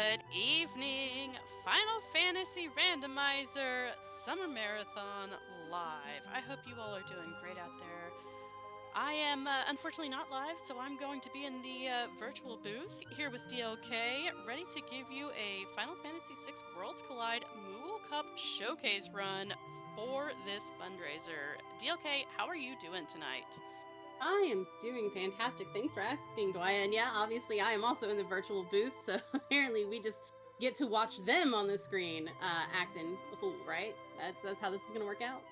Good evening! Final Fantasy Randomizer Summer Marathon live. I hope you all are doing great out there. I am unfortunately not live, so I'm going to be in the virtual booth here with DLK, ready to give you a Final Fantasy VI Worlds Collide Moogle Cup Showcase run for this fundraiser. DLK, how are you doing tonight? I am doing fantastic. Thanks for asking, Dwight. And yeah, obviously I am also in the virtual booth, so apparently we just get to watch them on the screen acting a fool, right? That's how this is gonna work out.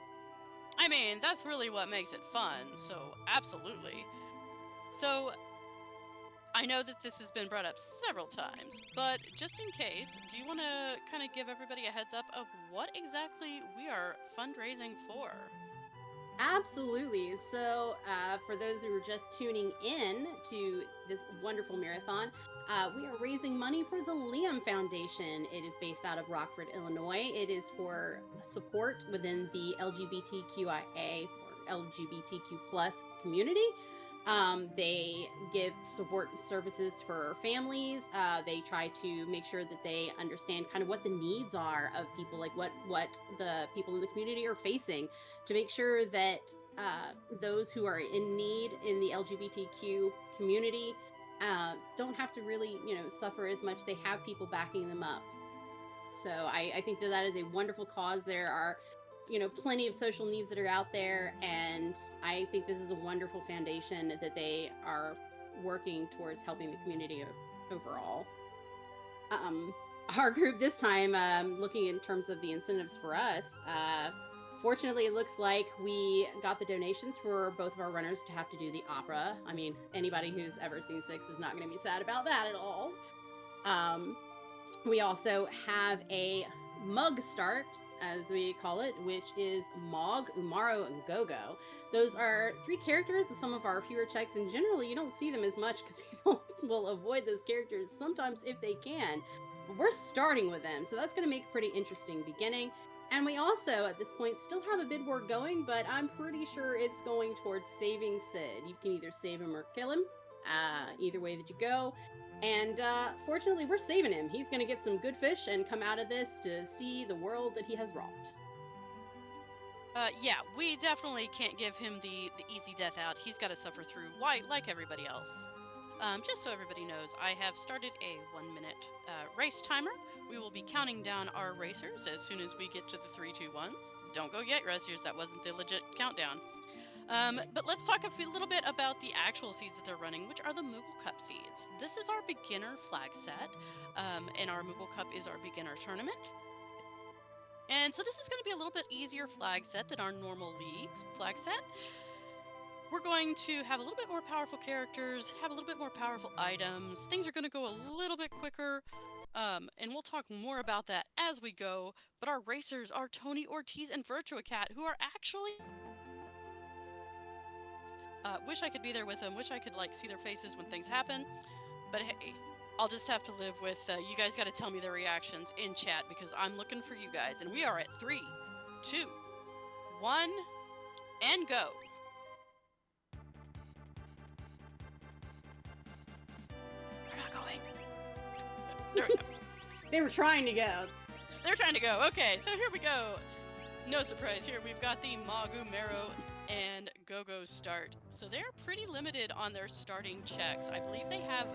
I mean, that's really what makes it fun, so absolutely. So, I know that this has been brought up several times, but just in case, do you want to kind of give everybody a heads up of what exactly we are fundraising for? Absolutely. So, for those who are just tuning in to this wonderful marathon, we are raising money for the Liam Foundation. It is based out of Rockford, Illinois. It is for support within the LGBTQIA or LGBTQ plus community. They give support services for families. They try to make sure that they understand kind of what the needs are of people, like what the people in the community are facing, to make sure that those who are in need in the LGBTQ community don't have to really, suffer as much. They have people backing them up. So I think that is a wonderful cause. There are, plenty of social needs that are out there, and I think this is a wonderful foundation that they are working towards helping the community overall. Um, our group this time, looking in terms of the incentives for us, fortunately, it looks like we got the donations for both of our runners to have to do the opera. I mean, anybody who's ever seen Six is not going to be sad about that at all. Um, we also have a mug start, as we call it, which is Mog, Umaro, and Gogo. Those are three characters that some of our fewer checks, and generally you don't see them as much because people will avoid those characters sometimes if they can. But we're starting with them, so that's going to make a pretty interesting beginning. And we also, at this point, still have a bid war going, but I'm pretty sure it's going towards saving Sid. You can either save him or kill him, either way that you go. And fortunately, we're saving him. He's going to get some good fish and come out of this to see the world that he has wrought. Yeah, we definitely can't give him the easy death out. He's got to suffer through white like everybody else. Just so everybody knows, I have started a 1-minute race timer. We will be counting down our racers as soon as we get to the 3, 2, 1s. Don't go yet, racers. That wasn't the legit countdown. But let's talk a little bit about the actual seeds that they're running, which are the Moogle Cup seeds. This is our beginner flag set, and our Moogle Cup is our beginner tournament. And so this is going to be a little bit easier flag set than our normal leagues flag set. We're going to have a little bit more powerful characters, have a little bit more powerful items. Things are going to go a little bit quicker, and we'll talk more about that as we go. But our racers are Tony Ortiz and Virtua Cat, who are actually... wish I could be there with them, wish I could see their faces when things happen. But hey, I'll just have to live with, you guys got to tell me their reactions in chat because I'm looking for you guys. And we are at 3, 2, 1, and go. They're not going. There we go. They were trying to go. They're trying to go. Okay, so here we go. No surprise here. We've got the Magu, Mero, and Gogo start. So they're pretty limited on their starting checks. I believe they have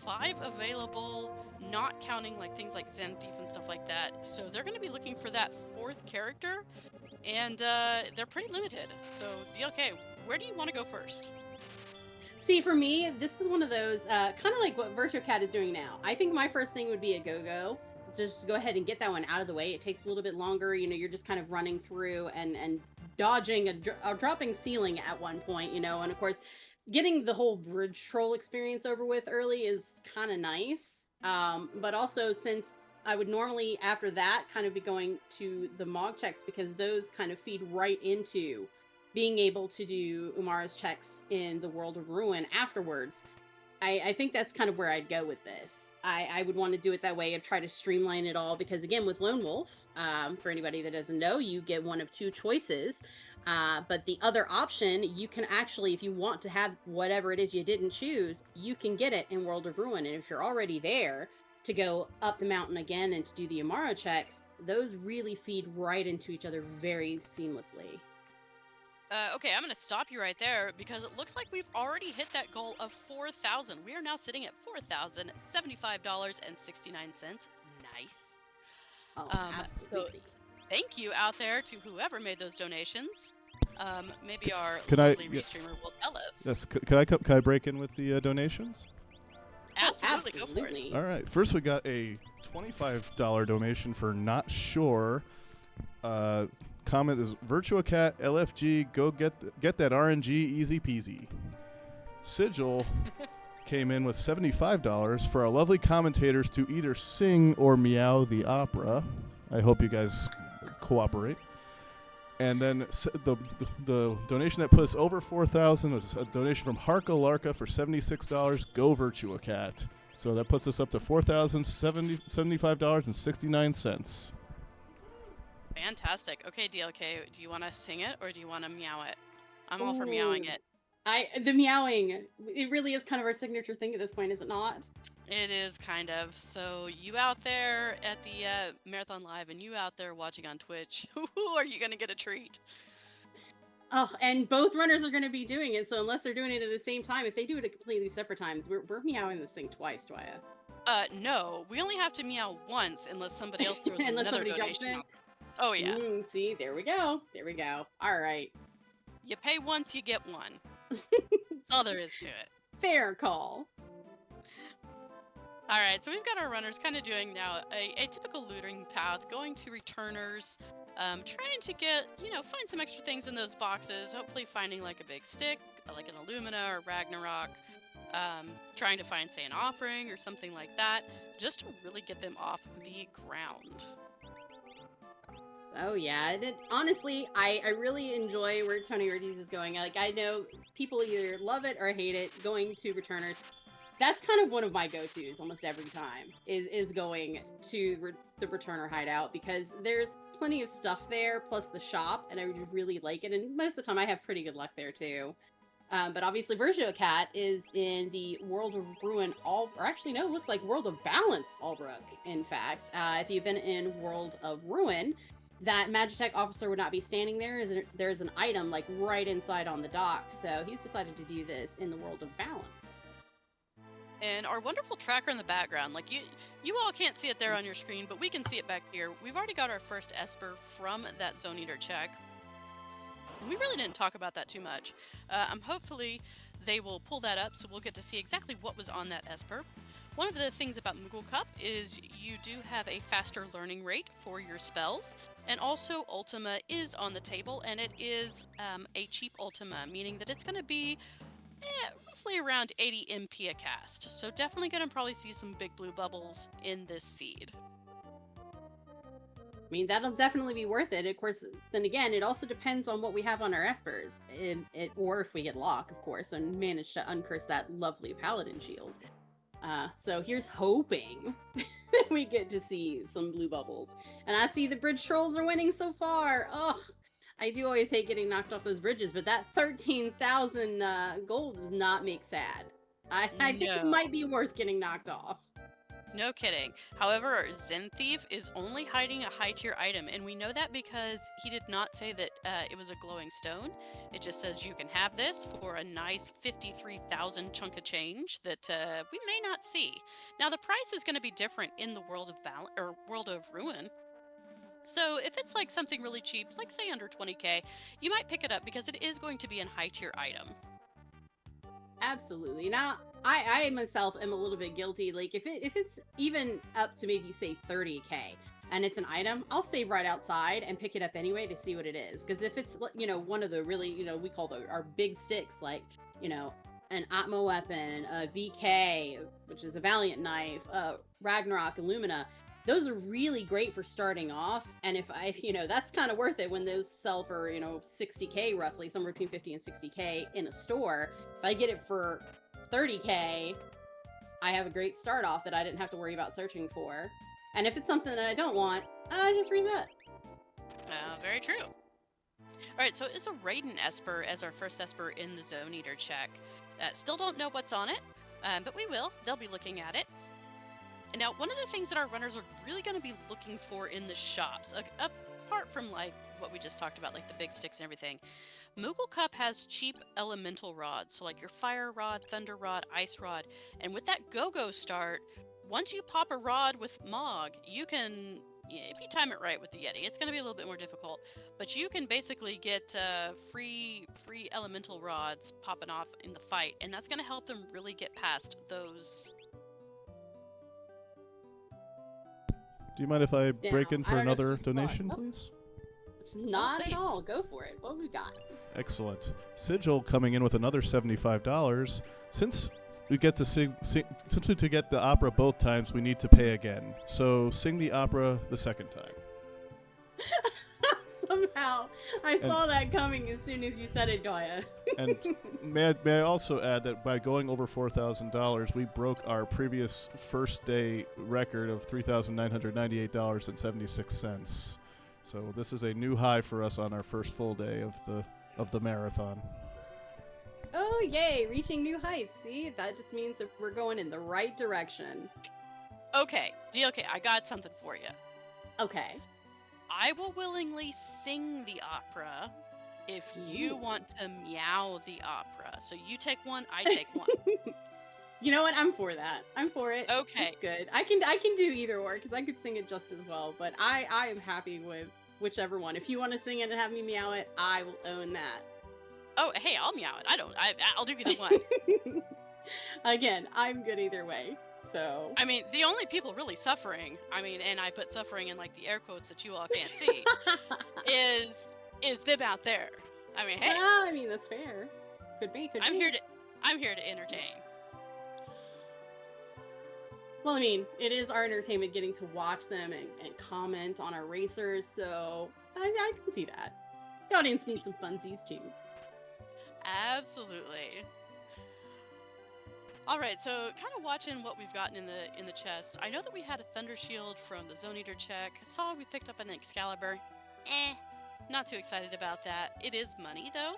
5 available, not counting things like Zen Thief and stuff like that. So they're going to be looking for that 4th character, and they're pretty limited. So DLK, where do you want to go first? See, for me, this is one of those, kind of like what Virtua Cat is doing now. I think my first thing would be a Go-Go. Just go ahead and get that one out of the way. It takes a little bit longer. You're just kind of running through and dodging a dropping ceiling at one point, and of course, getting the whole bridge troll experience over with early is kind of nice. But also, since I would normally, after that, kind of be going to the Mog checks because those kind of feed right into being able to do Umara's checks in the World of Ruin afterwards. I think that's kind of where I'd go with this. I would want to do it that way and try to streamline it all because, again, with Lone Wolf, for anybody that doesn't know, you get one of 2 choices. But the other option, you can actually, if you want to have whatever it is you didn't choose, you can get it in World of Ruin. And if you're already there, to go up the mountain again and to do the Amaro checks, those really feed right into each other very seamlessly. Okay, I'm going to stop you right there because it looks like we've already hit that goal of 4,000. We are now sitting at $4,075.69. Nice. Oh, So absolutely. thank you out there to whoever made those donations. Maybe our Can lovely yeah, restreamer will tell us. Yes, can I break in with the donations? Absolutely, go for it. Absolutely. All right. First, we got a $25 donation for not sure. Comment is Virtua Cat LFG. Go get that RNG easy peasy. Sigil came in with $75 for our lovely commentators to either sing or meow the opera. I hope you guys cooperate. And then the donation that put us over 4,000 was a donation from Harka Larka for $76. Go Virtua Cat. So that puts us up to $4,075.69. Fantastic. Okay, DLK, do you want to sing it or do you want to meow it? I'm all for meowing it. The meowing, it really is kind of our signature thing at this point, is it not? It is kind of. So you out there at the Marathon Live and you out there watching on Twitch, who are you going to get a treat? Oh, and both runners are going to be doing it. So unless they're doing it at the same time, if they do it at completely separate times, we're meowing this thing twice, Twaya. No, we only have to meow once unless somebody else throws Unless another somebody jumps donation in. out. Oh yeah. See, there we go. All right. You pay once, you get one. That's all there is to it. Fair call. All right, so we've got our runners kind of doing now a typical looting path, going to returners, trying to get, find some extra things in those boxes, hopefully finding like a big stick, like an Illumina or Ragnarok, trying to find, say, an offering or something like that, just to really get them off the ground. Oh yeah, honestly, I really enjoy where Tony Ortiz is going. Like, I know people either love it or hate it, going to returners. That's kind of one of my go-tos almost every time, is going to the returner hideout, because there's plenty of stuff there, plus the shop, and I really like it, and most of the time I have pretty good luck there too. But obviously Virtua Cat is in the World of Ruin it looks like World of Balance Albrook, in fact. If you've been in World of Ruin, that Magitech officer would not be standing there. There's an item like right inside on the dock, so he's decided to do this in the World of Balance. And our wonderful tracker in the background, like you all can't see it there on your screen, but we can see it back here. We've already got our first Esper from that Zone Eater check. We really didn't talk about that too much. Hopefully they will pull that up so we'll get to see exactly what was on that Esper. One of the things about Moogle Cup is you do have a faster learning rate for your spells, and also Ultima is on the table, and it is a cheap Ultima, meaning that it's going to be roughly around 80 MP a cast. So definitely going to probably see some big blue bubbles in this seed. I mean, that'll definitely be worth it. Of course, then again, it also depends on what we have on our Espers, or if we get luck, of course, and manage to uncurse that lovely Paladin shield. So here's hoping that we get to see some blue bubbles. And I see the bridge trolls are winning so far. Oh, I do always hate getting knocked off those bridges, but that 13,000 gold does not make sad. I think it might be worth getting knocked off. No kidding. However, Zen Thief is only hiding a high tier item, and we know that because he did not say that it was a glowing stone. It just says you can have this for a nice 53,000 chunk of change that we may not see. Now, the price is going to be different in the World of Ruin. So if it's like something really cheap, like say under 20k, you might pick it up because it is going to be a high tier item. Absolutely. Now, I myself am a little bit guilty. Like, if it's even up to maybe say 30k and it's an item, I'll save right outside and pick it up anyway to see what it is. Because if it's, one of the really, we call our big sticks, like, an Atma weapon, a VK, which is a Valiant knife, Ragnarok, Illumina, those are really great for starting off. And if that's kind of worth it when those sell for, 60k roughly, somewhere between 50 and 60k in a store. If I get it for 30k, I have a great start off that I didn't have to worry about searching for. And if it's something that I don't want, I just reset. Very true. All right, so it's a Raiden Esper as our first Esper in the Zone Eater check. Still don't know what's on it, but we will. They'll be looking at it. Now, one of the things that our runners are really going to be looking for in the shops, apart from like what we just talked about, like the big sticks and everything, Moogle Cup has cheap elemental rods. So, like your fire rod, thunder rod, ice rod. And with that go-go start, once you pop a rod with Mog, you can, if you time it right with the Yeti, it's going to be a little bit more difficult. But you can basically get free elemental rods popping off in the fight. And that's going to help them really get past those. Do you mind if I break in I for don't know if another you saw it. donation, Oh. please? Not at please. all. Go for it. What we got? Excellent. Sigil coming in with another $75. Since we get to since we to get the opera both times, we need to pay again. So sing the opera the second time. Somehow, I saw that coming as soon as you said it, Goya. And may I also add that by going over $4,000, we broke our previous first day record of $3,998.76. So this is a new high for us on our first full day of the marathon. Oh, yay, reaching new heights. See, that just means that we're going in the right direction. Okay, DLK, I got something for you. Okay. I will willingly sing the opera if you Ooh. want to meow the opera. So you take one, I take one. You know what? I'm for that. I'm for it. Okay. It's good. I can do either or because I could sing it just as well. But I am happy with whichever one. If you want to sing it and have me meow it, I will own that. Oh, hey, I'll meow it. I'll do either one. Again, I'm good either way. So I mean, the only people really suffering, and I put suffering in like the air quotes that you all can't see, is them out there. I mean, hey, well, I mean that's fair. Could be. I'm here to entertain. Well, I mean, it is our entertainment getting to watch them and comment on our racers, so I can see that. The audience needs some funsies too. Absolutely. All right, so kind of watching what we've gotten in the chest. I know that we had a Thunder Shield from the Zone Eater check. Saw we picked up an Excalibur. Not too excited about that. It is money though.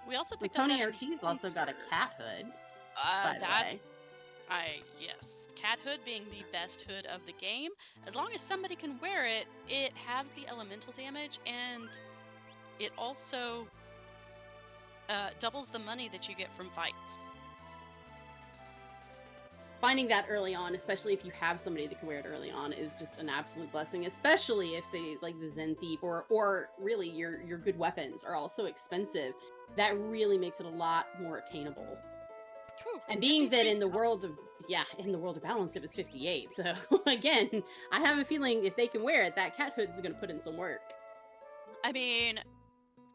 We also picked up Tony that Ortiz also got a Enhancer. cat hood. By the way. Yes, cat hood being the best hood of the game. As long as somebody can wear it, it has the elemental damage, and it also doubles the money that you get from fights. Finding that early on, especially if you have somebody that can wear it early on, is just an absolute blessing. Especially if, say, like the Zen Thief or really your good weapons are also expensive. That really makes it a lot more attainable. Whew, And being that in the 53,000. world of balance, it was 58. So again, I have a feeling if they can wear it, that cat hood is going to put in some work. I mean,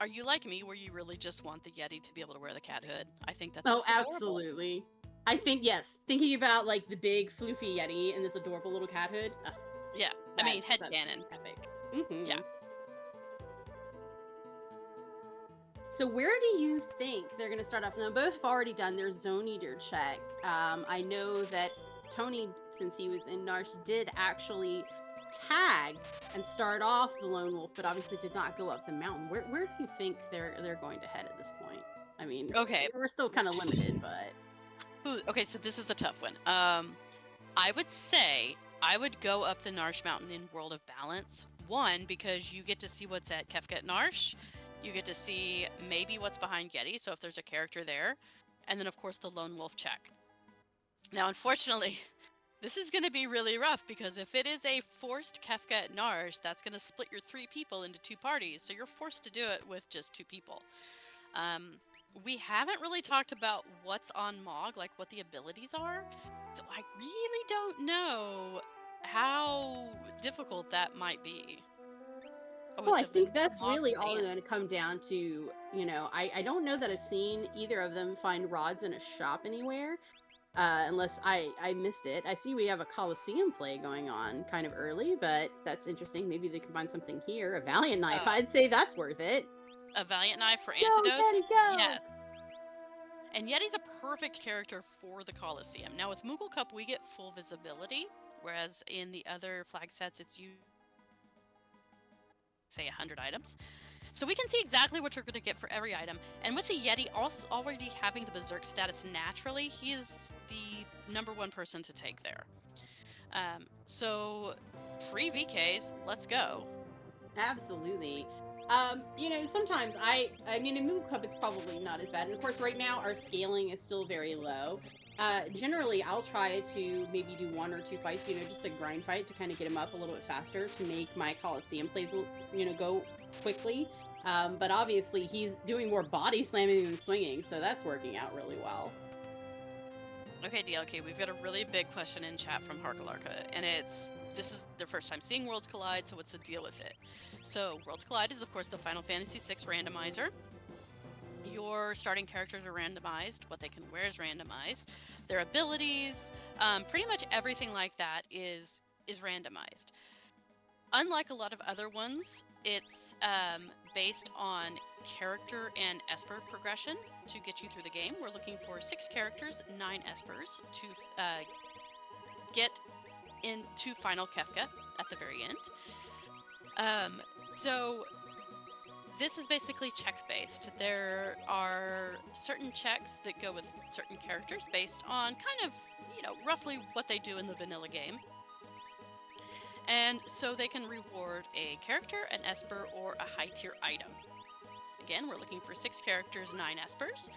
are you like me, where you really just want the Yeti to be able to wear the cat hood? I think that's Oh, just adorable. absolutely. I think yes. Thinking about like the big floofy Yeti and this adorable little cat hood. Yeah, I mean, head cannon. Epic. Mm-hmm. Yeah. So where do you think they're going to start off? Now, both have already done their Zone Eater check. I know that Tony, since he was in Narsh, did actually tag and start off the Lone Wolf, but obviously did not go up the mountain. Where do you think they're going to head at this point? I mean, Okay. we're still kind of limited, but Ooh, okay, so this is a tough one. I would say I would go up the Narsh Mountain in World of Balance. One, because you get to see what's at Kefka Narsh. You get to see maybe what's behind Yeti, so if there's a character there. And then, of course, the Lone Wolf check. Now, unfortunately, this is going to be really rough, because if it is a forced Kefka at Narsh, that's going to split your 3 people into 2 parties, so you're forced to do it with just 2 people. We haven't really talked about what's on Mog, like what the abilities are, so I really don't know how difficult that might be. Oh, well, I it's a think that's Mog really all band. going to come down to, you know, I don't know that I've seen either of them find rods in a shop anywhere, unless I missed it. I see we have a Coliseum play going on kind of early, but that's interesting. Maybe they can find something here. A Valiant Knife, I'd say that's worth it. A Valiant Knife for Go, Antidote? Yeti, go! Yes. And Yeti's a perfect character for the Coliseum. Now, with Moogle Cup, we get full visibility, whereas in the other flag sets, it's say 100 items. So we can see exactly what you're going to get for every item. And with the Yeti also already having the Berserk status naturally, he is the #1 person to take there. So free VKs, let's go. Absolutely. Sometimes I mean, in Moon Cup, it's probably not as bad. And of course, right now, our scaling is still very low. Generally, I'll try to maybe do 1 or 2 fights, just a grind fight to kind of get him up a little bit faster to make my Coliseum plays, go quickly. But obviously, he's doing more body slamming than swinging, so that's working out really well. Okay, DLK, we've got a really big question in chat from Harkalarka, and this is their first time seeing Worlds Collide, so what's the deal with it? So Worlds Collide is, of course, the Final Fantasy VI randomizer. Your starting characters are randomized. What they can wear is randomized. Their abilities, pretty much everything like that is randomized. Unlike a lot of other ones, it's based on character and Esper progression to get you through the game. We're looking for 6 characters, 9 Espers to get into Final Kefka at the very end. So this is basically check-based. There are certain checks that go with certain characters based on kind of, roughly what they do in the vanilla game. And so they can reward a character, an Esper, or a high-tier item. Again, we're looking for 6 characters, 9 Espers.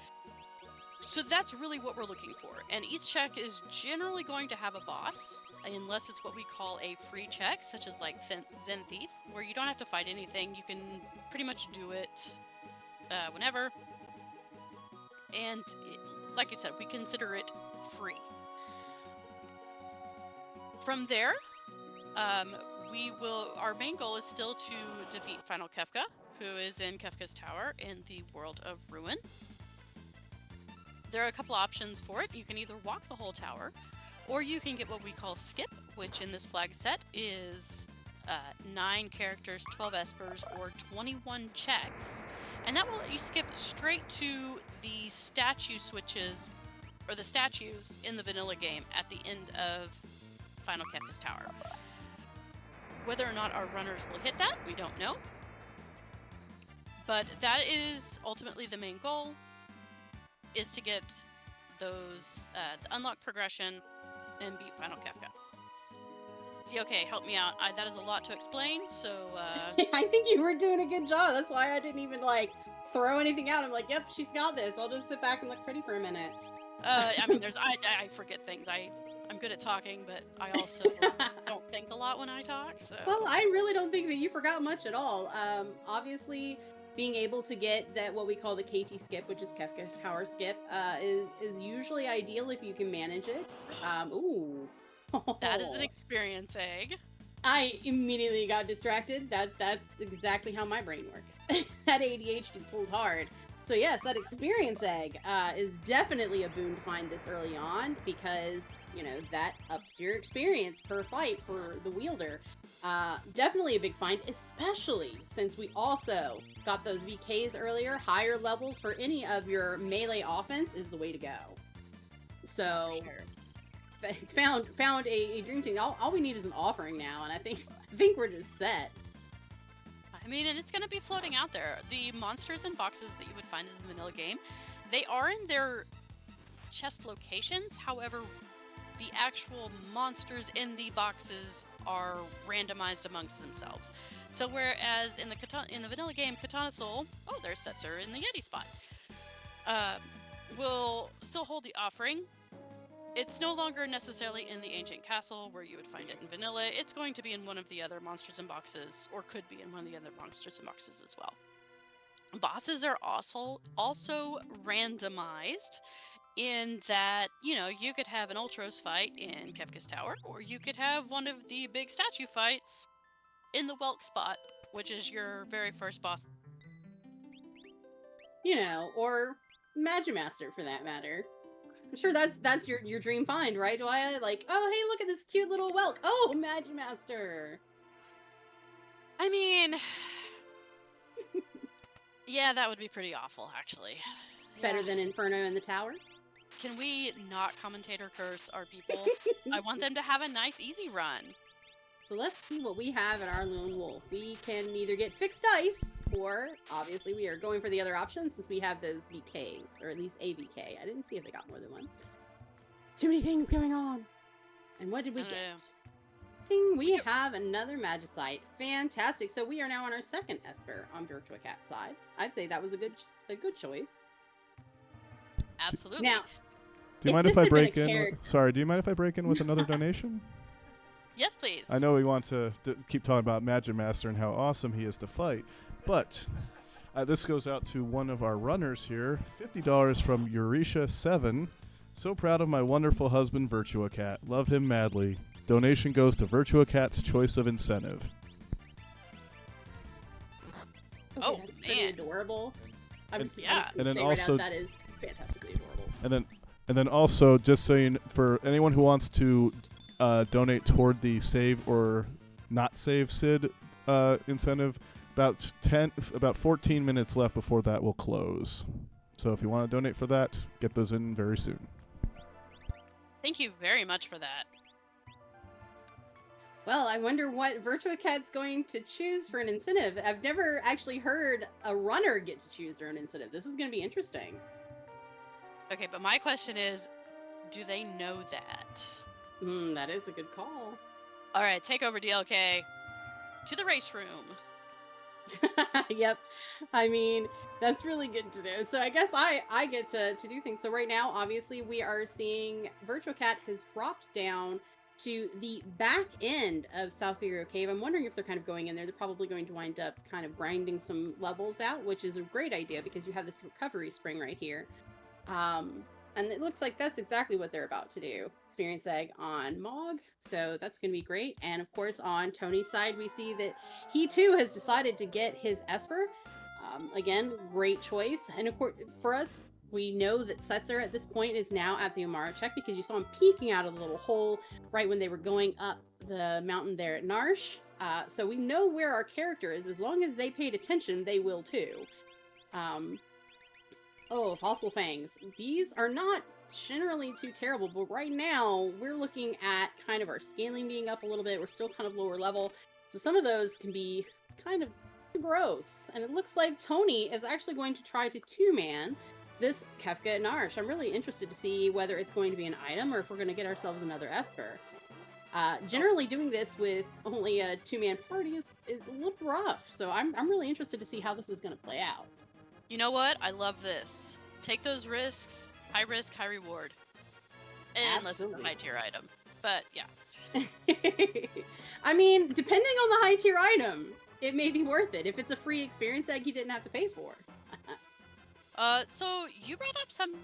So that's really what we're looking for. And each check is generally going to have a boss, unless it's what we call a free check, such as like Zen Thief, where you don't have to fight anything. You can pretty much do it whenever. And like I said, we consider it free. From there, our main goal is still to defeat Final Kefka, who is in Kefka's Tower in the World of Ruin. There are a couple options for it. You can either walk the whole tower, or you can get what we call skip, which in this flag set is 9 characters, 12 Espers, or 21 checks. And that will let you skip straight to the statue switches, or the statues in the vanilla game at the end of Final Kefka's Tower. Whether or not our runners will hit that, we don't know. But that is ultimately the main goal, is to get those, the unlock progression and beat Final Kefka. Okay, help me out. That is a lot to explain, so... I think you were doing a good job. That's why I didn't even, throw anything out. I'm like, yep, she's got this. I'll just sit back and look pretty for a minute. I mean, I forget things. I'm good at talking, but I also don't think a lot when I talk, so... Well, I really don't think that you forgot much at all. Obviously, being able to get that, what we call the KT skip, which is Kefka Tower skip, is usually ideal if you can manage it. Ooh. That is an experience egg. I immediately got distracted. That's exactly how my brain works. That ADHD pulled hard. So yes, that experience egg is definitely a boon to find this early on, because that ups your experience per fight for the wielder. Definitely a big find, especially since we also got those VKs earlier. Higher levels for any of your melee offense is the way to go. So, sure. found a dream team. All we need is an offering now, and I think we're just set. I mean, and it's going to be floating out there. The monsters and boxes that you would find in the vanilla game, they are in their chest locations. However, the actual monsters in the boxes are randomized amongst themselves. So whereas in the vanilla game, Katana Soul, there's Setzer in the Yeti spot, will still hold the offering. It's no longer necessarily in the ancient castle where you would find it in vanilla. It's going to be in one of the other monsters and boxes, or could be in one of the other monsters and boxes as well. Bosses are also randomized, in that, you could have an Ultros fight in Kefka's Tower, or you could have one of the big statue fights in the Welk spot, which is your very first boss. Or Magimaster for that matter. I'm sure that's your dream find, right, Dwaya? Like, oh, hey, look at this cute little Welk. Oh, Magimaster. I mean, yeah, that would be pretty awful, actually. Better than Inferno in the Tower? Can we not commentator curse our people? I want them to have a nice, easy run. So let's see what we have in our Lone Wolf. We can either get fixed dice, or obviously we are going for the other option since we have those VKs, or at least a VK. I didn't see if they got more than one. Too many things going on. And what did we get? Ting, we Yep. have another Magicite. Fantastic. So we are now on our second Esper on Virtua Cat's side. I'd say that was a good choice. Absolutely. Now, Do you if mind if this I had been a break in? character- Sorry, do you mind if I break in with another donation? Yes, please. I know we want to keep talking about Magic Master and how awesome he is to fight, but this goes out to one of our runners here. $50 from Euretia7. So proud of my wonderful husband, Virtua Cat. Love him madly. Donation goes to Virtua Cat's choice of incentive. Okay, Oh, that's pretty man. adorable. I'm And- just, yeah. I'm just And then gonna say also- right now, that is fantastically adorable. And then also, just saying, for anyone who wants to donate toward the save or not save Sid incentive, about 14 minutes left before that will close. So if you want to donate for that, get those in very soon. Thank you very much for that. Well, I wonder what Virtua Cat's going to choose for an incentive. I've never actually heard a runner get to choose their own incentive. This is going to be interesting. Okay, but my question is, do they know that? That is a good call. All right, take over, DLK. To the race room. Yep. I mean, that's really good to know. So I guess I get to do things. So right now, obviously, we are seeing Virtua Cat has dropped down to the back end of South Figaro Cave. I'm wondering if they're kind of going in there. They're probably going to wind up kind of grinding some levels out, which is a great idea because you have this recovery spring right here. And it looks like that's exactly what they're about to do. Experience egg on Mog. So that's going to be great. And of course, on Tony's side, we see that he too has decided to get his Esper. Again, great choice. And of course, for us, we know that Setzer at this point is now at the Omara check because you saw him peeking out of the little hole right when they were going up the mountain there at Narsh. So we know where our character is. As long as they paid attention, they will too. Oh, Fossil Fangs. These are not generally too terrible, but right now we're looking at kind of our scaling being up a little bit. We're still kind of lower level. So some of those can be kind of gross. And it looks like Tony is actually going to try to two-man this Kefka and Narsh. I'm really interested to see whether it's going to be an item or if we're going to get ourselves another Esper. Generally doing this with only a two-man party is a little rough. So I'm really interested to see how this is going to play out. You know what? I love this. Take those risks. High risk, high reward. Unless it's a Absolutely. high tier item. But yeah. I mean, depending on the high tier item, it may be worth it. If it's a free experience egg you didn't have to pay for. So you brought up some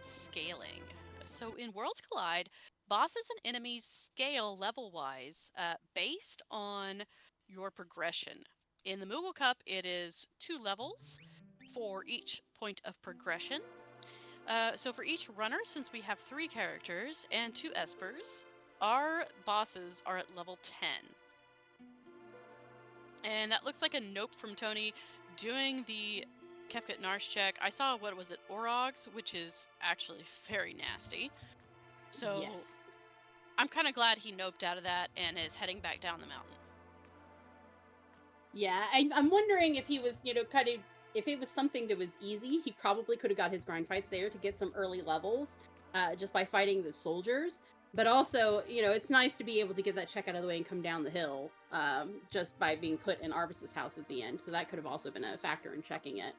scaling. So in Worlds Collide, bosses and enemies scale level-wise based on your progression. In the Moogle Cup, it is 2 levels for each point of progression. So for each runner, since we have 3 characters and 2 Espers, our bosses are at level 10. And that looks like a nope from Tony doing the Kefka Narsh check. I saw, what was it, Orogs, which is actually very nasty. So Yes. I'm kind of glad he noped out of that and is heading back down the mountain. Yeah, I'm wondering if he was, kind of, if it was something that was easy, he probably could have got his grind fights there to get some early levels just by fighting the soldiers. But also, it's nice to be able to get that check out of the way and come down the hill just by being put in Arbus's house at the end. So that could have also been a factor in checking it.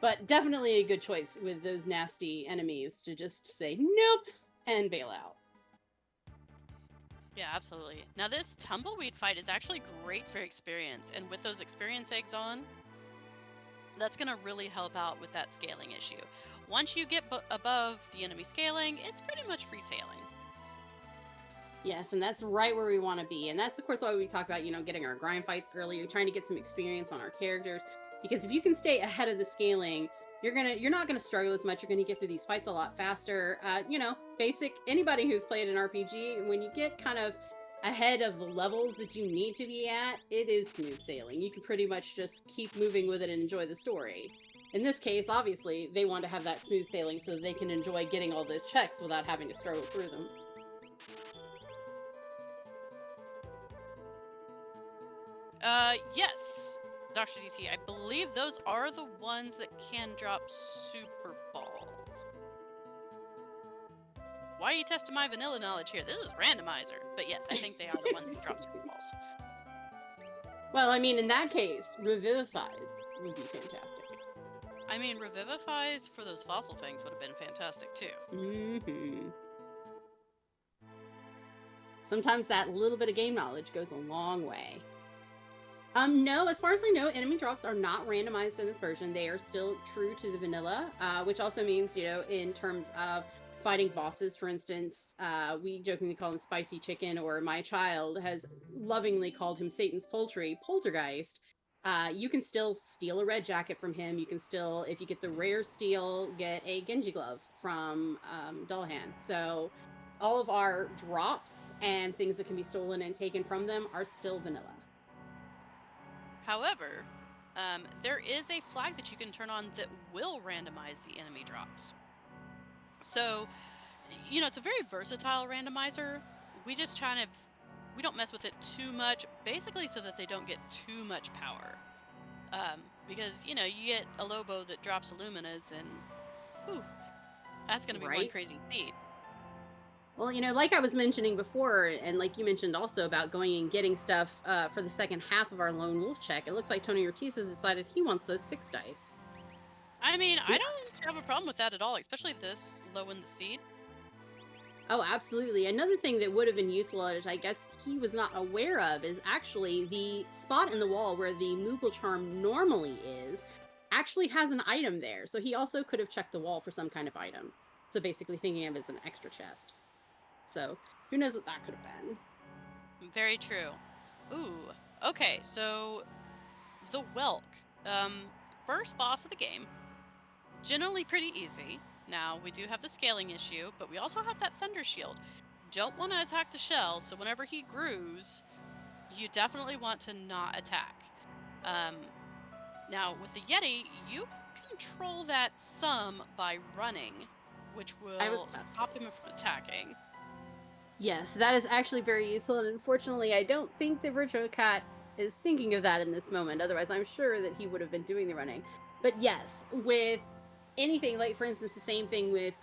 But definitely a good choice with those nasty enemies to just say nope and bail out. Yeah, absolutely. Now this tumbleweed fight is actually great for experience, and with those experience eggs on, that's going to really help out with that scaling issue. Once you get above the enemy scaling, it's pretty much free sailing. Yes, and that's right where we want to be. And that's, of course, why we talk about, getting our grind fights earlier, trying to get some experience on our characters. Because if you can stay ahead of the scaling, you're not gonna struggle as much. You're gonna get through these fights a lot faster. Basic, anybody who's played an RPG, when you get kind of ahead of the levels that you need to be at, it is smooth sailing. You can pretty much just keep moving with it and enjoy the story. In this case, obviously, they want to have that smooth sailing so they can enjoy getting all those checks without having to struggle through them. Yes, Dr. DT, I believe those are the ones that can drop super balls. why are you testing my vanilla knowledge here? This is randomizer. But yes, I think they are the ones that drop snowballs. Well, I mean, in that case, revivifies would be fantastic. I mean, revivifies for those fossil things would have been fantastic too. Mm-hmm. Sometimes that little bit of game knowledge goes a long way. No, as far as I know, enemy drops are not randomized in this version. They are still true to the vanilla, which also means, in terms of fighting bosses, for instance, we jokingly call him Spicy Chicken, or my child has lovingly called him Satan's Poultry, Poltergeist. You can still steal a red jacket from him. You can still, if you get the rare steal, get a Genji glove from Dullahan. So all of our drops and things that can be stolen and taken from them are still vanilla. However, there is a flag that you can turn on that will randomize the enemy drops. So, it's a very versatile randomizer. We just we don't mess with it too much, basically so that they don't get too much power. Because, you get a Lobo that drops Illuminas and, whew, that's going to be one Right? crazy seed. Well, like I was mentioning before, and like you mentioned also about going and getting stuff for the second half of our Lone Wolf check, it looks like Tony Ortiz has decided he wants those fixed dice. I mean, I don't have a problem with that at all, especially this low in the seed. Oh, absolutely. Another thing that would have been useful, which I guess he was not aware of, is actually the spot in the wall where the Moogle Charm normally is actually has an item there. So he also could have checked the wall for some kind of item. So basically thinking of it as an extra chest. So who knows what that could have been. Very true. Ooh, okay, so the Whelk. First boss of the game. Generally pretty easy. Now, we do have the scaling issue, but we also have that Thunder Shield. Don't want to attack the shell, so whenever he grews, you definitely want to not attack. Now, with the Yeti, you can control that some by running, which will stop him from attacking. Yes, that is actually very useful, and unfortunately, I don't think the Virtual Cat is thinking of that in this moment. Otherwise, I'm sure that he would have been doing the running. But yes, with anything, like for instance, the same thing with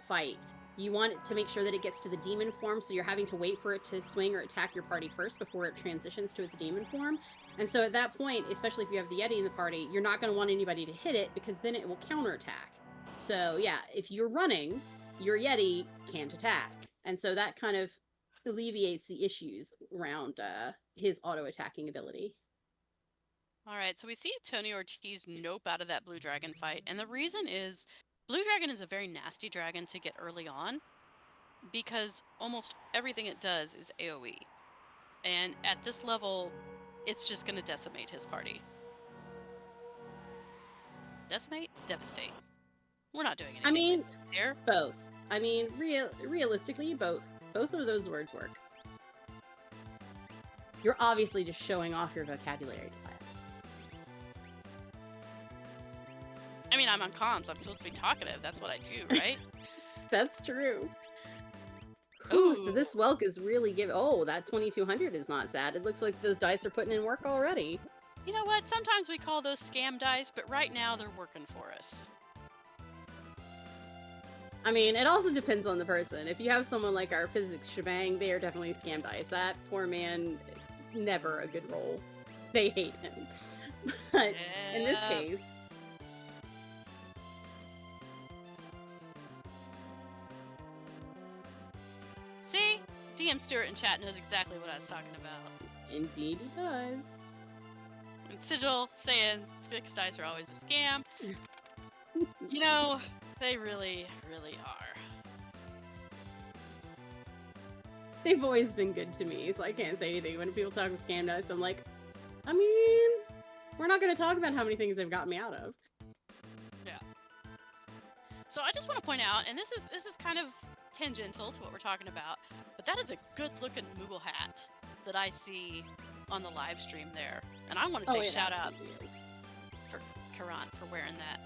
fight. You want to make sure that it gets to the demon form, so you're having to wait for it to swing or attack your party first before it transitions to its demon form. And so at that point, especially if you have the Yeti in the party, you're not going to want anybody to hit it because then it will counterattack. So yeah, if you're running, your Yeti can't attack. And so that kind of alleviates the issues around his auto-attacking ability. All right, so we see Tony Ortiz nope out of that Blue Dragon fight. And the reason is, Blue Dragon is a very nasty dragon to get early on because almost everything it does is AoE. And at this level, it's just going to decimate his party. Decimate? Devastate. We're not doing anything here. Both. I mean, realistically, both. Both of those words work. You're obviously just showing off your vocabulary. I mean, I'm on comms. I'm supposed to be talkative. That's what I do, right? That's true. Ooh, so this Whelk is really giving... Oh, that 2200 is not sad. It looks like those dice are putting in work already. You know what? Sometimes we call those scam dice, but right now they're working for us. I mean, it also depends on the person. If you have someone like our physics shebang, they are definitely scam dice. That poor man, never a good roll. They hate him. But in this case... See? DM Stewart in chat knows exactly what I was talking about. Indeed he does. And Sigil saying fixed dice are always a scam. You know, they really, really are. They've always been good to me, so I can't say anything. When people talk with scam dice, I'm like, I mean, we're not going to talk about how many things they've got me out of. Yeah. So I just want to point out, and this is kind of tangential to what we're talking about, but that is a good-looking Moogle hat that I see on the live stream there. And I want to say shout-outs for Karant for wearing that.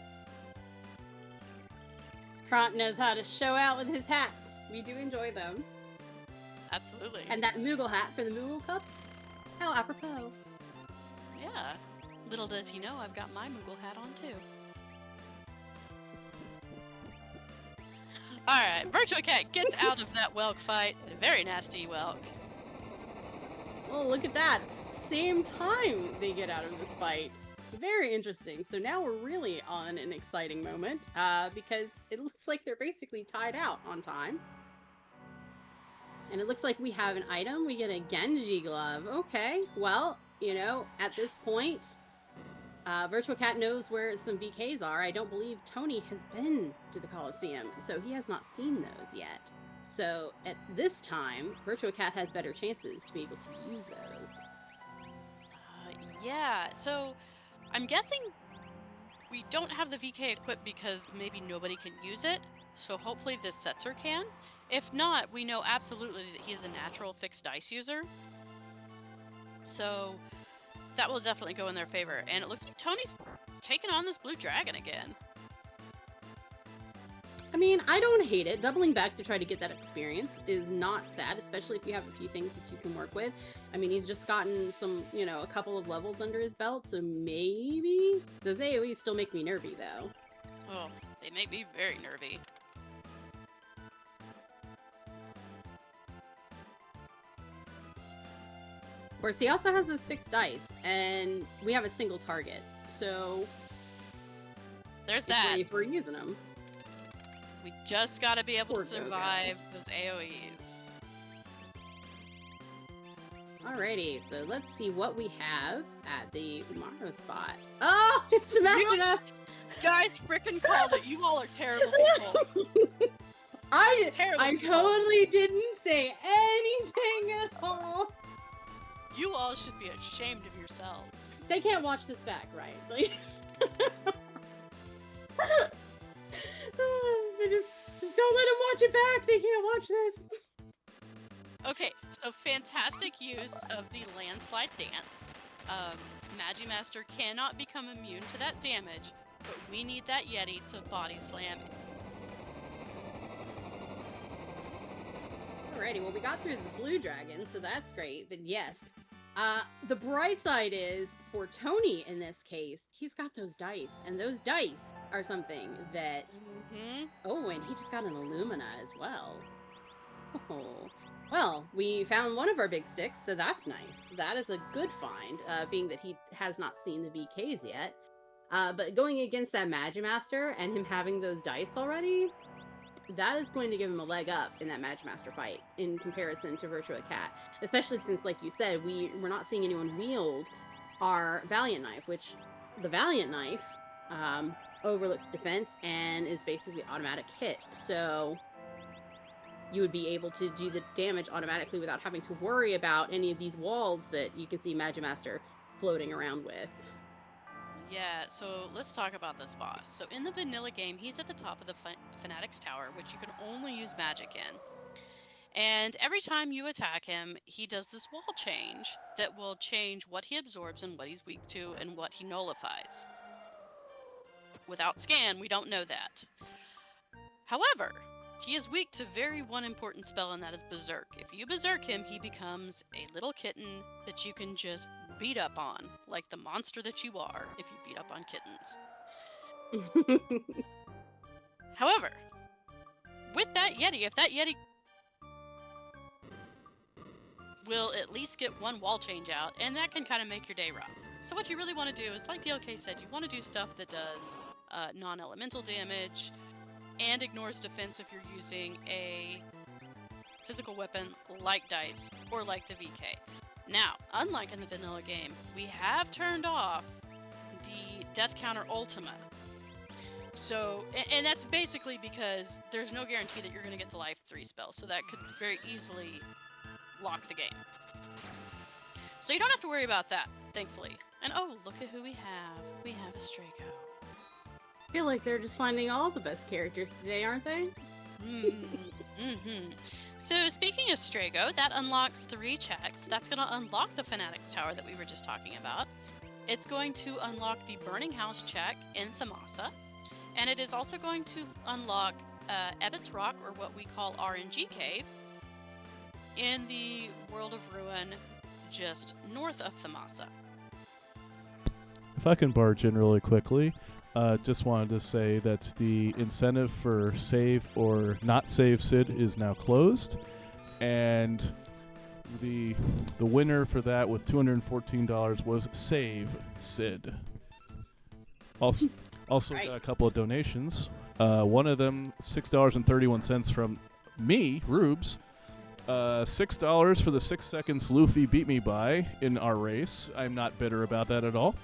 Karant knows how to show out with his hats. We do enjoy them. Absolutely. And that Moogle hat for the Moogle Cup? How apropos. Yeah. Little does he know I've got my Moogle hat on too. Alright, Virtua Cat gets out of that Welk fight. A very nasty Welk. Oh, look at that. Same time they get out of this fight. Very interesting. So now we're really on an exciting moment because it looks like they're basically tied out on time. And it looks like we have an item. We get a Genji glove. Okay, well, you know, at this point, Virtual Cat knows where some VKs are. I don't believe Tony has been to the Coliseum, so he has not seen those yet. So at this time, Virtual Cat has better chances to be able to use those. Yeah, so I'm guessing we don't have the VK equipped because maybe nobody can use it. So hopefully this Setzer can. If not, we know absolutely that he is a natural fixed dice user. So that will definitely go in their favor. And it looks like Tony's taking on this blue dragon again. I mean, I don't hate it. Doubling back to try to get that experience is not sad, especially if you have a few things that you can work with. I mean, he's just gotten some, you know, a couple of levels under his belt, so maybe... Those AoEs still make me nervy, though. Oh, they make me very nervy. Of course, he also has this fixed dice, and we have a single target, so... There's that. If we're using them. We just gotta be able Poor to survive those AoEs. Alrighty, so let's see what we have at the Umaro spot. Oh, it's Sebastian! Guys, frickin' called it. You all are terrible people. I Terrible totally didn't say anything at all. You all should be ashamed of yourselves. They can't watch this back, right? Like, they just don't let them watch it back. They can't watch this. Okay, so fantastic use of the landslide dance. Magimaster cannot become immune to that damage, but we need that Yeti to body slam. Alrighty, well, we got through the blue dragon, so that's great. But yes, the bright side is for Tony in this case, he's got those dice, and those dice are something that. Oh, and he just got an Illumina as well. Oh. Well, we found one of our big sticks, so that's nice. That is a good find, being that he has not seen the VKs yet. But going against that Magimaster and him having those dice already, that is going to give him a leg up in that Magimaster fight in comparison to Virtua Cat. Especially since, like you said, we're not seeing anyone wield our Valiant Knife, which the Valiant Knife overlooks defense and is basically automatic hit. So you would be able to do the damage automatically without having to worry about any of these walls that you can see Magimaster floating around with. Yeah, so let's talk about this boss. So in the vanilla game, he's at the top of the Fanatic's Tower, which you can only use magic in. And every time you attack him, he does this wall change that will change what he absorbs and what he's weak to and what he nullifies. Without scan, we don't know that. However, he is weak to one important spell, and that is Berserk. If you Berserk him, he becomes a little kitten that you can just beat up on, like the monster that you are if you beat up on kittens. However, with that Yeti, if that Yeti will at least get one wall change out, and that can kind of make your day rough. So what you really want to do is, like DLK said, you want to do stuff that does non-elemental damage and ignores defense if you're using a physical weapon like dice or like the VK. Now, unlike in the vanilla game, we have turned off the death counter ultima. So, and that's basically because there's no guarantee that you're going to get the life 3 spell, so that could very easily lock the game. So you don't have to worry about that, thankfully. And oh, look at who we have. We have a Strago. I feel like they're just finding all the best characters today, aren't they? So speaking of Strago, that unlocks 3 checks. That's going to unlock the Fanatic's Tower that we were just talking about. It's going to unlock the Burning House check in Thamasa. And it is also going to unlock Ebbett's Rock, or what we call RNG Cave, in the World of Ruin just north of Thamasa. If I can barge in really quickly, Just wanted to say that the incentive for save or not save Sid is now closed, and the winner for that with $214 was Save Sid. Also Right. got a couple of donations. One of them $6.31 from me, Rubes. $6 for the 6 seconds Luffy beat me by in our race. I'm not bitter about that at all.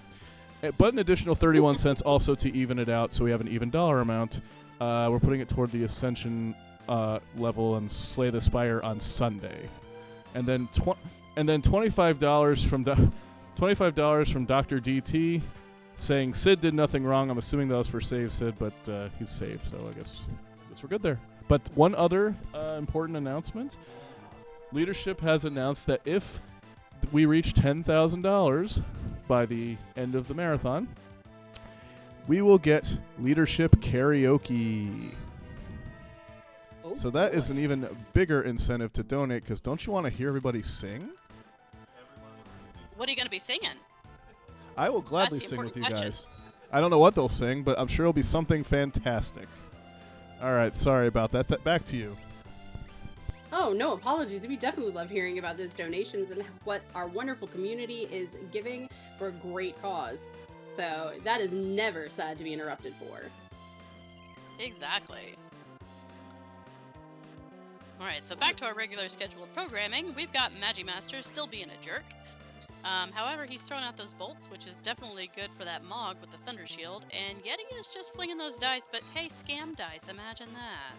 But an additional 31 cents also to even it out, so we have an even dollar amount. We're putting it toward the Ascension level and Slay the Spire on Sunday. And then $25 from $25 from Dr. DT saying Sid did nothing wrong. I'm assuming that was for Save Sid, but he's saved, so I guess we're good there. But one other important announcement. Leadership has announced that if we reach $10,000 by the end of the marathon, we will get leadership karaoke. Oh, So that boy. is an even bigger incentive to donate, because don't you want to hear everybody sing? What are you going to be singing? I will gladly That's the sing with you important guys. I don't know what they'll sing, but I'm sure it'll be something fantastic. All right, sorry about that. Back to you. Oh, no apologies. We definitely love hearing about those donations and what our wonderful community is giving for a great cause. So that is never sad to be interrupted for. Exactly. All right, so back to our regular scheduled programming. We've got Magimaster still being a jerk. However, he's throwing out those bolts, which is definitely good for that Mog with the Thunder Shield. And Yeti is just flinging those dice, but hey, scam dice, imagine that.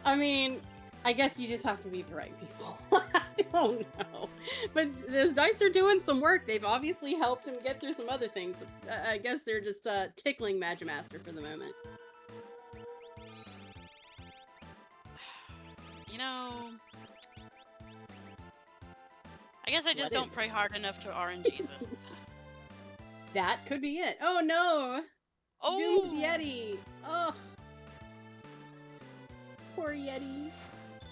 I mean, I guess you just have to be the right people. I don't know. But those dice are doing some work. They've obviously helped him get through some other things. I guess they're just tickling Magimaster for the moment. You know, I guess I just What don't is pray hard enough to RNGesus. That could be it. Oh no! Oh! Doomed Yeti! Oh! Poor Yeti.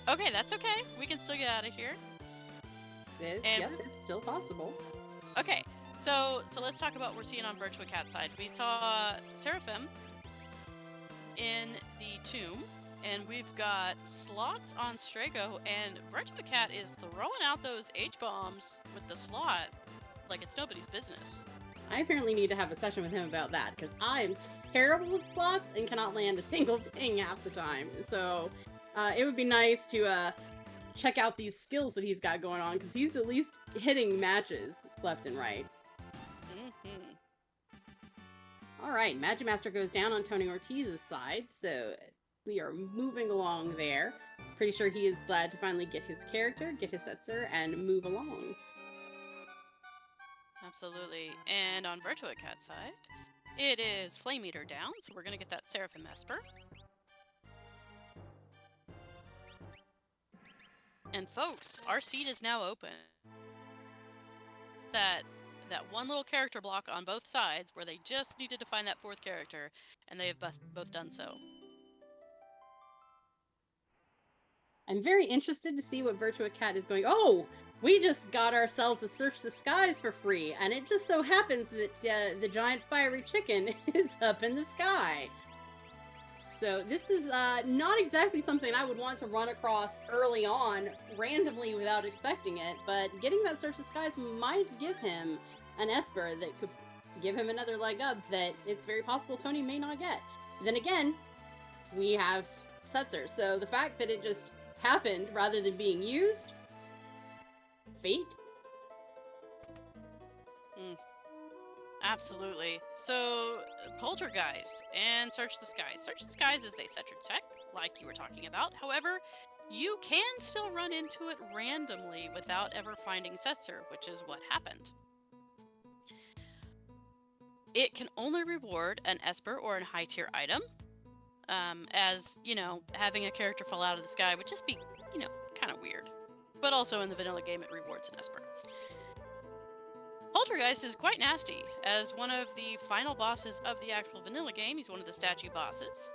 Okay, that's okay. We can still get out of here. And- Yep, it's still possible. Okay, so let's talk about what we're seeing on Virtua Cat side. We saw Seraphim in the tomb, and we've got slots on Strago, and Virtua Cat is throwing out those H-bombs with the slot like it's nobody's business. I apparently need to have a session with him about that, because I am terrible with slots and cannot land a single thing half the time. So it would be nice to check out these skills that he's got going on, because he's at least hitting matches left and right. Mm-hmm. All right, Magimaster goes down on Tony Ortiz's side, so we are moving along there. Pretty sure he is glad to finally get his character, get his Setzer, and move along. Absolutely. And on Virtua Cat side, it is Flame Eater down, so we're going to get that Seraphim Esper. And folks, our seat is now open. That one little character block on both sides where they just needed to find that fourth character, and they have both done so. I'm very interested to see what Virtua Cat is going. Oh, we just got ourselves a Search the Skies for free, and it just so happens that the giant fiery chicken is up in the sky. So this is not exactly something I would want to run across early on, randomly without expecting it, but getting that Search the Skies might give him an Esper that could give him another leg up that it's very possible Tony may not get. Then again, we have Setzer, so the fact that it just happened rather than being used, fate. Absolutely. So, Poltergeist and Search the Skies. Search the Skies is a Setzer tech, like you were talking about. However, you can still run into it randomly without ever finding Setzer, which is what happened. It can only reward an Esper or a high-tier item. As, you know, having a character fall out of the sky would just be, you know, kind of weird. But also in the vanilla game, it rewards an Esper. Poltergeist is quite nasty. As one of the final bosses of the actual vanilla game, he's one of the statue bosses.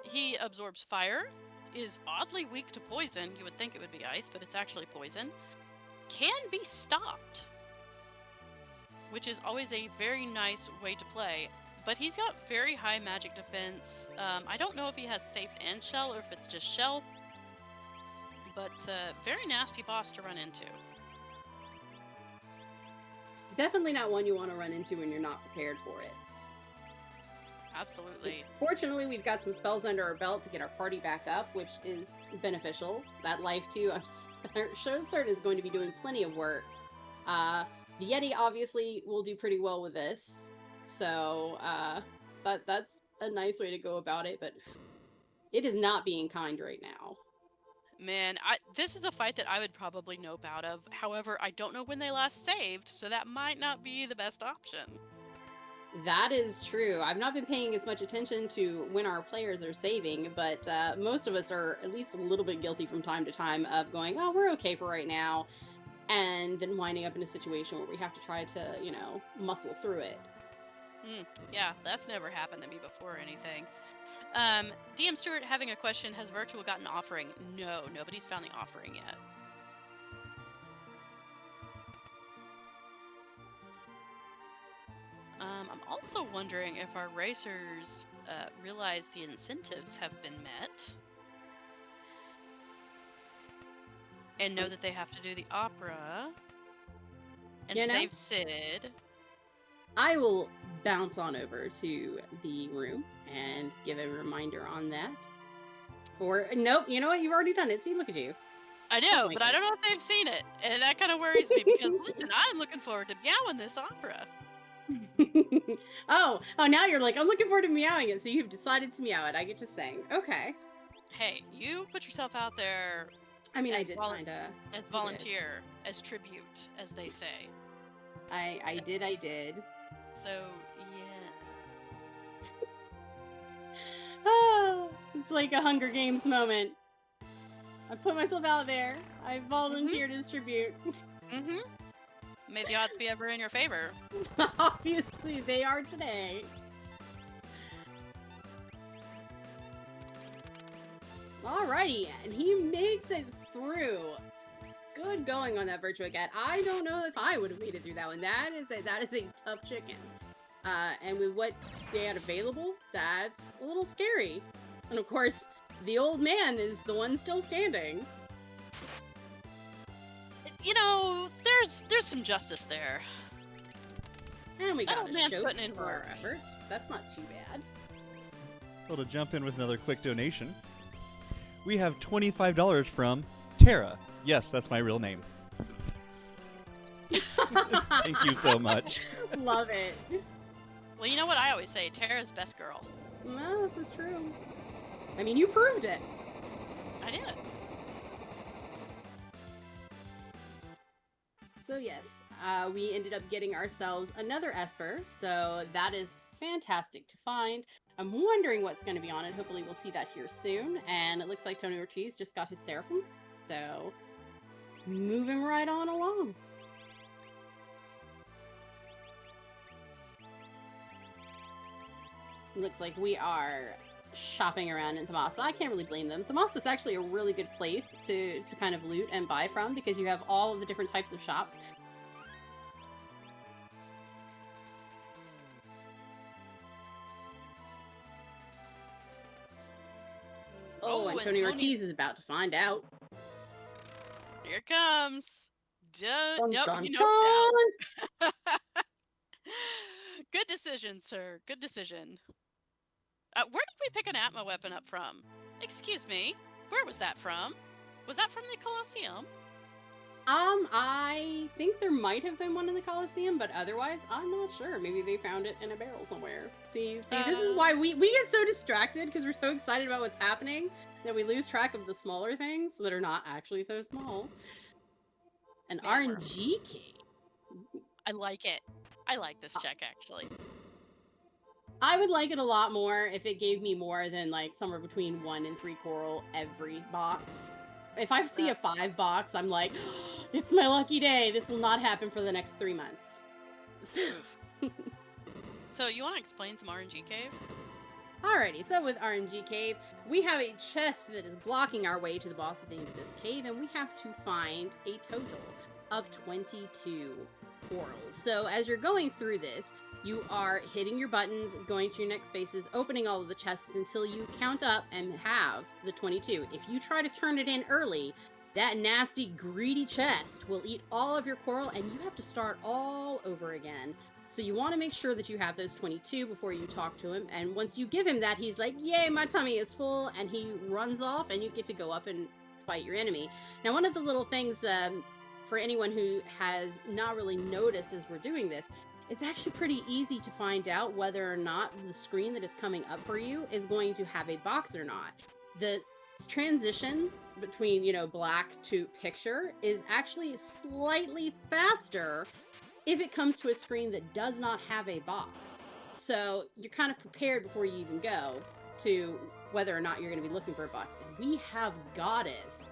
He absorbs fire, is oddly weak to poison. You would think it would be ice, but it's actually poison. Can be stopped, which is always a very nice way to play. but he's got very high magic defense. I don't know if he has safe and shell or if it's just shell, but very nasty boss to run into. Definitely not one you want to run into when you're not prepared for it. Absolutely. Fortunately, we've got some spells under our belt to get our party back up, which is beneficial. That life too, I'm certain is going to be doing plenty of work. The Yeti obviously will do pretty well with this, so that's a nice way to go about it. But it is not being kind right now. Man, this is a fight that I would probably know about of. However, I don't know when they last saved, so that might not be the best option. That is true. I've not been paying as much attention to when our players are saving, but most of us are at least a little bit guilty from time to time of going, oh, we're okay for right now, and then winding up in a situation where we have to try to, muscle through it. Yeah, that's never happened to me before or anything. DM Stewart having a question, has Virtual gotten offering? No, nobody's found the offering yet. I'm also wondering if our racers realize the incentives have been met and know that they have to do the opera and save Sid. I will bounce on over to the room and give a reminder on that. Or, nope, you know what? You've already done it. See, look at you. I know, but I don't know if they've seen it. And that kind of worries me because, listen, I'm looking forward to meowing this opera. oh, now you're like, I'm looking forward to meowing it, so you've decided to meow it. I get to sing. Okay. Hey, you put yourself out there. I mean, I did kind of. As volunteer, as tribute, as they say. I did. So, yeah. Oh, it's like a Hunger Games moment. I put myself out there. I volunteered as tribute. Mm-hmm. May the odds be ever in your favor. Obviously, they are today. Alrighty, and he makes it through. Good going on that Virtua Cat. I don't know if I would have made it through that one. That is a tough chicken. And with what they had available, that's a little scary. And of course, the old man is the one still standing. There's some justice there. And we got a choke putting in for our work. effort. That's not too bad. Well, to jump in with another quick donation, we have $25 from Tara. Yes, that's my real name. Thank you so much. Love it. Well, you know what I always say, Tara's best girl. No, this is true. I mean, you proved it. I did. So yes, we ended up getting ourselves another Esper, so that is fantastic to find. I'm wondering what's going to be on it. Hopefully we'll see that here soon. And it looks like Tony Ortiz just got his Seraphim, so moving right on along. Looks like we are shopping around in Thamasa. I can't really blame them. Thamasa is actually a really good place to kind of loot and buy from because you have all of the different types of shops. Oh, and Tony Ortiz is about to find out. Here it comes. Dun, Yep, dun, Good decision, sir. Good decision. Where did we pick an Atma weapon up from? Excuse me. Where was that from? Was that from the Colosseum? I think there might have been one in the Colosseum, but otherwise, I'm not sure. Maybe they found it in a barrel somewhere. See, this is why we get so distracted because we're so excited about what's happening that we lose track of the smaller things that are not actually so small. An RNG key. I like it. I like this check, actually. I would like it a lot more if it gave me more than like somewhere between 1 and 3 coral every box. If I see a 5 box, I'm like, oh, it's my lucky day. This will not happen for the next 3 months. So you want to explain some RNG Cave? Alrighty, so with RNG Cave, we have a chest that is blocking our way to the boss at the end of this cave, and we have to find a total of 22 corals. So as you're going through this, You are hitting your buttons, going to your next spaces, opening all of the chests until you count up and have the 22. If you try to turn it in early, that nasty, greedy chest will eat all of your coral, and you have to start all over again. So you want to make sure that you have those 22 before you talk to him. And once you give him that, he's like, yay, my tummy is full. And he runs off, and you get to go up and fight your enemy. Now, one of the little things for anyone who has not really noticed as we're doing this, it's actually pretty easy to find out whether or not the screen that is coming up for you is going to have a box or not. The transition between, black to picture is actually slightly faster if it comes to a screen that does not have a box. So you're kind of prepared before you even go to whether or not you're going to be looking for a box. And we have Goddess.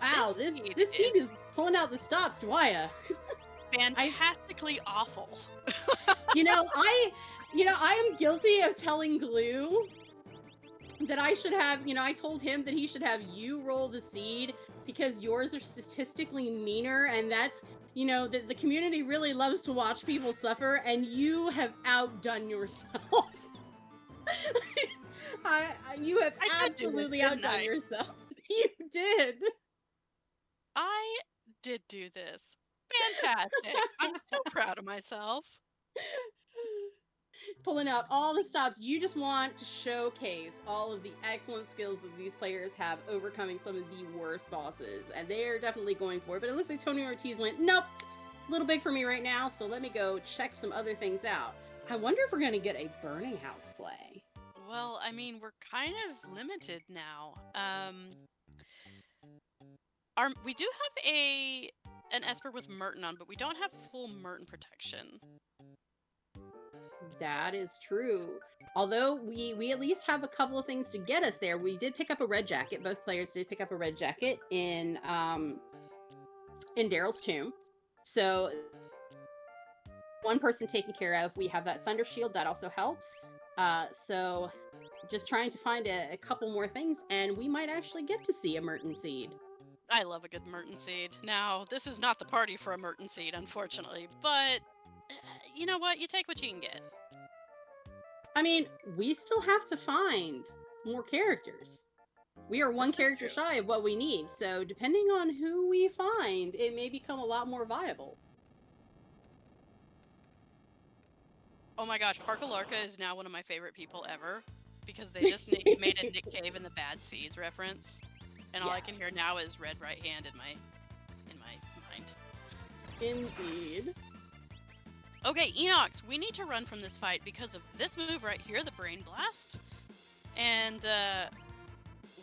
Wow, this seed is pulling out the stops, Dwyer. Fantastically awful. I am guilty of telling Glue that I should have, I told him that he should have you roll the seed because yours are statistically meaner, and that's, the community really loves to watch people suffer, and you have outdone yourself. You have absolutely outdone yourself. You did. I did do this. Fantastic. I'm so proud of myself. Pulling out all the stops. You just want to showcase all of the excellent skills that these players have overcoming some of the worst bosses. And they're definitely going for it. But it looks like Tony Ortiz went, nope, a little big for me right now. So let me go check some other things out. I wonder if we're going to get a Burning House play. Well, I mean, we're kind of limited now. We do have an Esper with Merton on, but we don't have full Merton protection. That is true. Although we at least have a couple of things to get us there. We did pick up a red jacket. Both players did pick up a red jacket in Daryl's tomb. So one person taken care of. We have that Thunder Shield that also helps. So just trying to find a couple more things, and we might actually get to see a Merton seed. I love a good Merton seed. Now, this is not the party for a Merton seed, unfortunately, but you know what? You take what you can get. I mean, we still have to find more characters. We are one character shy of what we need, so depending on who we find, it may become a lot more viable. Oh my gosh, Parkalarka is now one of my favorite people ever, because they just made a Nick Cave and the Bad Seeds reference. And all I can hear now is Red Right Hand in my mind. Indeed. Okay, Enox, we need to run from this fight because of this move right here, the Brain Blast. And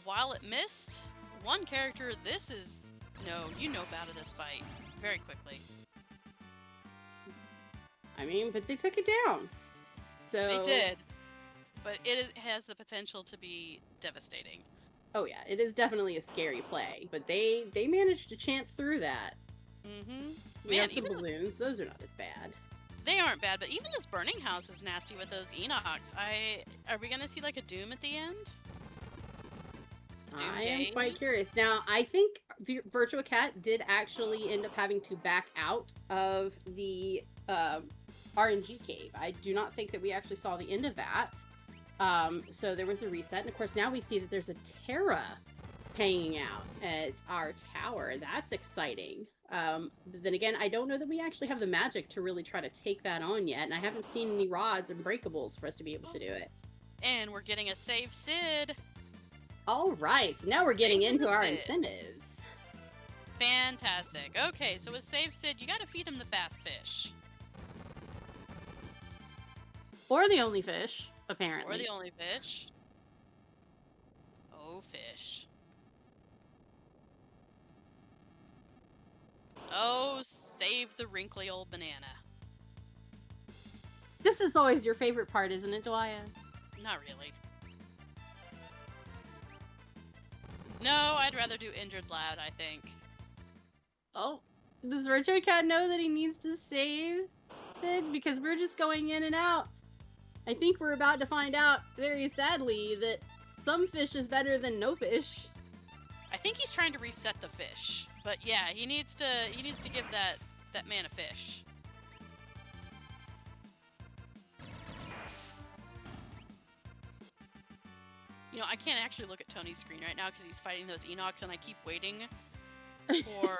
while it missed one character, you know about this fight very quickly. I mean, but they took it down. So They did. But it has the potential to be devastating. Oh yeah, it is definitely a scary play, but they managed to champ through that. Mm-hmm. We have some balloons; those are not as bad. They aren't bad, but even this Burning House is nasty with those Enochs. Are we gonna see like a Doom at the end? I am quite curious. Now, I think Virtua Cat did actually end up having to back out of the RNG cave. I do not think that we actually saw the end of that. So there was a reset, and of course now we see that there's a Terra hanging out at our tower. That's exciting. Then again, I don't know that we actually have the magic to really try to take that on yet, and I haven't seen any rods and breakables for us to be able to do it. And we're getting a save Sid. All right, so now we're getting into our incentives. Fantastic. Okay, so with save Sid, you gotta feed him the fast fish. Or the only fish. Apparently. Or the only fish. Oh, fish. Oh, save the wrinkly old banana. This is always your favorite part, isn't it, Dwyer? Not really. No, I'd rather do Injured Lad, I think. Oh, does Virtua Cat know that he needs to save Sid? Because we're just going in and out. I think we're about to find out, very sadly, that some fish is better than no fish. I think he's trying to reset the fish, but yeah, he needs to give that man a fish. I can't actually look at Tony's screen right now because he's fighting those Enochs, and I keep waiting for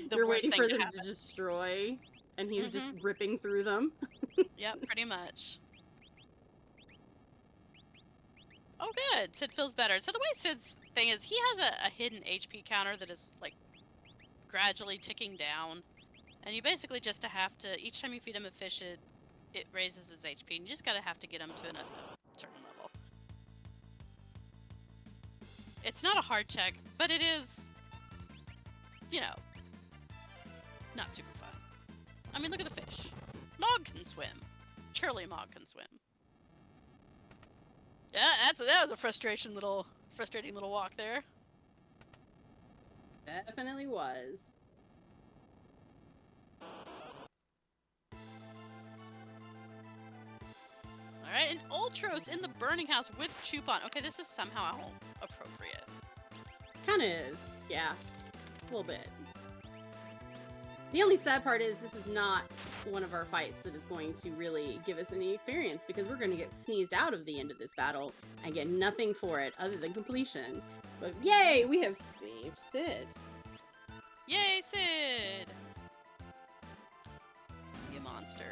the You're worst waiting thing for to them happen. to destroy, and he's just Mhm. ripping through them. Yep, pretty much. Oh, good. Sid feels better. So the way Sid's thing is, he has a hidden HP counter that is like gradually ticking down, and you basically just have to, each time you feed him a fish, it raises his HP, and you just gotta have to get him to a certain level. It's not a hard check, but it is, not super fun. I mean, look at the fish. Mog can swim. Surely Mog can swim. Yeah, that was a frustrating little walk there. Definitely was. All right, and Ultros in the burning house with Chupon. Okay, this is somehow appropriate. Kind of is. Yeah. A little bit. The only sad part is this is not one of our fights that is going to really give us any experience, because we're going to get sneezed out of the end of this battle and get nothing for it other than completion. But yay, we have saved Sid. Yay, Sid! You monster.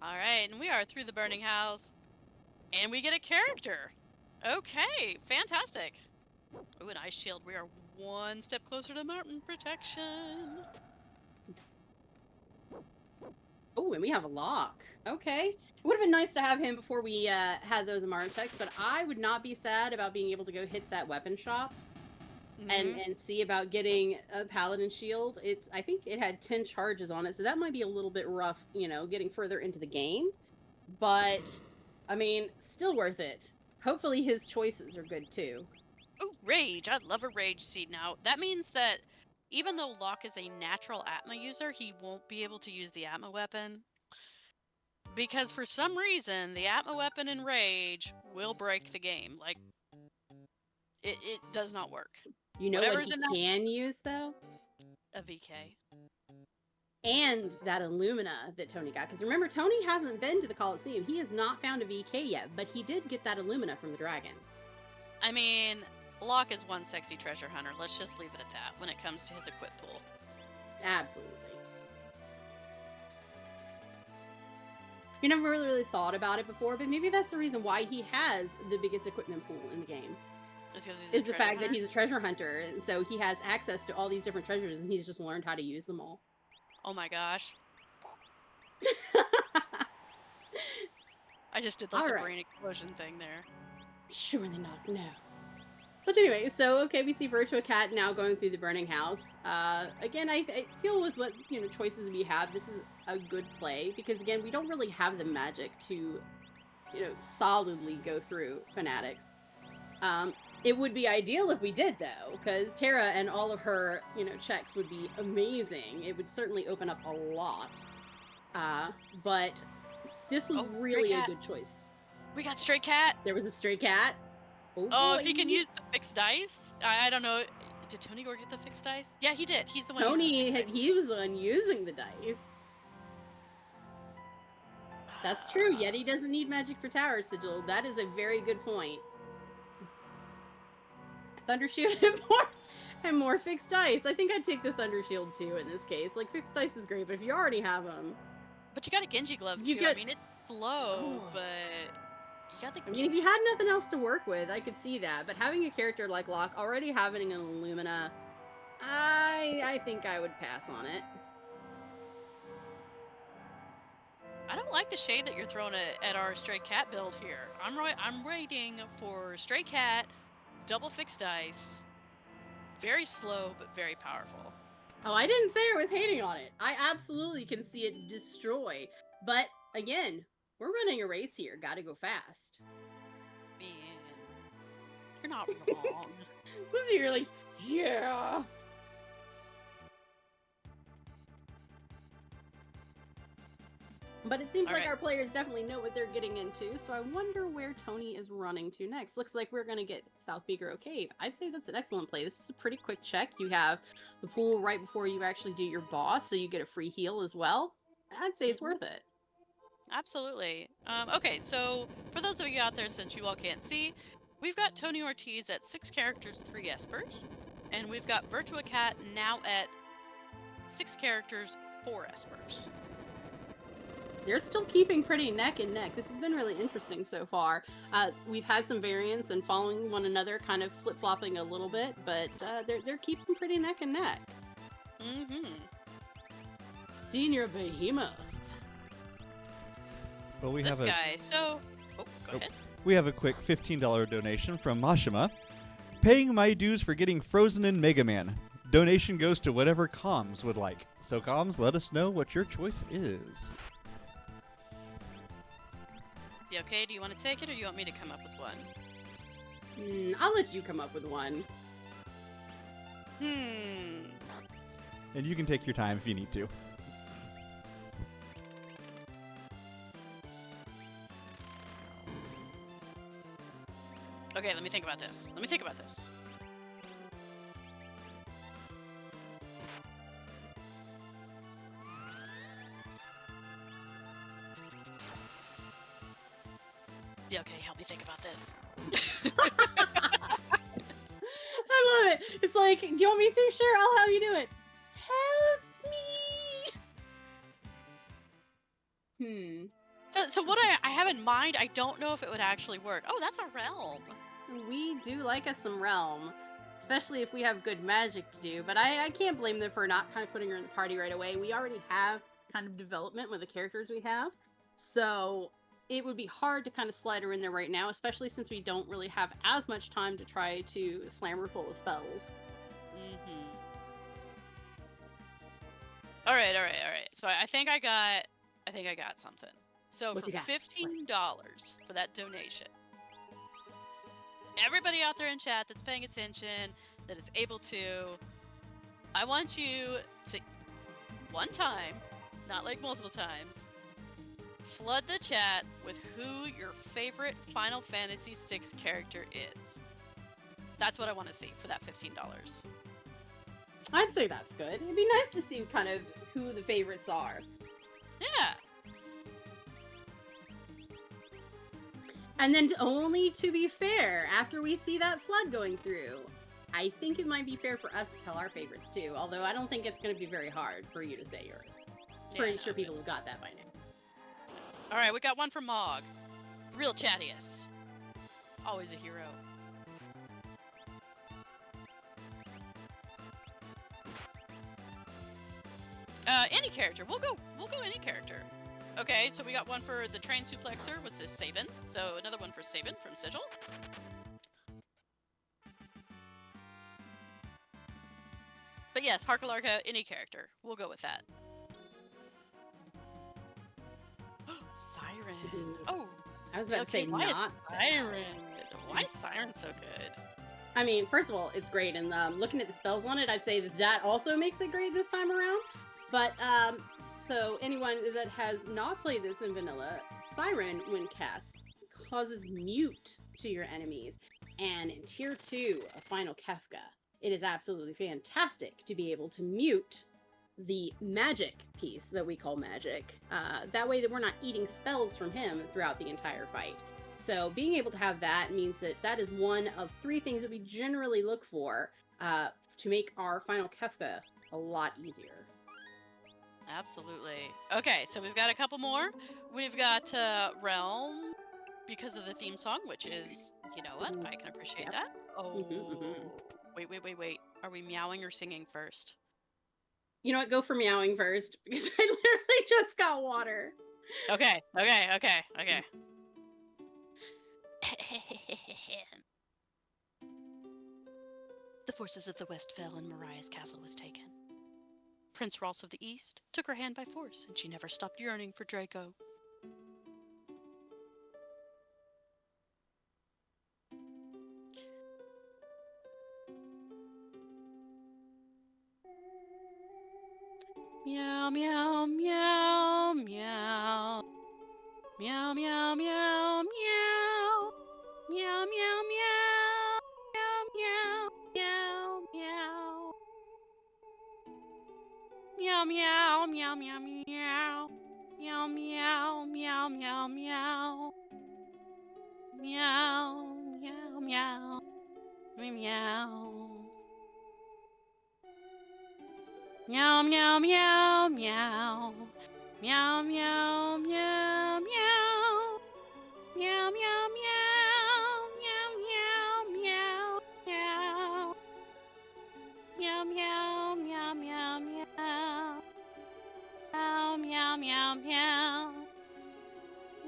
Alright, and we are through the burning house. And we get a character. Okay, fantastic. Ooh, an ice shield. We are one step closer to mountain protection. Oh, and we have a lock. Okay. It would have been nice to have him before we had those Amara checks, but I would not be sad about being able to go hit that weapon shop and see about getting a paladin shield. I think it had 10 charges on it, so that might be a little bit rough, getting further into the game. But, I mean, still worth it. Hopefully his choices are good too. Ooh, rage. I love a rage seed now. That means that even though Locke is a natural Atma user, he won't be able to use the Atma weapon. Because for some reason, the Atma weapon in Rage will break the game. Like, it does not work. You know Whatever's what in he can use, though? a VK. And that Illumina that Tony got. Because remember, Tony hasn't been to the Coliseum. He has not found a VK yet, but he did get that Illumina from the dragon. I mean, Locke is one sexy treasure hunter. Let's just leave it at that when it comes to his equip pool. Absolutely. You never really thought about it before, but maybe that's the reason why he has the biggest equipment pool in the game. Is the fact that he's a treasure hunter, and so he has access to all these different treasures, and he's just learned how to use them all. Oh my gosh. I just did like the brain explosion thing there. Surely not, no. But anyway, so okay, we see Virtua Cat now going through the burning house. Again, I feel with what choices we have, this is a good play, because again, we don't really have the magic to solidly go through Fanatics. It would be ideal if we did, though, because Tara and all of her checks would be amazing. It would certainly open up a lot. But this was really a good choice. We got Stray Cat. There was a Stray Cat. Oh, if he can use the fixed dice? I don't know. Did Tony go get the fixed dice? Yeah, he did. He's the one. Tony, he was the one using the dice. That's true. Yeti doesn't need magic for Tower Sigil. That is a very good point. Thunder Shield and more fixed dice. I think I'd take the Thunder Shield too in this case. Like, fixed dice is great, but if you already have them... But you got a Genji glove too. I mean, it's low, but... I mean, if you had nothing else to work with, I could see that. But having a character like Locke already having an Illumina, I think I would pass on it. I don't like the shade that you're throwing at our Stray Cat build here. I'm waiting for Stray Cat, double fixed dice, very slow but very powerful. Oh, I didn't say I was hating on it. I absolutely can see it destroy. But again, we're running a race here. Gotta go fast. Man, you're not wrong. Listen, you're like, yeah. But it seems like our players definitely know what they're getting into, so I wonder where Tony is running to next. Looks like we're going to get South Figaro Cave. I'd say that's an excellent play. This is a pretty quick check. You have the pool right before you actually do your boss, so you get a free heal as well. I'd say it's worth it. Absolutely. Okay, so for those of you out there, since you all can't see, we've got Tony Ortiz at 6 characters, 3 espers, and we've got Virtua Cat now at 6 characters, 4 espers. They're still keeping pretty neck and neck. This has been really interesting so far. We've had some variants and following one another, kind of flip flopping a little bit, but they're keeping pretty neck and neck. Mm-hmm. Senior Behemoth. Well, we This have guy, so... Oh, go ahead. we have a quick $15 donation from Mashima. Paying my dues for getting frozen in Mega Man. Donation goes to whatever Comms would like. So Comms, let us know what your choice is. You okay? Do you want to take it, or do you want me to come up with one? I'll let you come up with one. And you can take your time if you need to. Okay, let me think about this. Yeah, okay, help me think about this. I love it. It's like, do you want me to? Sure, I'll have you do it. Help me. So what I have in mind, I don't know if it would actually work. Oh, that's a realm. We do like us some Realm, especially if we have good magic to do, but I can't blame them for not kind of putting her in the party right away. We already have kind of development with the characters we have, so it would be hard to kind of slide her in there right now, especially since we don't really have as much time to try to slam her full of spells. Mm-hmm. All right. So I think I got something. So What for you got? $15 for that donation, everybody out there in chat that's paying attention, that is able to, I want you to, one time, not like multiple times, flood the chat with who your favorite Final Fantasy VI character is. That's what I want to see for that $15. I'd say that's good. It'd be nice to see kind of who the favorites are. Yeah. And then only to be fair, after we see that flood going through, I think it might be fair for us to tell our favorites too, although I don't think it's going to be very hard for you to say yours. Pretty sure people have got that by now. All right, we got one from Mog. Real chattiest. Always a hero. Any character. We'll go any character. Okay, so we got one for the train suplexer, which is Sabin. So another one for Sabin from Sigil. But yes, Harkalarka, any character. We'll go with that. Siren. Oh, I was about to say why is not Siren. Why is Siren so good? I mean, first of all, it's great, and looking at the spells on it, I'd say that also makes it great this time around. But, so anyone that has not played this in vanilla, Siren, when cast, causes mute to your enemies. And in Tier 2 of Final Kefka, it is absolutely fantastic to be able to mute the magic piece that we call magic. That way that we're not eating spells from him throughout the entire fight. So being able to have that means that is one of 3 things that we generally look for to make our Final Kefka a lot easier. Absolutely. Okay, so we've got a couple more. We've got Realm, because of the theme song, which is, you know what, I can appreciate that. Oh, wait. Are we meowing or singing first? You know what, go for meowing first, because I literally just got water. Okay. The forces of the West fell and Mariah's castle was taken. Prince Ross of the East took her hand by force, and she never stopped yearning for Draco. Meow, meow, meow, meow. Meow, meow, meow, meow. Meow, meow, meow. Meow, meow, meow, meow. Meow, meow, meow, meow, meow. Meow, meow, meow, meow. Meow, meow, meow. Meow. Meow, meow, meow, meow. Meow, meow, meow, meow. Meow, meow, meow. Meow, meow, meow, meow. Meow, meow, meow, meow, meow. Meow, meow, meow, meow.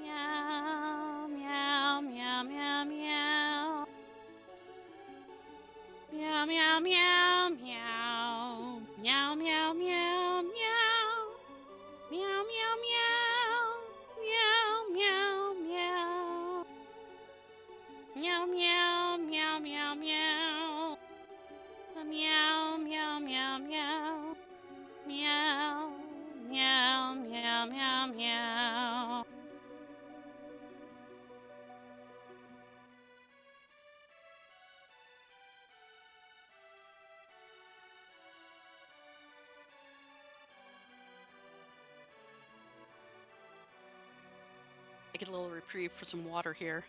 Meow, meow, meow, meow, meow. Meow, meow, meow, meow. Meow, meow, meow, meow. Meow, meow, meow. Meow, meow, meow. Meow, meow, meow, meow, meow. Meow, meow, meow, meow. Meow, meow, meow, meow, meow. I get a little reprieve for some water here.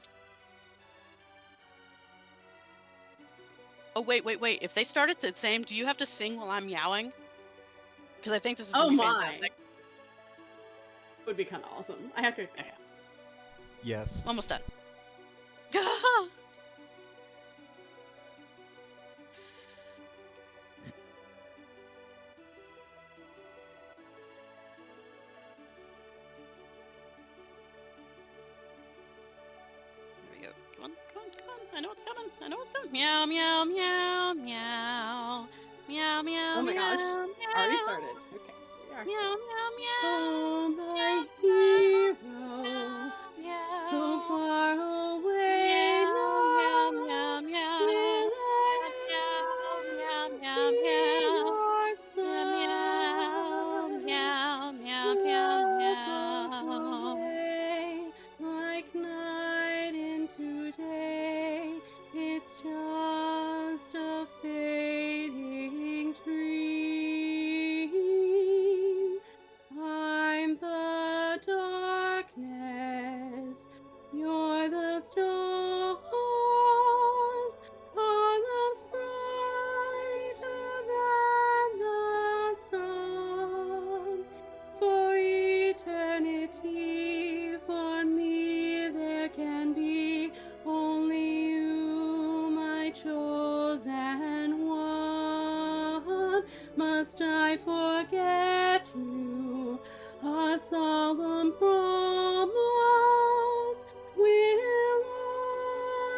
Oh, wait, wait, wait. If they start at the same, do you have to sing while I'm meowing? Because I think this is Oh going to be my. fantastic. Would be kind of awesome. I have to. Okay, Yes. almost done. There we go. Come on, come on, come on. I know it's coming. I know it's coming. Meow, meow, meow, meow. Meow, meow, Oh my meow, gosh. meow. Already started. Okay. Here we are. Meow, meow, meow. Oh, my meow, hero. meow, So meow. far away Meow, now. meow, meow, meow. Will Meow, I meow, see meow. your Meow, smile? meow, meow, meow, Love goes meow. away like night into day. It's just a fading dream. I'm the darkness, you're the stars. Our love's brighter than the sun. For eternity, for me there can be only you, my chosen one. Must I forget you? Our solemn promise. Will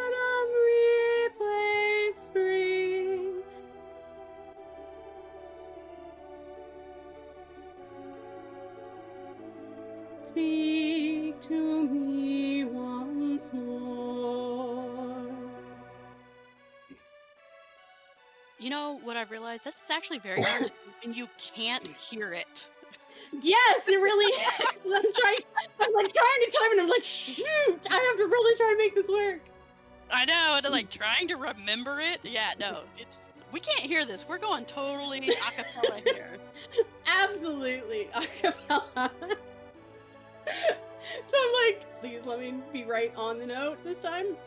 autumn replace spring? Speak to me once more. You know what I've realized? This is actually very hard to do, and you can't hear it. Yes, it really is. I'm like trying to time it. I'm like, shoot, I have to really try and make this work. I know, and like trying to remember it. Yeah, no, we can't hear this. We're going totally acapella here. Absolutely acapella. So I'm like, please let me be right on the note this time.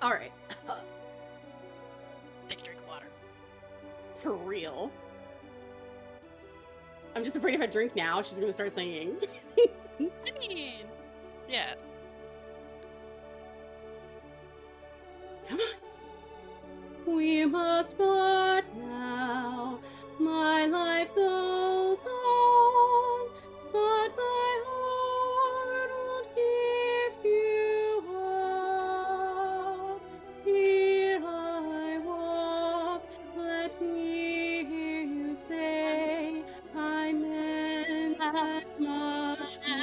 All right, Take a drink of water. for real. I'm just afraid if I drink now, she's gonna start singing. I mean, yeah. Come on. We must part now. My life goes on, but my heart won't give you up. Here I walk. Let me hear you say I meant as much to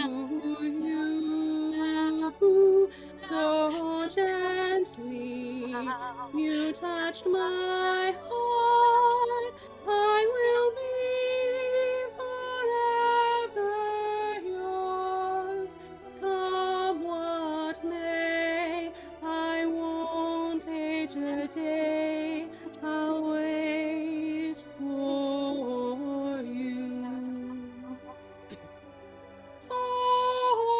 you. So gently you touched my heart. I will be forever yours. Come what may, I won't age a day. I'll wait for you. Oh,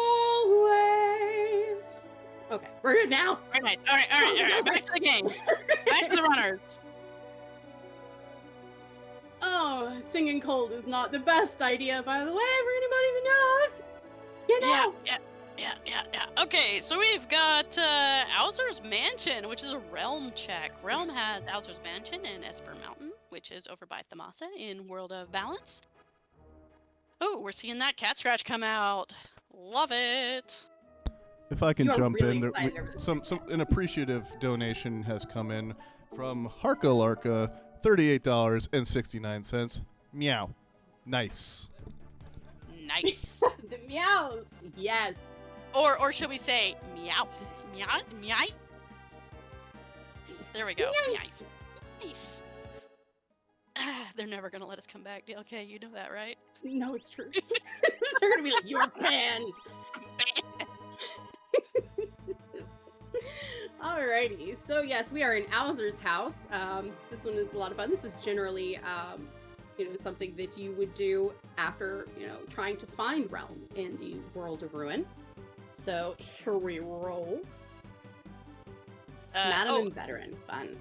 We're good now. Very nice. All right. Back to the game. Back to the runners. Oh, singing cold is not the best idea, by the way, for anybody that knows. You know. Yeah. Okay, so we've got Owzer's Mansion, which is a realm check. Realm has Owzer's Mansion in Esper Mountain, which is over by Thamasa in World of Balance. Oh, we're seeing that cat scratch come out. Love it. If I can You are jump really in, excited over this. an appreciative donation has come in from Harka Larka, $38.69. Meow. Nice. Nice. The meows. Yes. Or should we say meows? Meow? There we go. Nice. Nice. They're never gonna let us come back, DLK. You know that, right? No, it's true. They're gonna be like, you're banned. Alrighty, so yes, we are in Owzer's house. This one is a lot of fun. This is generally, something that you would do after, trying to find Realm in the World of Ruin. So here we roll. Madam and Veteran, fun.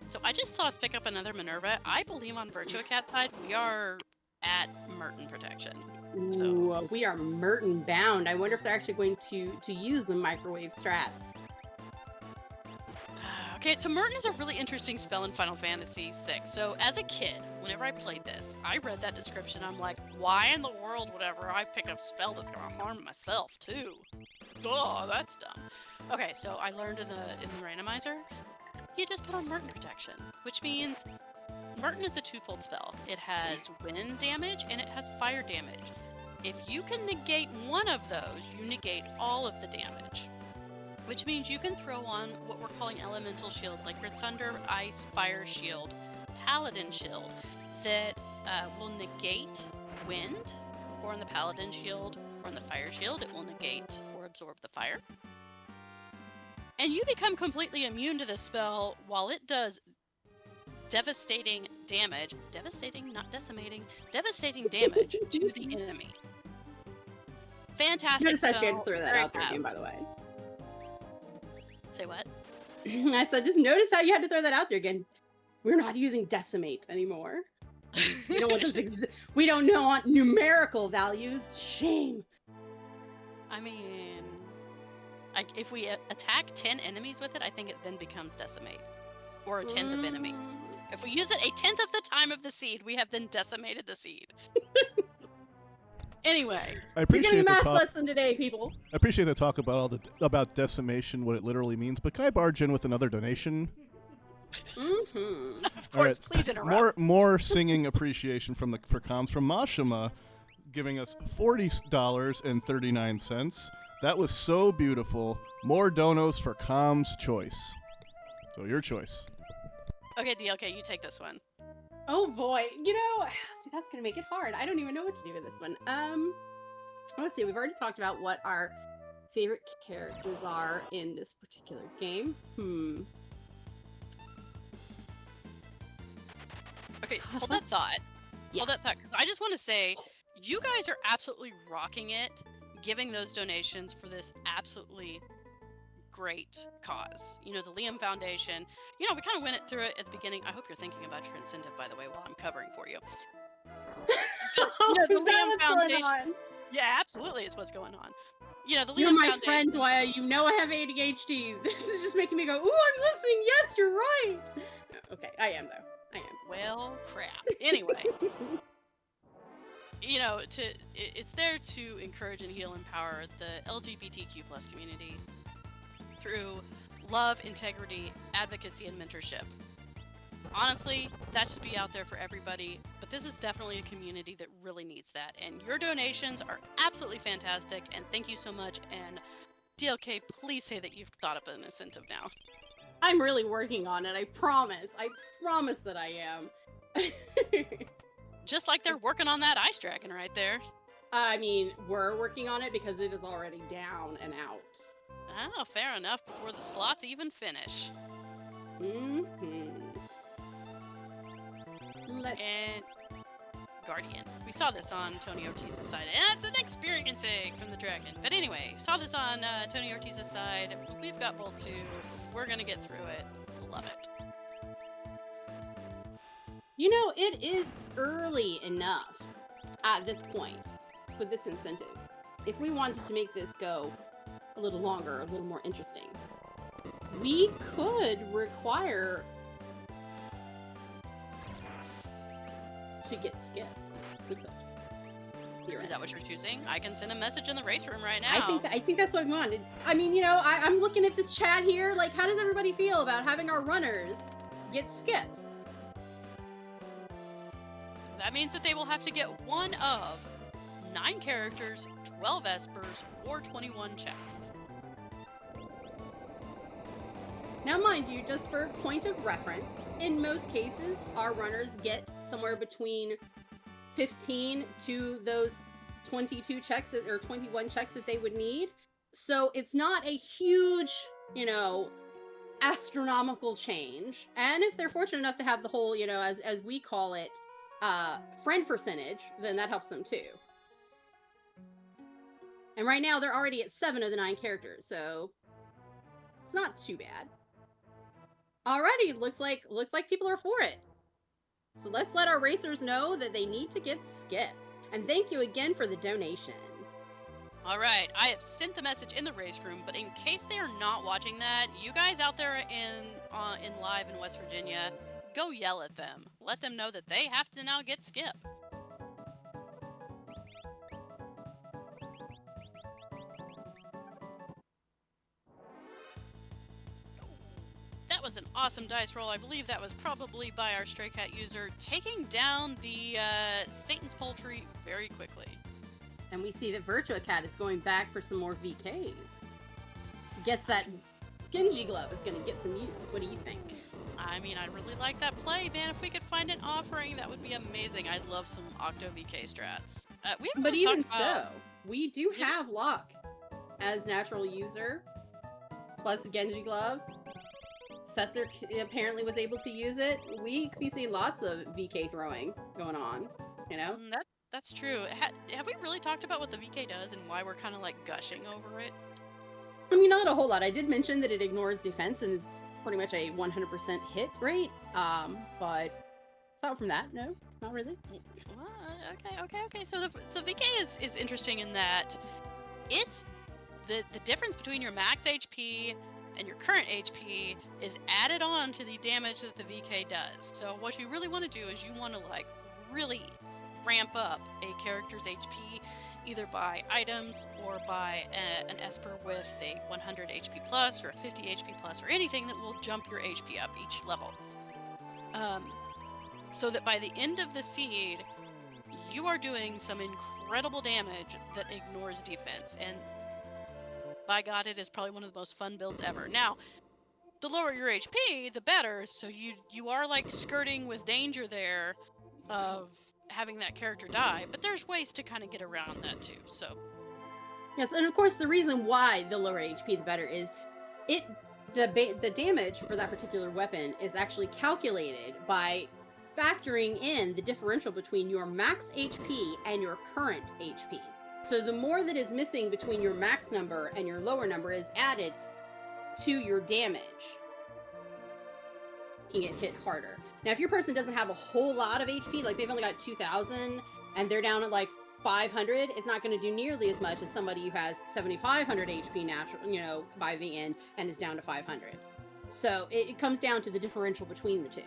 So I just saw us pick up another Minerva. I believe on Virtua Cat side, we are at Merton protection. So Ooh, we are Merton bound. I wonder if they're actually going to use the microwave strats. Okay, so Merton is a really interesting spell in Final Fantasy VI. So as a kid, whenever I played this, I read that description. I'm like, why in the world would ever I pick a spell that's gonna harm myself too? Duh, that's dumb. Okay, so I learned in the randomizer, you just put on Merton protection, which means Merton is a twofold spell. It has wind damage and it has fire damage. If you can negate one of those, you negate all of the damage. Which means you can throw on what we're calling elemental shields, like your Thunder, Ice, Fire Shield, Paladin Shield, that will negate wind, or on the Paladin Shield, or on the Fire Shield, it will negate or absorb the fire. And you become completely immune to this spell while it does devastating damage, devastating, not decimating, devastating damage to the enemy. Fantastic Notice I spell. had to throw that Very out there again, fast. by the way. Say what? I said, just notice how you had to throw that out there again. We're not using decimate anymore. We don't want this. We don't want numerical values. Shame. I mean, if we attack 10 enemies with it, I think it then becomes decimate. Or a 10th of enemy. If we use it a 10th of the time of the seed, we have then decimated the seed. Anyway. I You're appreciate getting a the math talk. lesson today, people. I appreciate the talk about decimation, what it literally means. But can I barge in with another donation? Mm-hmm. Of All course, right. please interrupt. More singing appreciation for comms from Mashima, giving us $40.39. That was so beautiful. More donos for comms choice. So your choice. Okay, DLK, you take this one. Oh boy, see, that's gonna make it hard. I don't even know what to do with this one. Let's see. We've already talked about what our favorite characters are in this particular game. Okay, hold that thought. Yeah. Hold that thought, because I just want to say, you guys are absolutely rocking it, giving those donations for this absolutely great cause. The Liam Foundation. We kind of went through it at the beginning. I hope you're thinking about your incentive, by the way, while I'm covering for you. The Is that Liam what's going Foundation. on? Yeah, absolutely, it's what's going on. The Liam You're my Foundation. friend, Dwyer. You know I have ADHD. This is just making me go, ooh, I'm listening. Yes, you're right. No, okay, I am, though. I am. Well, crap. Anyway. It's there to encourage and heal and empower the LGBTQ plus community through love, integrity, advocacy, and mentorship. Honestly, that should be out there for everybody, but this is definitely a community that really needs that. And your donations are absolutely fantastic, and thank you so much. And DLK, please say that you've thought up an incentive now. I'm really working on it. I promise. I promise that I am. Just like they're working on that ice dragon right there. I mean, we're working on it because it is already down and out. Oh, fair enough. Before the slots even finish. Let's And Guardian. We saw this on Tony Ortiz's side, and it's an handshake from the dragon. But anyway, saw this on Tony Ortiz's side. We've got Bolt 2. We're going to get through it. Love it. You know, it is early enough at this point with this incentive. If we wanted to make this go a little longer, a little more interesting, we could require to get skipped. We could. Is that what you're choosing? I can send a message in the race room right now. I think that's what I wanted. I mean, you know, I'm looking at this chat here. Like, how does everybody feel about having our runners get skipped? That means that they will have to get one of 9 characters, 12 espers, or 21 checks. Now, mind you, just for point of reference, in most cases, our runners get somewhere between 15 to those 22 checks or 21 checks that they would need. So it's not a huge, you know, astronomical change. And if they're fortunate enough to have the whole, you know, as we call it, friend percentage, then that helps them too. And right now they're already at 7 of the 9 characters, so it's not too bad. Alrighty, looks like people are for it. So let's let our racers know that they need to get skipped. And thank you again for the donation. All right, I have sent the message in the race room, but in case they are not watching that, you guys out there in live in West Virginia, go yell at them. Let them know that they have to now get skip. That was an awesome dice roll. I believe that was probably by our Stray Cat user, taking down the Satan's Poultry very quickly. And we see that Virtua Cat is going back for some more VKs. Guess that Genji Glove is going to get some use. What do you think? I mean, I really like that play, man. If we could find an offering, that would be amazing. I'd love some Octo VK strats. We haven't But really even talked about... so, we do have Locke as natural user, plus Genji Glove. Cesar apparently was able to use it. We could be seeing lots of VK throwing going on, you know? That's true. Have we really talked about what the VK does and why we're kind of like gushing over it? I mean, not a whole lot. I did mention that it ignores defense and is pretty much a 100% hit rate. But aside from that, no, not really. Well, okay. So VK is interesting in that it's the difference between your max HP and your current HP is added on to the damage that the VK does. So what you really want to do is you want to like really ramp up a character's HP either by items or by an Esper with a 100 HP plus or a 50 HP plus or anything that will jump your HP up each level. So that by the end of the seed, you are doing some incredible damage that ignores defense. And by God, it is probably one of the most fun builds ever. Now, the lower your HP, the better. So you are like skirting with danger there of having that character die. But there's ways to kind of get around that too. So yes, and of course the reason why the lower HP the better is the damage for that particular weapon is actually calculated by factoring in the differential between your max HP and your current HP. So the more that is missing between your max number and your lower number is added to your damage. You can get hit harder. Now, if your person doesn't have a whole lot of HP, like they've only got 2,000 and they're down at like 500, it's not going to do nearly as much as somebody who has 7,500 HP natural, you know, by the end and is down to 500. So it comes down to the differential between the two.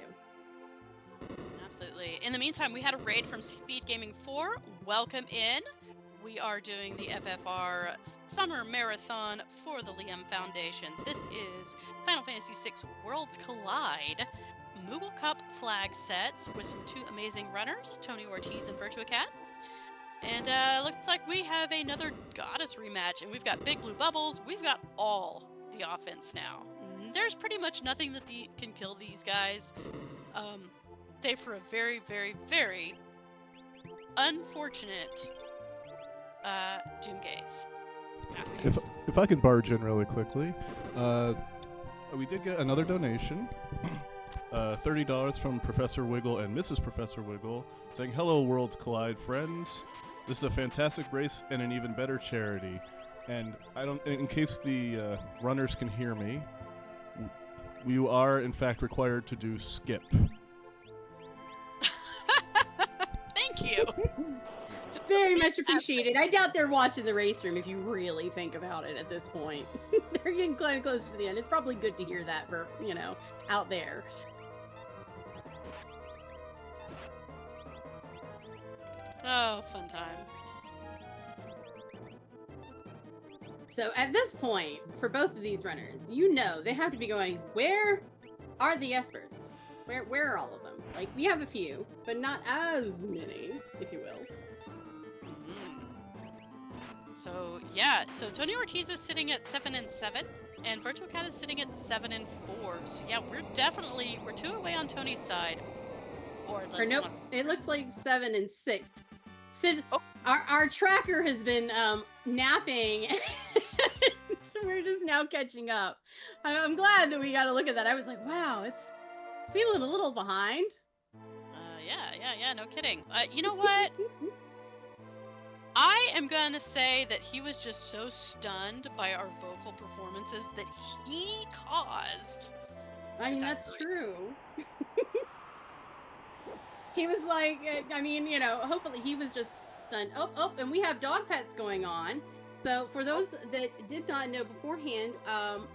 absolutely. In the meantime, we had a raid from Speed Gaming 4. Welcome in. We are doing the FFR Summer Marathon for the Liam Foundation. This is Final Fantasy VI Worlds Collide Moogle Cup flag sets with some 2 amazing runners, Tony Ortiz and Virtua Cat. And looks like we have another Goddess rematch, and we've got Big Blue Bubbles. We've got all the offense now. There's pretty much nothing that can kill these guys, save for a very, very, very unfortunate Doomgaze. If I can barge in really quickly, we did get another donation, $30 from Professor Wiggle and Mrs. Professor Wiggle, saying, "Hello, Worlds Collide friends. This is a fantastic race and an even better charity. And in case the runners can hear me, you are in fact required to do skip. Thank you. Very much appreciated. I doubt they're watching the race room if you really think about it at this point. They're getting kind of closer to the end. It's probably good to hear that for, out there. Oh, fun time. So at this point, for both of these runners, they have to be going, where are the espers? Where are all of them? Like, we have a few, but not as many, if you will. So Tony Ortiz is sitting at 7-7, and Virtual Cat is sitting at 7-4. So yeah, we're 2 away on Tony's side. Or nope, it looks like 7-6. Sid, oh. our tracker has been napping, so we're just now catching up. I'm glad that we got to look at that. I was like, wow, it's feeling a little behind. Yeah, no kidding. You know what? I am going to say that he was just so stunned by our vocal performances that he caused. I mean, that's true. He was like, hopefully he was just stunned. Oh, and we have dog pets going on. So for those that did not know beforehand,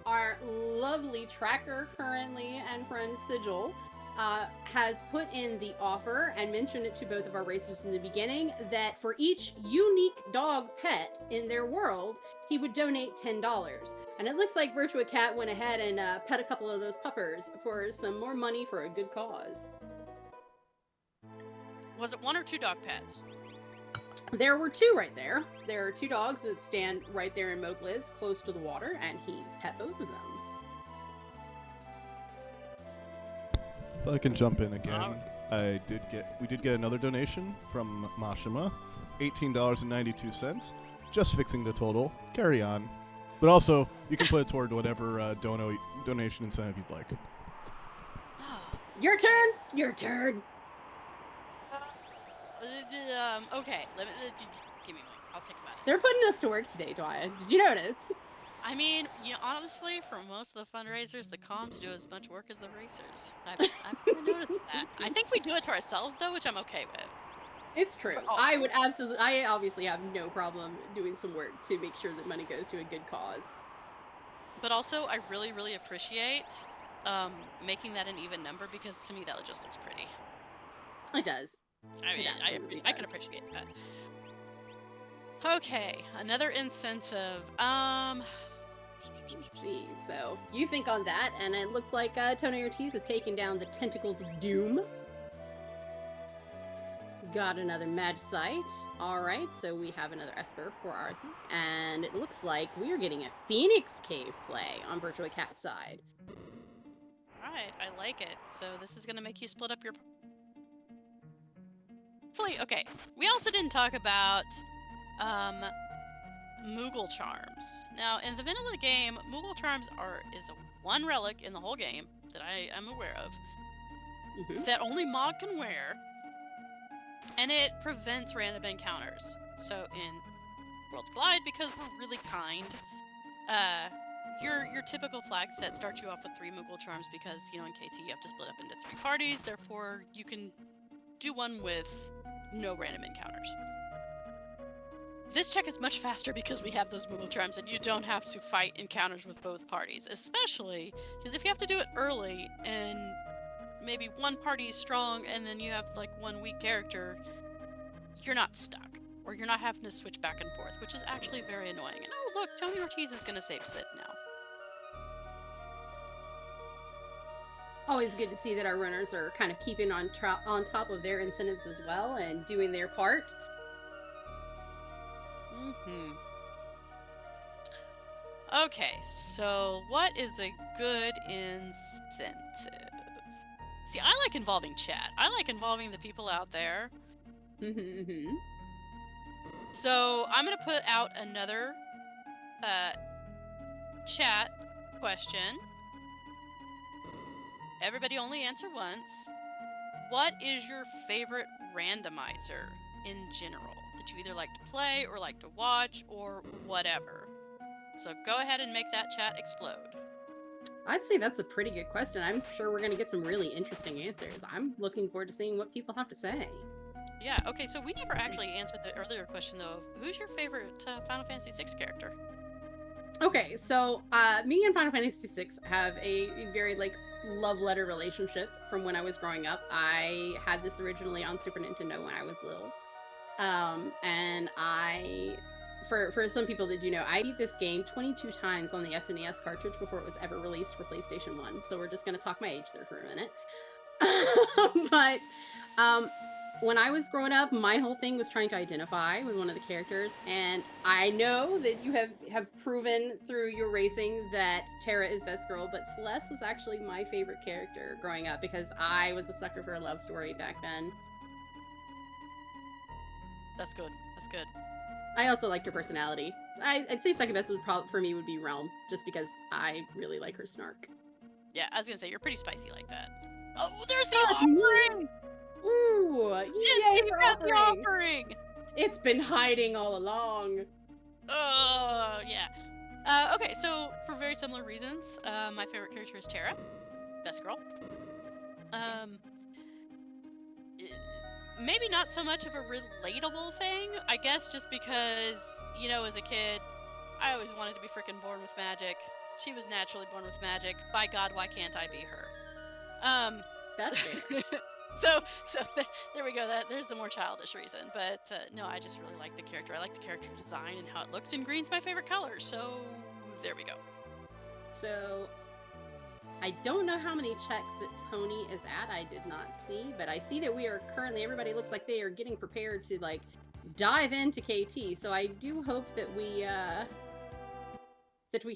our lovely tracker currently and friend Sigil has put in the offer and mentioned it to both of our racers in the beginning that for each unique dog pet in their world, he would donate $10. And it looks like Virtua Cat went ahead and pet a couple of those puppers for some more money for a good cause. Was it 1 or 2 dog pets? There were 2 right there. There are 2 dogs that stand right there in Mobliz, close to the water, and he pet both of them. If I can jump in again, we did get another donation from Mashima, $18.92. Just fixing the total. Carry on. But also, you can put it toward whatever donation incentive you'd like. Your turn! Your turn! Okay, give me one. I'll think about it. They're putting us to work today, Dwyer. Did you notice? I mean, honestly, for most of the fundraisers, the comms do as much work as the racers. I've noticed that. I think we do it to ourselves, though, which I'm okay with. It's true. I obviously have no problem doing some work to make sure that money goes to a good cause. But also, I really, really appreciate making that an even number because to me that just looks pretty. It does. I can appreciate that. Okay, another incentive. Let's see. So you think on that, and it looks like Tony Ortiz has taken down the Tentacles of Doom. Got another Magicite. Alright, so we have another Esper for Arthur. And it looks like we are getting a Phoenix Cave play on Virtua Cat's side. Alright, I like it. So this is going to make you split up your... Okay, we also didn't talk about Moogle Charms. Now, in the vanilla game, Moogle Charms is one relic in the whole game that I am aware of that only Mog can wear, and it prevents random encounters. So in Worlds Collide, because we're really kind, your typical flag set starts you off with 3 Moogle Charms because, in KT you have to split up into 3 parties, therefore you can do one with no random encounters. This check is much faster because we have those Moogle Charms and you don't have to fight encounters with both parties, especially because if you have to do it early and maybe one party is strong and then you have like one weak character, you're not stuck or you're not having to switch back and forth, which is actually very annoying. And oh look, Tony Ortiz is going to save Sid now. Always good to see that our runners are kind of keeping on top of their incentives as well and doing their part. Okay, so what is a good incentive? See, I like involving chat. I like involving the people out there. So I'm going to put out another chat question. Everybody only answer once. What is your favorite randomizer in general? that you either like to play or like to watch or whatever. So go ahead and make that chat explode. I'd say that's a pretty good question. I'm sure we're going to get some really interesting answers. I'm looking forward to seeing what people have to say. Yeah, okay, so we never actually answered the earlier question, though, of who's your favorite Final Fantasy VI character? Okay, so me and Final Fantasy VI have a very like love letter relationship from when I was growing up. I had this originally on Super Nintendo when I was little, and for some people that do know, I beat this game 22 times on the SNES cartridge before it was ever released for PlayStation 1. So we're just gonna talk my age there for a minute. But when I was growing up, my whole thing was trying to identify with one of the characters, and I know that you have proven through your racing that Terra is best girl, but Celeste was actually my favorite character growing up because I was a sucker for a love story back then. That's good. That's good. I also liked her personality. I'd say second best for me would be Realm, just because I really like her snark. Yeah, I was gonna say, you're pretty spicy like that. Oh, there's the Ah, offering! Ooh, yay You for got the offering! offering! It's been hiding all along. Oh, yeah. Okay, so for very similar reasons, my favorite character is Terra. Best girl. Maybe not so much of a relatable thing, I guess, just because, you know, as a kid, I always wanted to be freaking born with magic. She was naturally born with magic. By God, why can't I be her? That's fair. so there we go. There's the more childish reason. But no, I just really like the character. I like the character design and how it looks, and green's my favorite color. So there we go. So I don't know how many checks that Tony is at. I did not see, but I see that we are currently, everybody looks like they are getting prepared to like dive into KT. So I do hope that we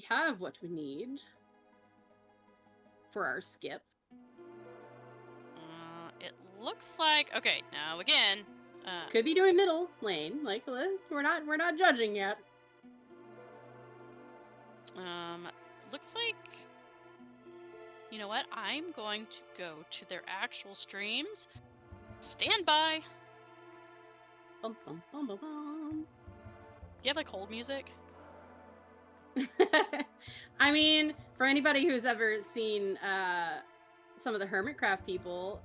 have what we need for our skip. It looks like, okay, now again, could be doing middle lane. Like we're not judging yet. Looks like, you know what? I'm going to go to their actual streams. Stand by. Bum, bum, bum, bum, bum. Do you have like hold music? I mean, for anybody who's ever seen some of the Hermitcraft people,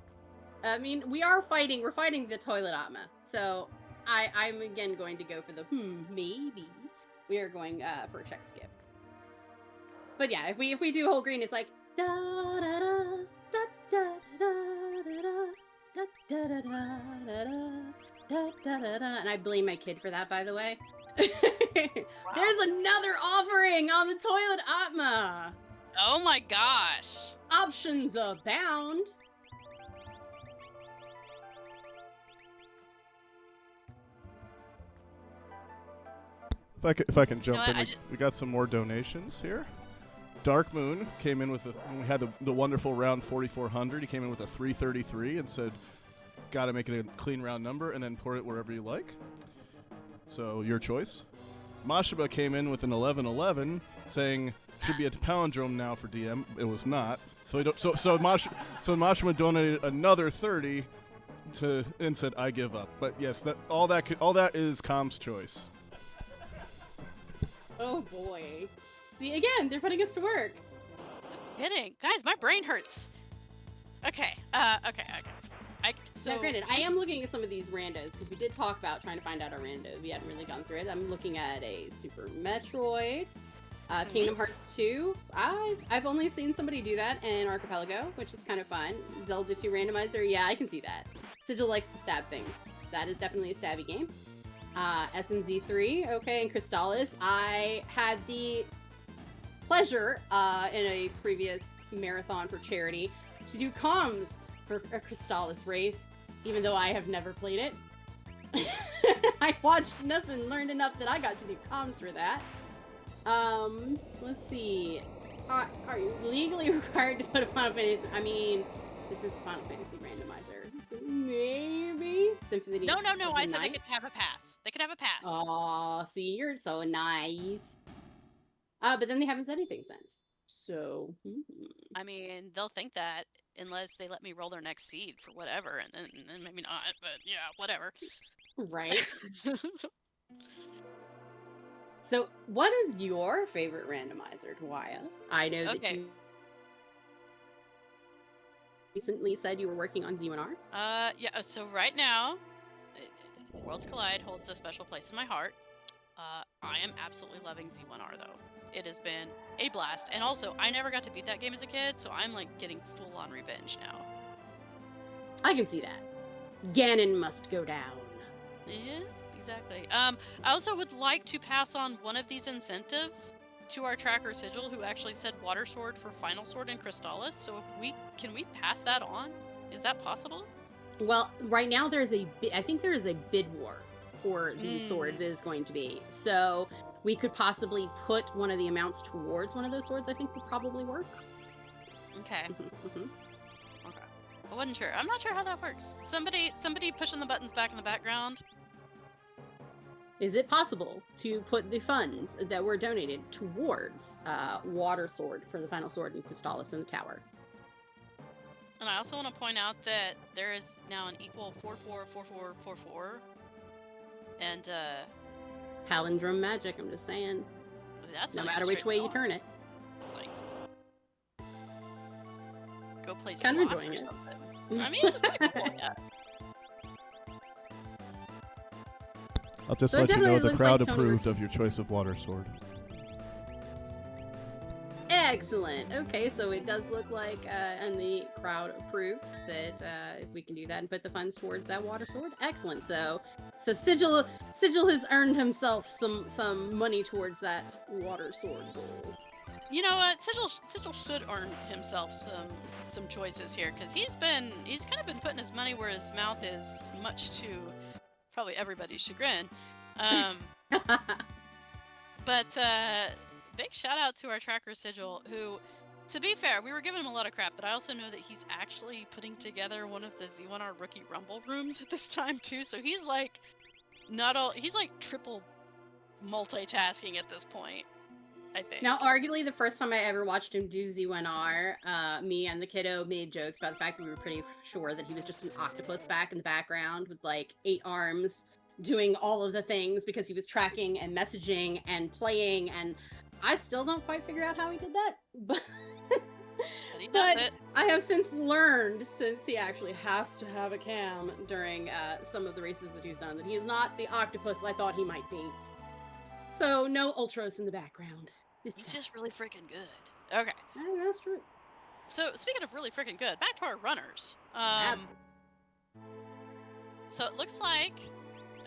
I mean, we're fighting the toilet Atma. So I'm again going to go for the maybe. We are going for a check skip. But yeah, if we do whole green, it's like da da da da da da da da da da da da da, and I blame my kid for that, by the way. There's another offering on the toilet Atma. Oh my gosh. Options abound. If I can jump You know what, in, we got some more donations here. Dark Moon came in with when we had the wonderful round 4400. He came in with a 333 and said, "Got to make it a clean round number and then pour it wherever you like." So your choice. Mashaba came in with an 1111, saying should be a palindrome now for DM. It was not. So Mashaba donated another 30 and said I give up. But yes, all that is Com's choice. Oh boy. See, again, they're putting us to work. Kidding. Guys, my brain hurts. Okay. Okay. So now, granted, I am looking at some of these randos because we did talk about trying to find out our rando. We hadn't really gone through it. I'm looking at a Super Metroid, Kingdom Hearts 2. I've only seen somebody do that in Archipelago, which is kind of fun. Zelda 2 randomizer. Yeah, I can see that. Sigil likes to stab things. That is definitely a stabby game. SMZ3, okay, and Crystallis. I had the pleasure in a previous marathon for charity to do comms for a Crystallis race, even though I have never played it. I watched enough and learned enough that I got to do comms for that. Let's see. Are you legally required to put a Final Fantasy? I mean, this is Final Fantasy randomizer, so maybe Symphony. No. I said they could have a pass. They could have a pass. Aw, see, you're so nice. But then they haven't said anything since. So, I mean, they'll think that unless they let me roll their next seed for whatever, and then maybe not. But yeah, whatever. Right. So, what is your favorite randomizer, Dwaya? I know that Okay. you recently said you were working on Z1R. Yeah. So right now, Worlds Collide holds a special place in my heart. I am absolutely loving Z1R though. It has been a blast, and also I never got to beat that game as a kid, so I'm like getting full on revenge now. I can see that. Ganon must go down. Yeah, exactly. I also would like to pass on one of these incentives to our tracker Sigil, who actually said Water Sword for Final Sword and Crystallis. So if we can we pass that on? Is that possible? Well, right now I think there is a bid war for the sword Mm. that is going to be. So we could possibly put one of the amounts towards one of those swords. I think would probably work. Okay. Mhm. Okay. I wasn't sure. I'm not sure how that works. Somebody pushing the buttons back in the background. Is it possible to put the funds that were donated towards Water Sword for the final sword and Crystallis in the tower? And I also want to point out that there is now an equal 444444. And Palindrome magic, I'm just saying. that's No not even matter which straight way you going. turn it. It's like go play Kinda slots enjoying or it. something. I mean, it's pretty cool, yeah. I'll just So it let you know definitely the looks crowd like Tony approved of Ortiz. your choice of water sword. Excellent. Okay, so it does look like, and the crowd approved that if we can do that and put the funds towards that water sword. Excellent. So Sigil has earned himself some money towards that water sword goal. You know what? Sigil should earn himself some choices here because he's kind of been putting his money where his mouth is, much to probably everybody's chagrin. But big shout out to our tracker Sigil, who, to be fair, we were giving him a lot of crap, but I also know that he's actually putting together one of the Z1R Rookie Rumble rooms at this time too. So he's like he's like triple multitasking at this point, I think. Now, arguably, the first time I ever watched him do Z1R, me and the kiddo made jokes about the fact that we were pretty sure that he was just an octopus back in the background with like 8 arms doing all of the things because he was tracking and messaging and playing, and I still don't quite figure out how he did that. But, But he does but it. I have since learned, since he actually has to have a cam during some of the races that he's done, that he is not the octopus I thought he might be. So no ultras in the background. He's just really freaking good. Okay. That's true. So speaking of really freaking good, back to our runners. Absolutely. So it looks like,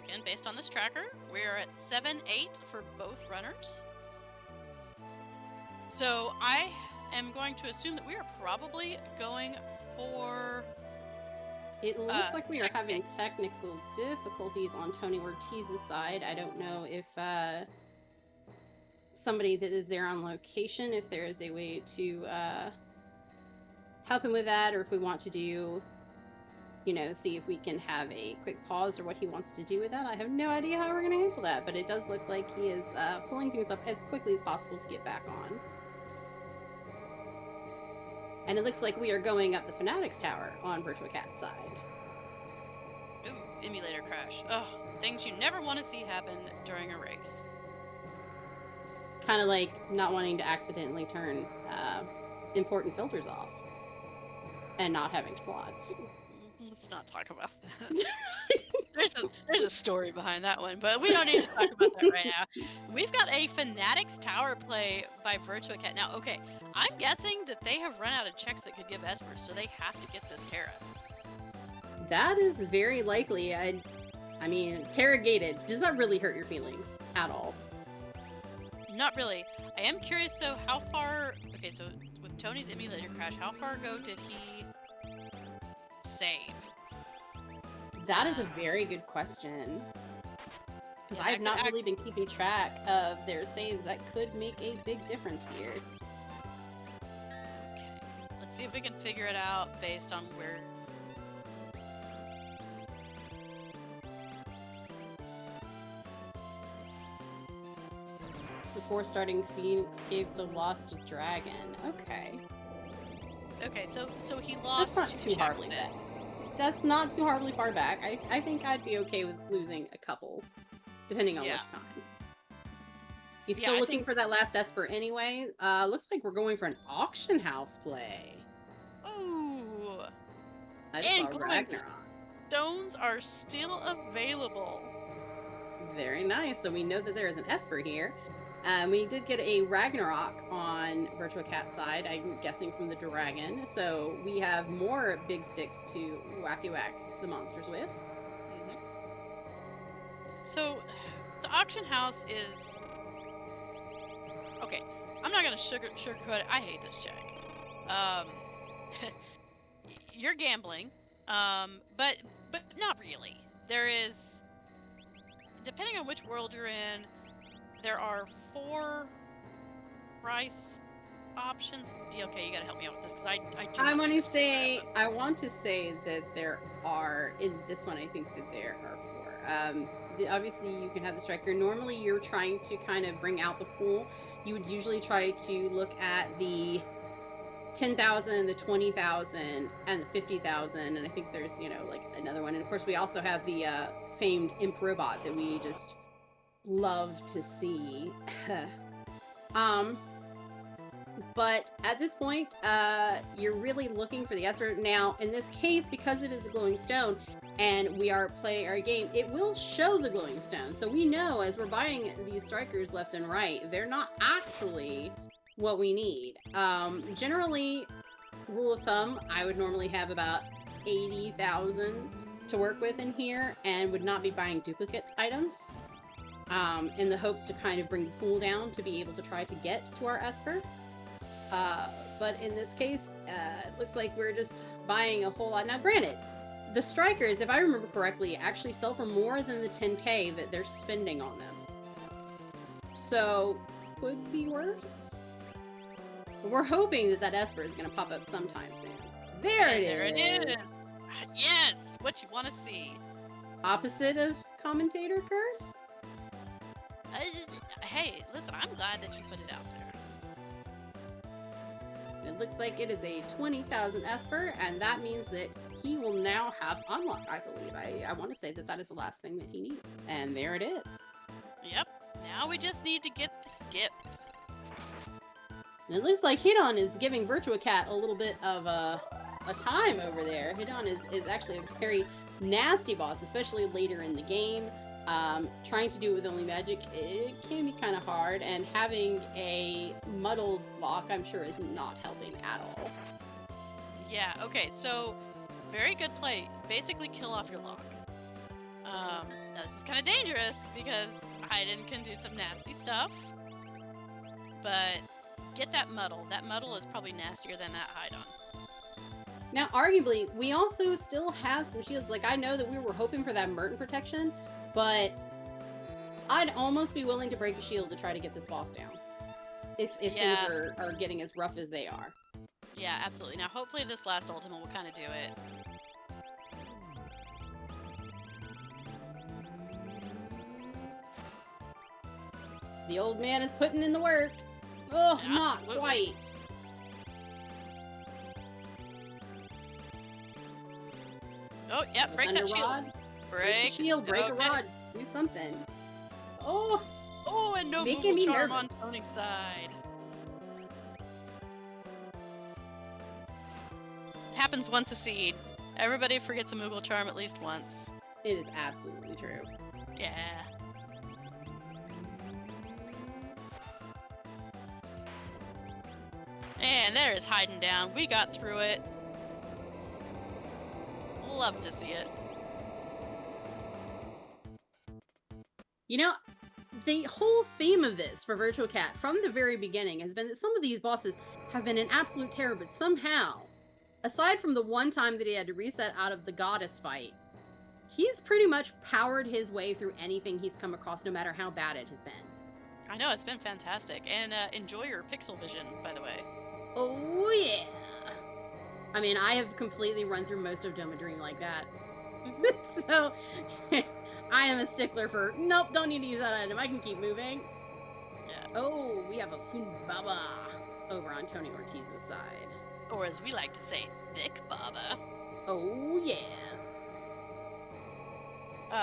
again, based on this tracker, we're at 7-8 for both runners. So I am going to assume that we are probably going for... It looks like we are check having space. technical difficulties on Tony Ortiz's side. I don't know if somebody that is there on location, if there is a way to help him with that, or if we want to do, see if we can have a quick pause or what he wants to do with that. I have no idea how we're going to handle that, but it does look like he is pulling things up as quickly as possible to get back on. And it looks like we are going up the Fanatics Tower on Virtua Cat's side. Ooh, emulator crash. Ugh, things you never want to see happen during a race. Kind of like not wanting to accidentally turn important filters off and not having slots. Let's not talk about that. There's a story behind that one, but we don't need to talk about that right now. We've got a Fanatics Tower play by Virtua Cat. Now, okay, I'm guessing that they have run out of checks that could give Espers, so they have to get this Terra. That is very likely. I mean, Terra gated. Does that really hurt your feelings at all? Not really. I am curious though, how far... Okay, so with Tony's emulator crash, how far ago did he save? That is a very good question. Because Yeah, I have not really been keeping track of their saves. That could make a big difference here. Okay, let's see if we can figure it out based on where... Before starting Phoenix gave so lost to Dragon. Okay. Okay, so he lost That's not two too checks hardly then. bad. that's not too horribly far back. I think I'd be okay with losing a couple, depending on Yeah. which kind. He's Yeah, still I looking think- for that last Esper anyway. Looks like we're going for an auction house play. Ooh. I just And saw glowing Ragnarok. stones are still available. Very nice. So we know that there is an Esper here. We did get a Ragnarok on Virtua Cat side, I'm guessing from the dragon. So we have more big sticks to wacky whack the monsters with. Mhm. So, the auction house is okay. I'm not gonna sugarcoat it. I hate this check. You're gambling, but not really. There is, depending on which world you're in, there are 4 price options. DLK, you gotta help me out with this because I do I not want do to this say, crap. I want to say that there are, in this one, I think that there are 4. Obviously, you can have the striker. Normally, you're trying to kind of bring out the pool. You would usually try to look at the 10,000, the 20,000, and the 50,000. And I think there's, like another one. And of course, we also have the famed Imp Robot that we just love to see. But at this point, you're really looking for the Esper. Now, in this case, because it is a glowing stone, and we are playing our game, it will show the glowing stone. So we know as we're buying these strikers left and right, they're not actually what we need. Generally, rule of thumb, I would normally have about 80,000 to work with in here, and would not be buying duplicate items. In the hopes to kind of bring the pool down to be able to try to get to our Esper. But in this case, it looks like we're just buying a whole lot. Now, granted, the strikers, if I remember correctly, actually sell for more than the 10k that they're spending on them. So, could be worse. But we're hoping that Esper is going to pop up sometime soon. There it There is. it is. Yes, what you want to see. Opposite of commentator curse? Hey, listen, I'm glad that you put it out there. It looks like it is a 20,000 Esper, and that means that he will now have unlock, I believe. I want to say that that is the last thing that he needs. And there it is. Yep. Now we just need to get the skip. And it looks like Hidon is giving Virtua Cat a little bit of a time over there. Hidon is actually a very nasty boss, especially later in the game. Trying to do it with only magic, it can be kind of hard, and having a muddled lock, I'm sure, is not helping at all. Yeah, okay, so very good play. Basically kill off your lock. Now this is kind of dangerous because Hayden can do some nasty stuff. But get that muddle. That muddle is probably nastier than that Hydon. Now, arguably, we also still have some shields. Like, I know that we were hoping for that Merton protection, but I'd almost be willing to break a shield to try to get this boss down. If Yeah. things are getting as rough as they are. Yeah, absolutely. Now hopefully this last ultimate will kind of do it. The old man is putting in the work. Oh, Yeah, not absolutely. quite. Oh, yep, break that Thunder shield. rod. Break. the shield, break a Okay. rod. Do something. Oh, Oh, and no Making Moogle me Charm nervous. on Tony's side. Happens once a seed. Everybody forgets a Moogle Charm at least once. it is absolutely true. Yeah. And there is hiding down. We got through it. Love to see it. You know, the whole theme of this for Virtual Cat from the very beginning has been that some of these bosses have been an absolute terror, but somehow, aside from the one time that he had to reset out of the goddess fight, he's pretty much powered his way through anything he's come across, no matter how bad it has been. I know, it's been fantastic. And enjoy your pixel vision, by the way. Oh, yeah. I mean, I have completely run through most of Doma Dream like that. So, I am a stickler for, nope, don't need to use that item. I can keep moving. Yeah. Oh, we have a Funbaba over on Tony Ortiz's side. Or as we like to say, Thick Baba. Oh yeah.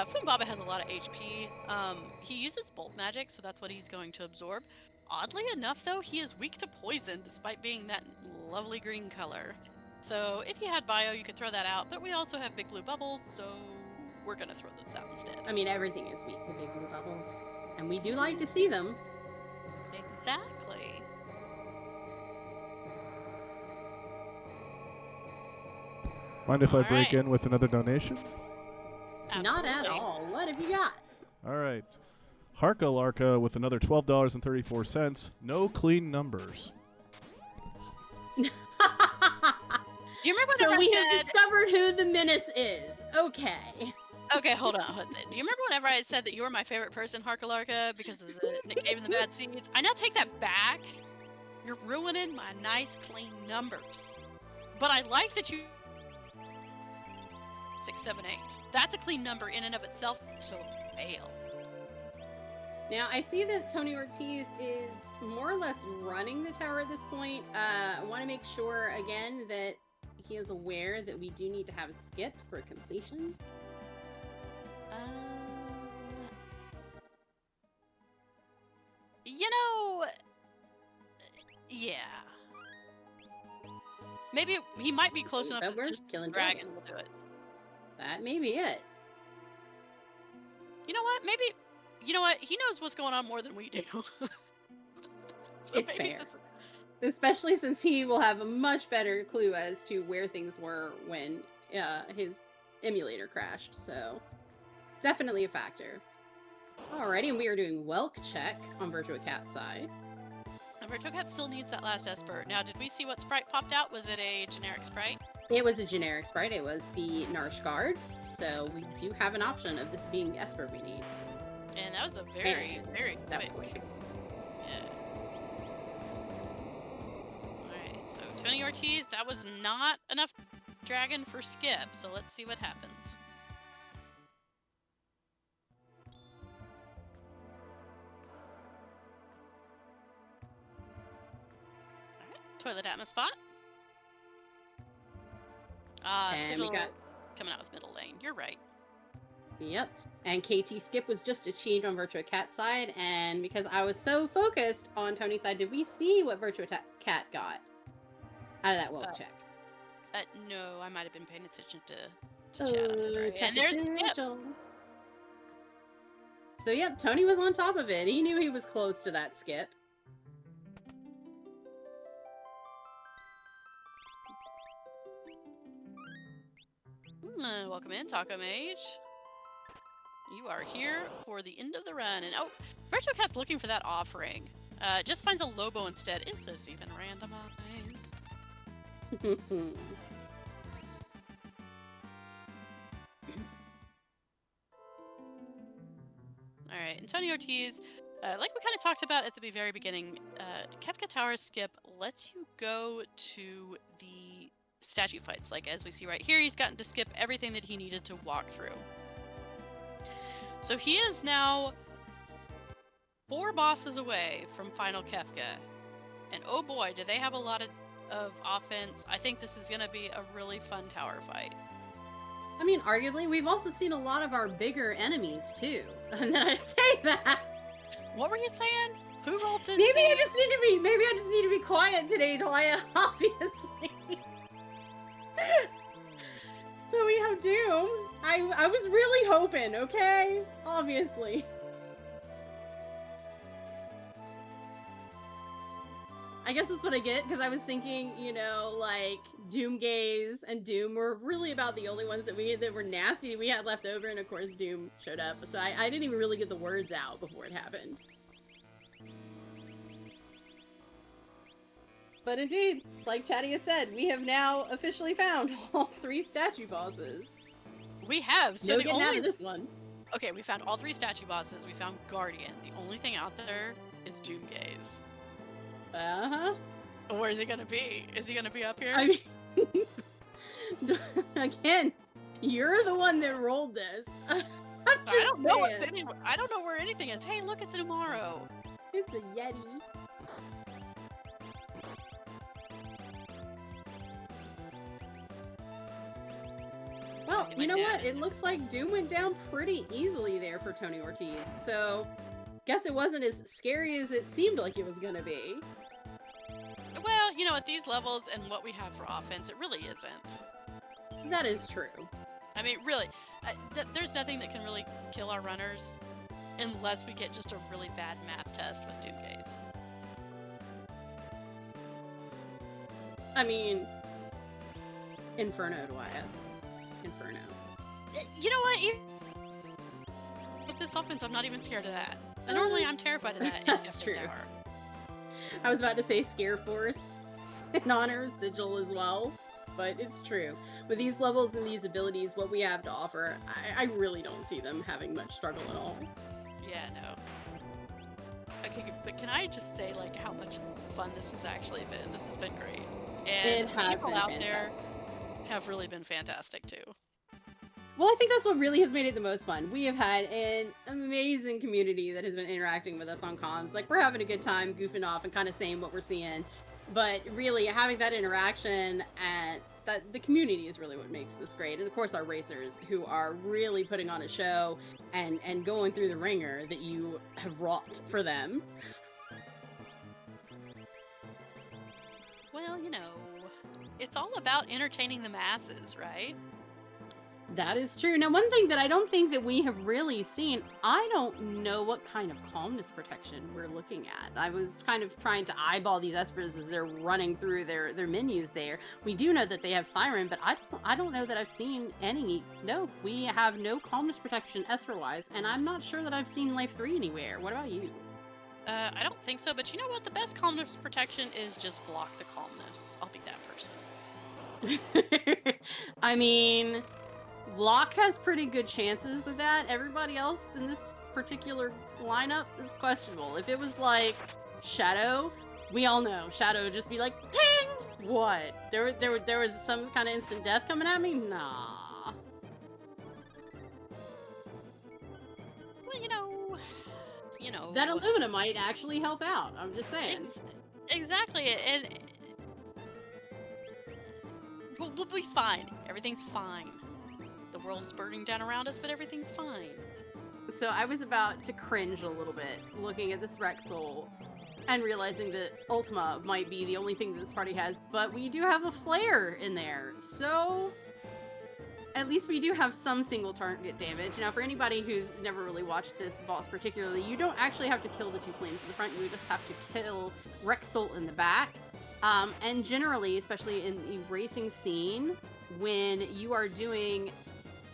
Funbaba has a lot of HP. He uses bolt magic, so that's what he's going to absorb. Oddly enough, though, he is weak to poison, despite being that lovely green color. So if you had bio, you could throw that out, but we also have big blue bubbles, so we're gonna throw those out instead. I mean, everything is weak to big blue bubbles, and we do like to see them. Exactly. Mind if I break Alright. in with another donation? Not at Absolutely. all. What have you got? All right. Harka Larka with another $12.34. No clean numbers. Do you remember So whenever we I have said... discovered who the menace is. Okay. Okay, hold on. Do you remember whenever I said that you were my favorite person, Harkalarka, because of the Nick Cave and the Bad Seeds? I now take that back. You're ruining my nice, clean numbers. But I like that you... 6, 7, 8. That's a clean number in and of itself, so fail. Now, I see that Tony Ortiz is more or less running the tower at this point. I want to make sure, again, that he is aware that we do need to have a skip for completion. You know... Yeah. Maybe he might be close enough But to we're just killing dragon dragons. will do it. That may be it. You know what? Maybe... You know what? He knows what's going on more than we do. So It's maybe fair. this- Especially since he will have a much better clue as to where things were when his emulator crashed. So, definitely a factor. Alrighty, and we are doing Welk check on Virtua Cat's side. And Virtual Cat still needs that last Esper. Now, did we see what sprite popped out? Was it a generic sprite? It was a generic sprite. It was the Narshguard. So we do have an option of this being the Esper we need. And that was a very, And very that was quick. quick. Yeah. Alright, so Tony Ortiz, that was not enough dragon for skip, so let's see what happens. Alright, toilet atma spot. And we Sigil got- coming out with middle lane. You're right. Yep. And KT skip was just achieved on Virtua Cat's side, and because I was so focused on Tony's side, did we see what Virtua Cat got out of that Welk check? No, I might have been paying attention to chat. I'm sorry. check And there's the skip. schedule. So yep, Tony was on top of it. He knew he was close to that skip. Welcome in, Taco Mage. You are here for the end of the run. And oh, Virtual Cat's looking for that offering. Just finds a Lobo instead. Is this even randomized? Alright, Antonio Ortiz, like we kind of talked about at the very beginning, Kefka Tower skip lets you go to the statue fights. Like as we see right here, he's gotten to skip everything that he needed to walk through. So he is now 4 bosses away from Final Kefka. And oh boy, do they have a lot of offense. I think this is going to be a really fun tower fight. I mean, arguably, we've also seen a lot of our bigger enemies too. And then I say that. What were you saying? Who rolled this? Maybe I dice? just need to be quiet today, Talia, obviously. So we have Doom. I was really hoping, okay? Obviously. I guess that's what I get, because I was thinking, you know, like, Doom Gaze and Doom were really about the only ones that were nasty we had left over, and of course Doom showed up. So I didn't even really get the words out before it happened. But indeed, like Chatty has said, we have now officially found all 3 statue bosses. We have. So No the getting out only of this one. Okay, we found all 3 statue bosses. We found Guardian. The only thing out there is Doom Gaze. Uh-huh. Where is he gonna be? Is he gonna be up here? I mean, again, you're the one that rolled this. I'm just I don't know what's saying. anywhere. I don't know where anything is. Hey, look, it's tomorrow. It's a Yeti. Well, Get you my know dad what? in It there. looks like Doom went down pretty easily there for Tony Ortiz. So, guess it wasn't as scary as it seemed like it was gonna be. Well, you know, at these levels and what we have for offense, it really isn't. That is true. I mean, really, there's nothing that can really kill our runners unless we get just a really bad math test with Doomgaze. I mean, Inferno, Dwyer. Inferno. You know what? With this offense, I'm not even scared of that. And normally, I'm terrified of that in That's Justice true. Tower. I was about to say Scare Force in honor of Sigil as well, but it's true. With these levels and these abilities, what we have to offer, I really don't see them having much struggle at all. Yeah, no. Okay, but can I just say, like, how much fun this has actually been? This has been great. And It has people been out there fantastic. have really been fantastic, too. Well, I think that's what really has made it the most fun. We have had an amazing community that has been interacting with us on comms. Like, we're having a good time goofing off and kind of saying what we're seeing. But really, having that interaction and that the community is really what makes this great. And of course, our racers who are really putting on a show and going through the ringer that you have wrought for them. Well, you know, it's all about entertaining the masses, right? That is true. Now, one thing that I don't think that we have really seen, I don't know what kind of calmness protection we're looking at. I was kind of trying to eyeball these espers as they're running through their menus there. We do know that they have Siren, but I don't know that I've seen any. No, we have no calmness protection esper-wise, and I'm not sure that I've seen Life 3 anywhere. What about you? I don't think so, but you know what? The best calmness protection is just block the calmness. I'll be that person. I mean, Locke has pretty good chances with that. Everybody else in this particular lineup is questionable. If it was like Shadow, we all know Shadow would just be like, ping! What? There was some kind of instant death coming at me? Nah. Well, you know. That Illumina might actually help out. I'm just saying. Exactly, and we'll be fine. Everything's fine. The world's burning down around us, but everything's fine. So I was about to cringe a little bit looking at this Rexel and realizing that Ultima might be the only thing that this party has, but we do have a flare in there. So at least we do have some single target damage. Now, for anybody who's never really watched this boss particularly, you don't actually have to kill the two flames in the front. You just have to kill Rexel in the back. And generally, especially in the racing scene, when you are doing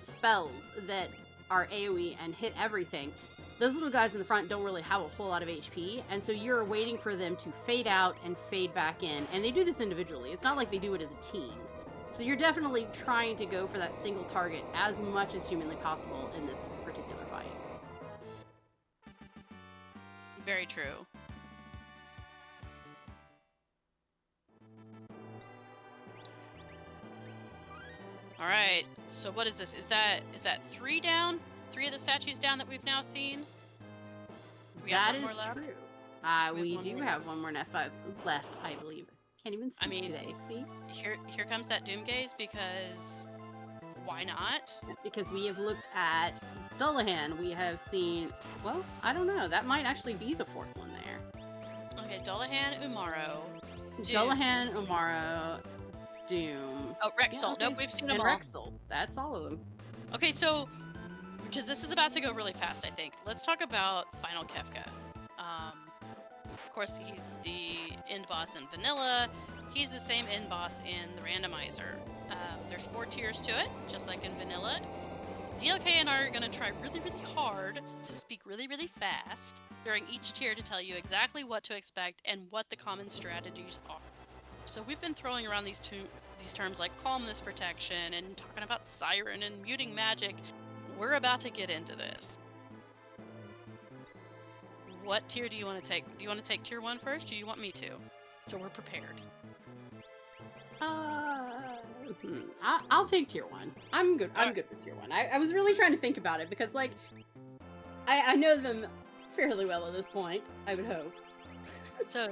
spells that are AoE and hit everything, those little guys in the front don't really have a whole lot of HP, and so you're waiting for them to fade out and fade back in, and they do this individually. It's not like they do it as a team. So you're definitely trying to go for that single target as much as humanly possible in this particular fight. Very true. All right. So what is this? Is that 3 down? 3 of the statues down that we've now seen? Do we have That one is more left? true. We We have one do more have left. one more F5 left, I believe. Can't even speak mean- today. See? Here comes that Doomgaze, because why not? Because we have looked at Dullahan. We have seen, well, I don't know. That might actually be the fourth one there. Okay, Dullahan, Umaro. Doom. Dullahan, Umaro, Doom. Oh, Rexel. Yeah, okay. Nope, we've seen them And all. Rexel. That's all of them. Okay, so because this is about to go really fast, I think. Let's talk about Final Kefka. Of course, he's the end boss in Vanilla. He's the same end boss in the Randomizer. There's 4 tiers to it, just like in Vanilla. DLK and I are going to try really, really hard to speak really, really fast during each tier to tell you exactly what to expect and what the common strategies are. So we've been throwing around these terms like calmness protection and talking about siren and muting magic. We're about to get into this. What tier do you want to take? Do you want to take tier 1 first, or do you want me to? So we're prepared. I'll take tier 1. I'm good. I'm good with tier 1. I was really trying to think about it because, like, I know them fairly well at this point. I would hope. So,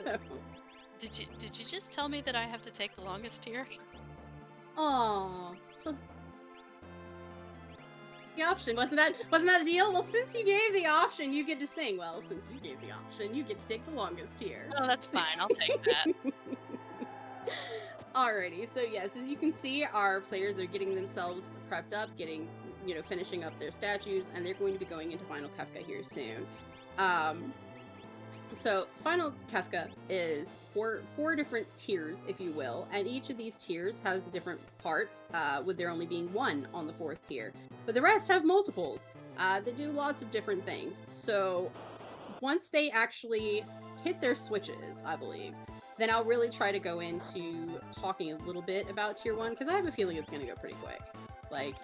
did you just tell me that I have to take the longest tier? Oh, so the option. Wasn't that the deal? Well, since you gave the option, you get to sing. Well, since you gave the option, you get to take the longest here. Oh, that's fine. I'll take that. Alrighty, so yes, as you can see, our players are getting themselves prepped up, finishing up their statues, and they're going to be going into Final Kefka here soon. So Final Kefka is four different tiers, if you will, and each of these tiers has different parts, with there only being one on the 4th tier. But the rest have multiples that do lots of different things. So once they actually hit their switches, I believe, then I'll really try to go into talking a little bit about tier 1, because I have a feeling it's going to go pretty quick. Like,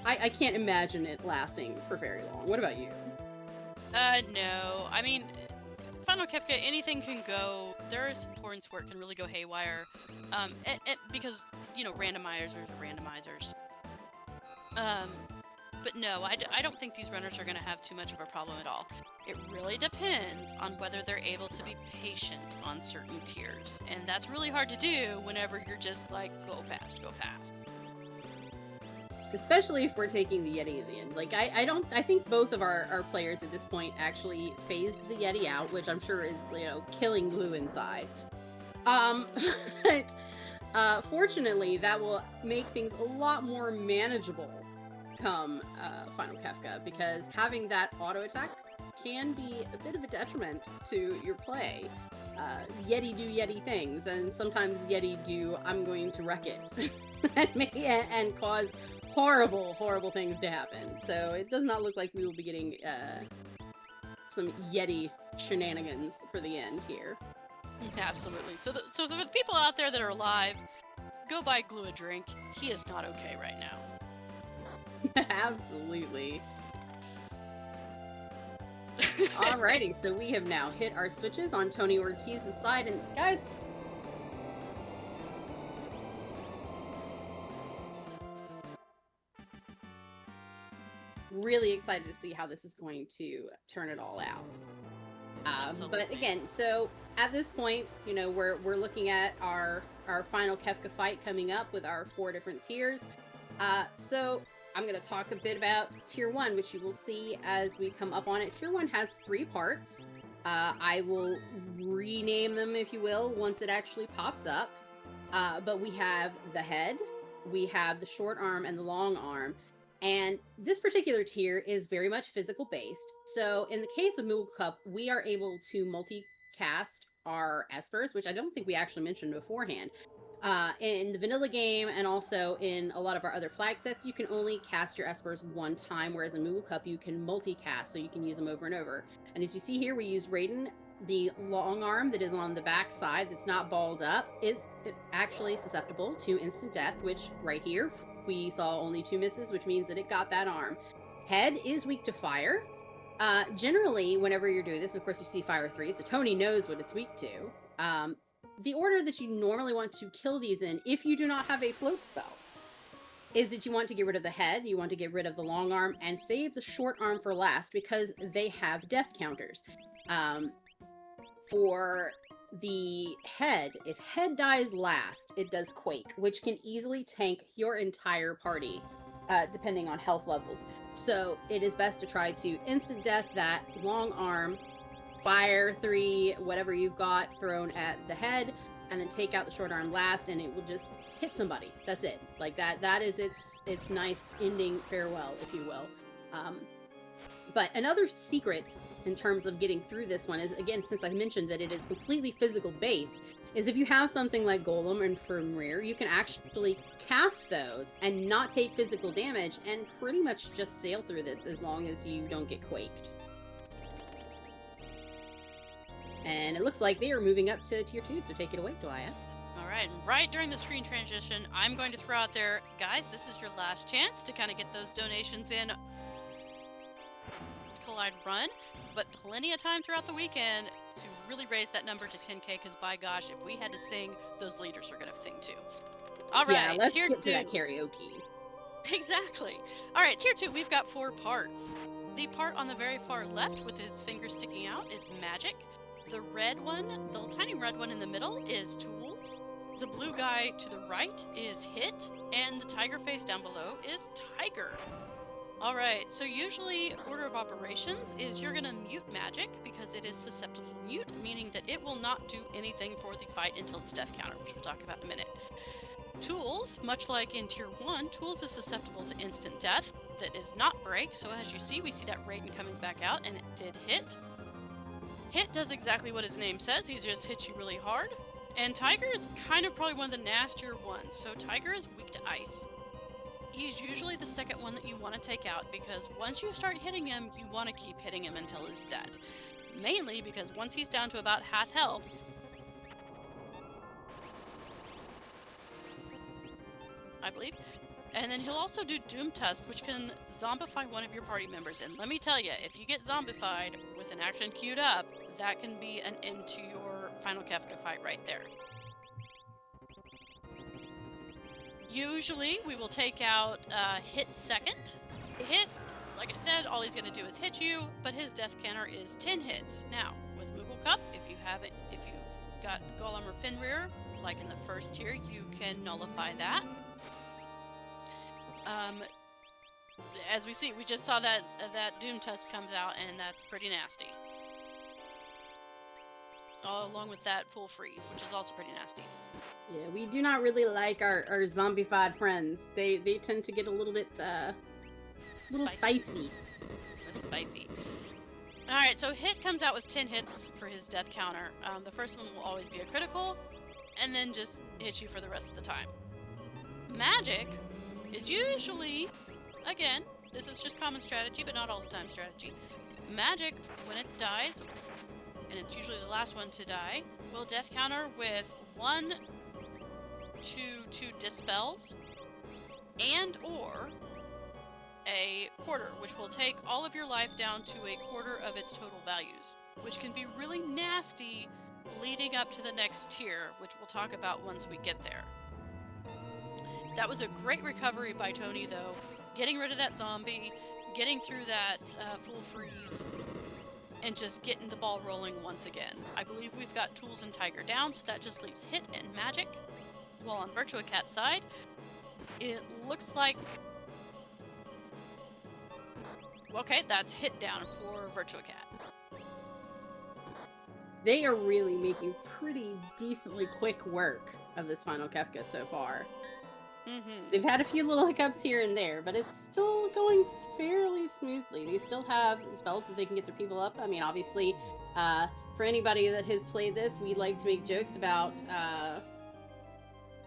I can't imagine it lasting for very long. What about you? No. I mean, Final Kefka, anything can go. There are some points where it can really go haywire. Because, randomizers are randomizers. But no, I don't think these runners are going to have too much of a problem at all. It really depends on whether they're able to be patient on certain tiers. And that's really hard to do whenever you're just like, go fast, go fast. Especially if we're taking the Yeti in the end. Like, I think both of our players at this point actually phased the Yeti out, which I'm sure is, killing glue inside. But fortunately, that will make things a lot more manageable come Final Kefka, because having that auto attack can be a bit of a detriment to your play. Yeti do Yeti things, and sometimes Yeti do I'm going to wreck it and cause horrible things to happen. So it does not look like we will be getting some Yeti shenanigans for the end here. Absolutely. So for the people out there that are alive, go buy Glue a drink. He is not okay right now. Absolutely. Alrighty, so we have now hit our switches on Tony Ortiz's side, and guys, really excited to see how this is going to turn it all out. But again, so at this point, we're looking at our final Kefka fight coming up with our 4 different tiers. So I'm going to talk a bit about Tier 1, which you will see as we come up on it. Tier 1 has 3 parts. I will rename them, if you will, once it actually pops up. But we have the head, we have the short arm, and the long arm. And this particular tier is very much physical based. So in the case of Moogle Cup, we are able to multicast our espers, which I don't think we actually mentioned beforehand. In the vanilla game and also in a lot of our other flag sets, you can only cast your espers one time, whereas in Moogle Cup, you can multicast, so you can use them over and over. And as you see here, we use Raiden. The long arm that is on the back side that's not balled up is actually susceptible to instant death, which right here, we saw only 2 misses, which means that it got that arm. Head is weak to fire. Generally, whenever you're doing this, and of course you see fire 3, so Tony knows what it's weak to. The order that you normally want to kill these in, if you do not have a float spell, is that you want to get rid of the head, you want to get rid of the long arm, and save the short arm for last, because they have death counters. For the head, if head dies last, it does quake, which can easily tank your entire party, depending on health levels. So it is best to try to instant death that long arm, fire 3, whatever you've got thrown at the head, and then take out the short arm last, and it will just hit somebody. That's it. Like that is its nice ending farewell, if you will. But another secret in terms of getting through this one is, again, since I mentioned that it is completely physical based, is if you have something like Golem and Fenrir, you can actually cast those and not take physical damage and pretty much just sail through this as long as you don't get quaked. And it looks like they are moving up to Tier 2, so take it away, Dwaya. All right, and right during the screen transition, I'm going to throw out there, guys, this is your last chance to kind of get those donations in. Collide run, but plenty of time throughout the weekend to really raise that number to 10K, because by gosh, if we had to sing, those leaders are going to sing too. All right, yeah, let's Tier get 2. to that karaoke. Exactly. All right, Tier 2, we've got 4 parts. The part on the very far left with its finger sticking out is magic. The red one, the tiny red one in the middle, is tools. The blue guy to the right is Hit, and the tiger face down below is Tiger. Alright, so usually order of operations is you're gonna mute magic because it is susceptible to mute, meaning that it will not do anything for the fight until its death counter, which we'll talk about in a minute. Tools, much like in Tier 1, Tools is susceptible to instant death. That is not break, so as you see, we see that Raiden coming back out, and it did hit. Hit does exactly what his name says, he just hits you really hard. And Tiger is kind of probably one of the nastier ones, so Tiger is weak to ice. He's usually the second one that you want to take out, because once you start hitting him, you want to keep hitting him until he's dead. Mainly because once he's down to about half health, I believe. And then he'll also do Doom Tusk, which can zombify one of your party members. And let me tell you, if you get zombified with an action queued up, that can be an end to your final Kefka fight right there. Usually, we will take out Hit second. Hit, like I said, all he's going to do is hit you, but his death counter is 10 hits. Now, with Moogle Cup, if you've got Golem or Fenrir, like in the first tier, you can nullify that. As we see, we just saw that Doom Tusk comes out, and that's pretty nasty. Along with that full freeze, which is also pretty nasty. Yeah, we do not really like our zombified friends. They tend to get a little bit spicy. A little spicy. Alright, so Hit comes out with 10 hits for his death counter. The first one will always be a critical, and then just hit you for the rest of the time. Magic is usually, again, this is just common strategy, but not all the time strategy. Magic, when it dies, and it's usually the last one to die, will death counter with 1 to 2 dispels, and or a quarter, which will take all of your life down to a quarter of its total values, which can be really nasty leading up to the next tier, which we'll talk about once we get there. That was a great recovery by Tony, though. Getting rid of that zombie, getting through that full freeze, and just getting the ball rolling once again. I believe we've got Tools and Tiger down, so that just leaves Hit and Magic. While on Virtua Cat's side, it looks like... Okay, that's Hit down for Virtua Cat. They are really making pretty decently quick work of this final Kefka so far. Mm-hmm. They've had a few little hiccups here and there, but it's still going fairly smoothly. They still have spells that they can get their people up. I mean, obviously, for anybody that has played this, we like to make jokes about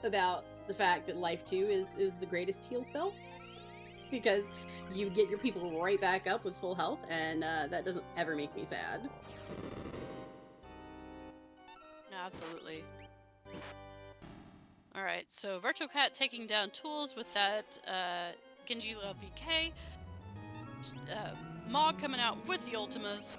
the fact that Life 2 is the greatest heal spell, because you get your people right back up with full health, and that doesn't ever make me sad. Absolutely. Alright, so Virtual Cat taking down Tools with that Genji Love VK. Mog coming out with the Ultimas.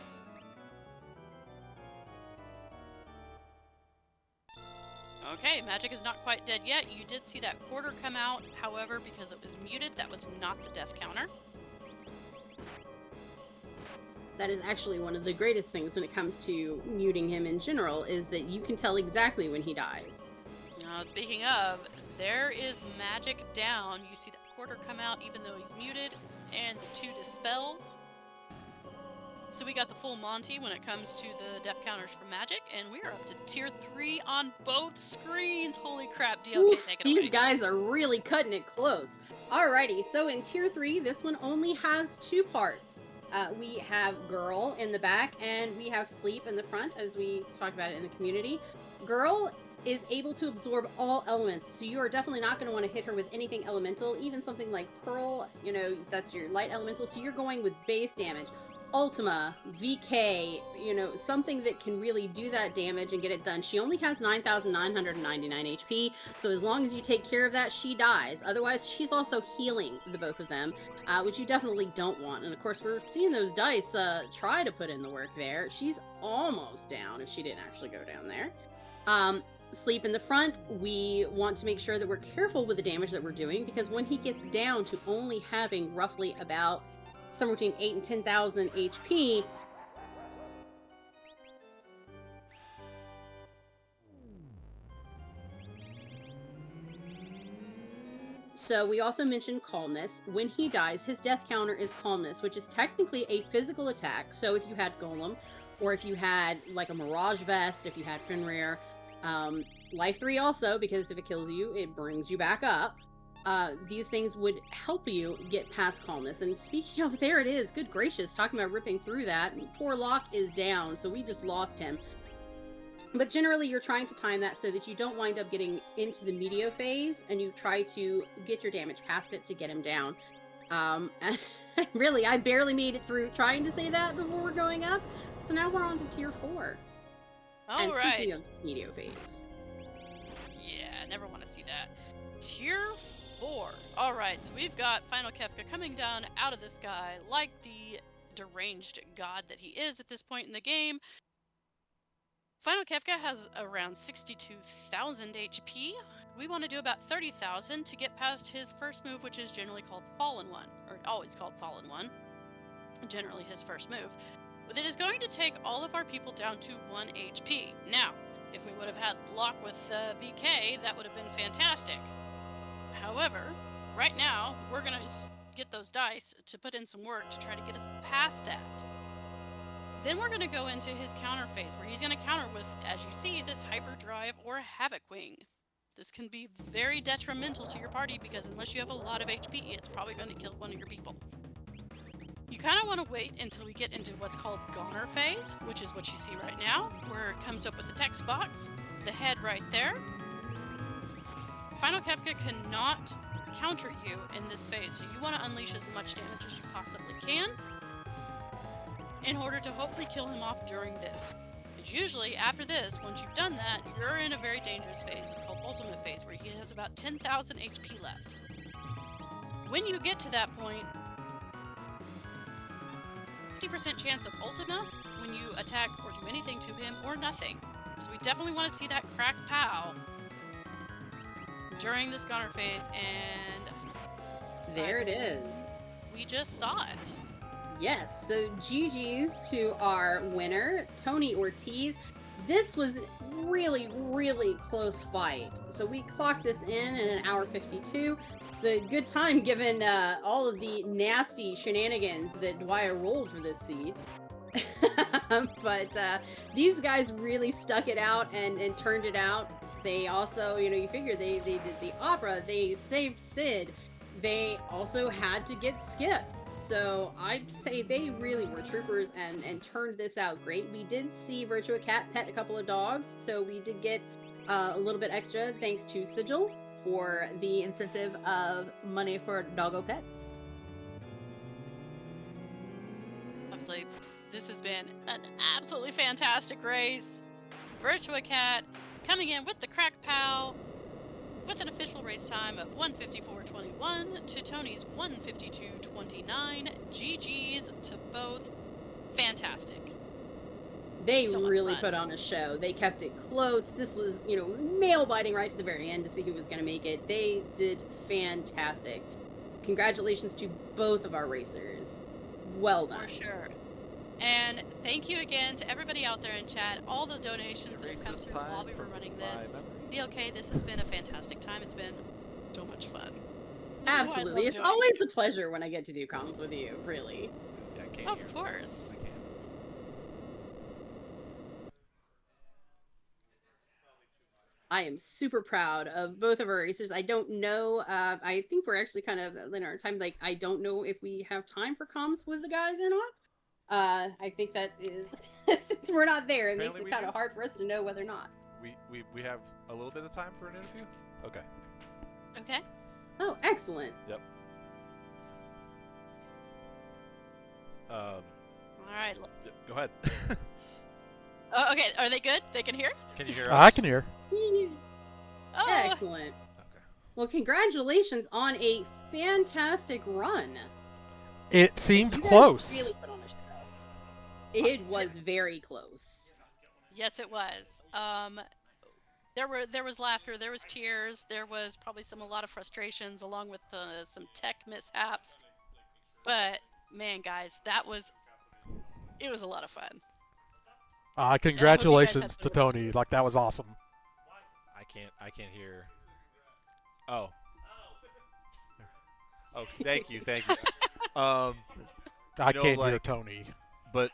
Okay, Magic is not quite dead yet. You did see that quarter come out, however, because it was muted, that was not the death counter. That is actually one of the greatest things when it comes to muting him in general, is that you can tell exactly when he dies. Speaking of, there is Magic down. You see that quarter come out even though he's muted, and the 2 dispels. So we got the full Monty when it comes to the death counters for Magic, and we are up to Tier 3 on both screens. Holy crap, DLK, Oof, take it away. these guys are really cutting it close. Alrighty, so in Tier 3, this one only has 2 parts. We have Girl in the back, and we have Sleep in the front, as we talked about it in the community. Girl is able to absorb all elements, so you are definitely not going to want to hit her with anything elemental, even something like Pearl, you know, that's your light elemental, so you're going with base damage. Ultima, VK, you know, something that can really do that damage and get it done. She only has 9,999 HP, so as long as you take care of that, she dies. Otherwise, she's also healing the both of them, which you definitely don't want. And of course, we're seeing those dice try to put in the work there. She's almost down if she didn't actually go down there. Sleep in the front, we want to make sure that we're careful with the damage that we're doing, because when he gets down to only having roughly about somewhere between 8 and 10,000 HP, So we also mentioned calmness. When he dies, his death counter is calmness, which is technically a physical attack. So if you had Golem, or if you had like a Mirage Vest, if you had Fenrir, Life 3 also, because if it kills you, it brings you back up. These things would help you get past calmness. And speaking of, there it is. Good gracious, talking about ripping through that. Poor Locke is down, so we just lost him. But generally, you're trying to time that so that you don't wind up getting into the medio phase, and you try to get your damage past it to get him down. And really, I barely made it through trying to say that before we're going up. So now we're on to tier 4. All right. Speaking of medio phase. Yeah, never want to see that. Tier 4. All right, so we've got Final Kefka coming down out of the sky like the deranged god that he is at this point in the game. Final Kefka has around 62,000 HP. We want to do about 30,000 to get past his first move, which is generally called Fallen One, or always called Fallen One. Generally his first move. But it is going to take all of our people down to 1 HP. Now, if we would have had Locke with VK, that would have been fantastic. However, right now, we're going to get those dice to put in some work to try to get us past that. Then we're going to go into his counter phase, where he's going to counter with, as you see, this Hyperdrive or Havoc Wing. This can be very detrimental to your party, because unless you have a lot of HP, it's probably going to kill one of your people. You kind of want to wait until we get into what's called Goner phase, which is what you see right now, where it comes up with the text box, the head right there. Final Kefka cannot counter you in this phase, so you want to unleash as much damage as you possibly can in order to hopefully kill him off during this. Because usually, after this, once you've done that, you're in a very dangerous phase called Ultimate Phase, where he has about 10,000 HP left. When you get to that point, 50% chance of Ultima when you attack or do anything to him, or nothing. So we definitely want to see that crack pow during this Gunner phase, and There it is. we just saw it. Yes, so GG's to our winner, Tony Ortiz. This was really, really close fight. So we clocked this in an hour 52. The good time given all of the nasty shenanigans that Dwyer rolled for this seed. But these guys really stuck it out and turned it out. They also, you figure they did the opera, they saved Sid. They also had to get Skip. So I'd say they really were troopers and turned this out great. We did see Virtua Cat pet a couple of dogs, so we did get a little bit extra thanks to Sigil for the incentive of money for doggo pets. Obviously, this has been an absolutely fantastic race. Virtua Cat coming in with the crack pow with an official race time of 1:54.21 to Tony's 1:52.29. GG's to both. Fantastic. They So much really fun. put on a show. They kept it close. This was, nail biting right to the very end to see who was going to make it. They did fantastic. Congratulations to both of our racers. Well done. For sure. And thank you again to everybody out there in chat, all the donations that have come through while we were running this. DLK, this has been a fantastic time. It's been so much fun. This is why I Absolutely. love It's doing always a pleasure when I get to do comms with you, really. Yeah, I can't Of hear. course. I can't. I am super proud of both of our racers. I don't know. I think we're actually kind of in our time. Like, I don't know if we have time for comms with the guys or not. I think that is, since we're not there, it Apparently makes it we kind do. of hard for us to know whether or not. We have a little bit of time for an interview? Okay. Okay. Oh, excellent. Yep. All right. Go ahead. Oh, okay. Are they good? They can hear? Can you hear us? I can hear. Oh, Excellent. Okay. Well, congratulations on a fantastic run. It seemed You guys close. really put on a show. It was very close. yes, it was. There was laughter, there was tears, there was probably a lot of frustrations, along with some tech mishaps. But man, guys, it was a lot of fun. Congratulations to fun with it, Tony. Like, that was awesome. I can't hear. Oh. Oh, thank you, thank you. Um, I know, can't hear like- Tony. but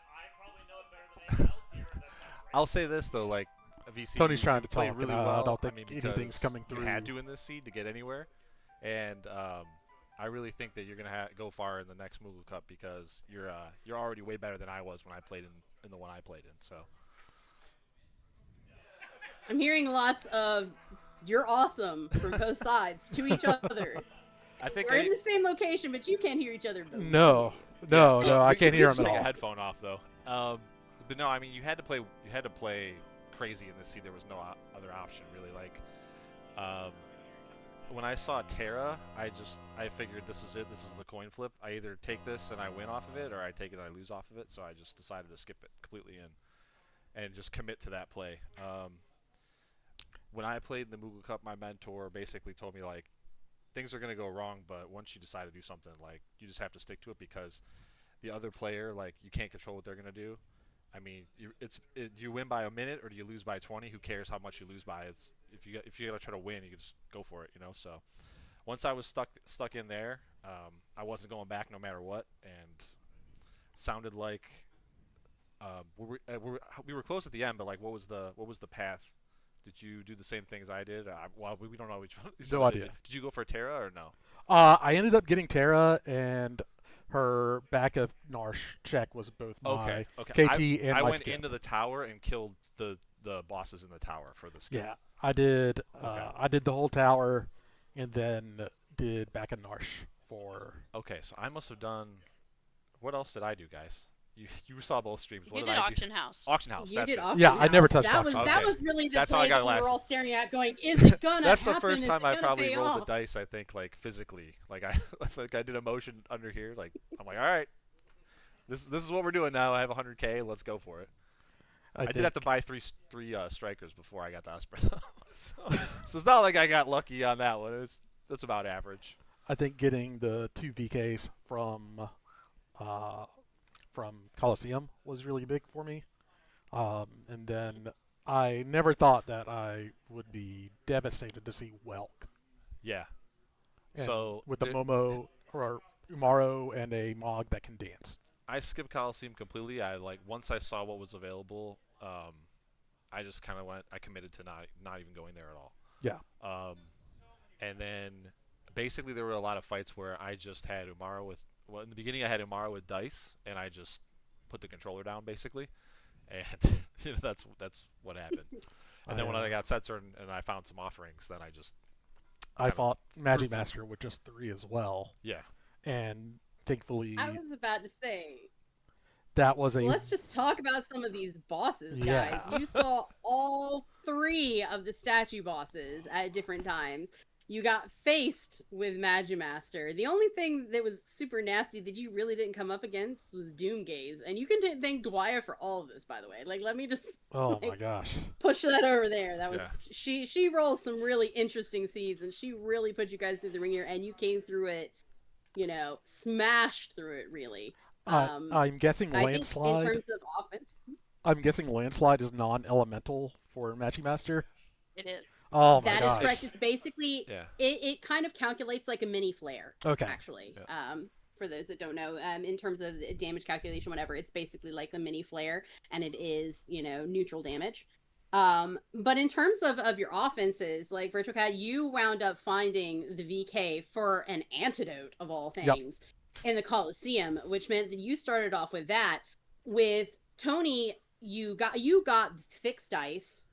I'll say this though, like VC, Tony's trying you to play talk, really and well. I don't I think mean, anything's because coming you through. had to in this seed to get anywhere, and I really think that you're gonna go far in the next Moogle Cup because you're already way better than I was when I played in the one I played in. So I'm hearing lots of "you're awesome" from both sides to each other. I think We're in the same location, but you can't hear each other. But we No, can hear you. no, Yeah, no, I can't we hear just him at take all. a headphone off though. But no, I mean you had to play crazy in this seed. There was no other option really. Like when I saw Terra, I figured this is it. This is the coin flip. I either take this and I win off of it, or I take it and I lose off of it. So I just decided to skip it completely and just commit to that play. When I played in the Moogle Cup, my mentor basically told me like things are gonna go wrong, but once you decide to do something, like you just have to stick to it because the other player, like you can't control what they're gonna do. I mean, do you win by a minute or do you lose by 20? Who cares how much you lose by? It's if you gotta try to win, you can just go for it, you know. So once I was stuck in there, I wasn't going back no matter what, and sounded like we were close at the end, but like what was the path? Did you do the same things I did? Well, we don't know which one. No idea. Did you go for Terra or no? I ended up getting Terra, and her back of Narsh check was both my Okay. KT and I my went skip. into the tower and killed the bosses in the tower for the skip. Yeah, I did. Okay. I did the whole tower, and then did back of Narsh for. Okay, so I must have done. What else did I do, guys? You saw both streams. What You did did I auction house. do? Auction house. You that's did it. auction Yeah, I house. never touched that was, auction That house. was really the That's how play I got that last we were one. all staring at, going, "Is it gonna That's happen? the first Is it time I gonna probably pay rolled off?" the dice. I think like physically, like I like I did a motion under here. Like I'm like, all right, this is what we're doing now. I have 100K. Let's go for it. I did have to buy three strikers before I got to Esper, though. So it's not like I got lucky on that one. That's about average. I think getting the 2 VKs from Coliseum was really big for me. And then I never thought that I would be devastated to see Welk. Yeah. And So with the Momo or Umaro and a Mog that can dance. I skipped Coliseum completely. I like once I saw what was available, I just kind of I committed to not even going there at all. Yeah. And then basically there were a lot of fights where I just had Umaro with. Well, in the beginning I had Umaro with dice, and I just put the controller down basically, and you know that's what happened. And then when I got Setzer and I found some offerings, then I fought Magic Master with just 3 as well. Yeah. And thankfully I was about to say, that was a let's just talk about some of these bosses, guys. Yeah. You saw all 3 of the statue bosses at different times. You got faced with Magimaster. The only thing that was super nasty that you really didn't come up against was Doomgaze. And you can thank Dwyer for all of this, by the way. Like, let me just oh my gosh. push that over there. That was she rolls some really interesting seeds, and she really put you guys through the ringer, and you came through it, smashed through it really. I'm guessing I think Landslide. in terms of offense, I'm guessing Landslide is non-elemental for Magic Master. It is. Oh my that is gosh. correct. It's basically it kind of calculates like a mini flare. Okay. Actually, for those that don't know, in terms of the damage calculation, whatever, it's basically like a mini flare, and it is neutral damage. But in terms of your offenses, like Virtual Cat, you wound up finding the VK for an antidote of all things in the Coliseum, which meant that you started off with that. With Tony, you got fixed dice,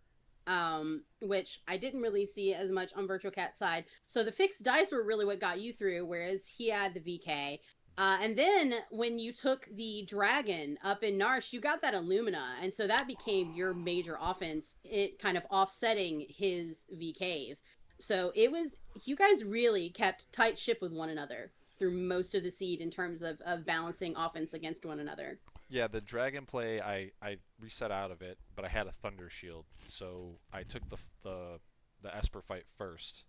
which I didn't really see as much on Virtual Cat's side. So the fixed dice were really what got you through, whereas he had the VK. And then when you took the dragon up in Narsh, you got that Illumina, and so that became your major offense, it kind of offsetting his VKs. So you guys really kept tight ship with one another through most of the seed in terms of balancing offense against one another. Yeah, the dragon play, I reset out of it, but I had a thunder shield, so I took the Esper fight first,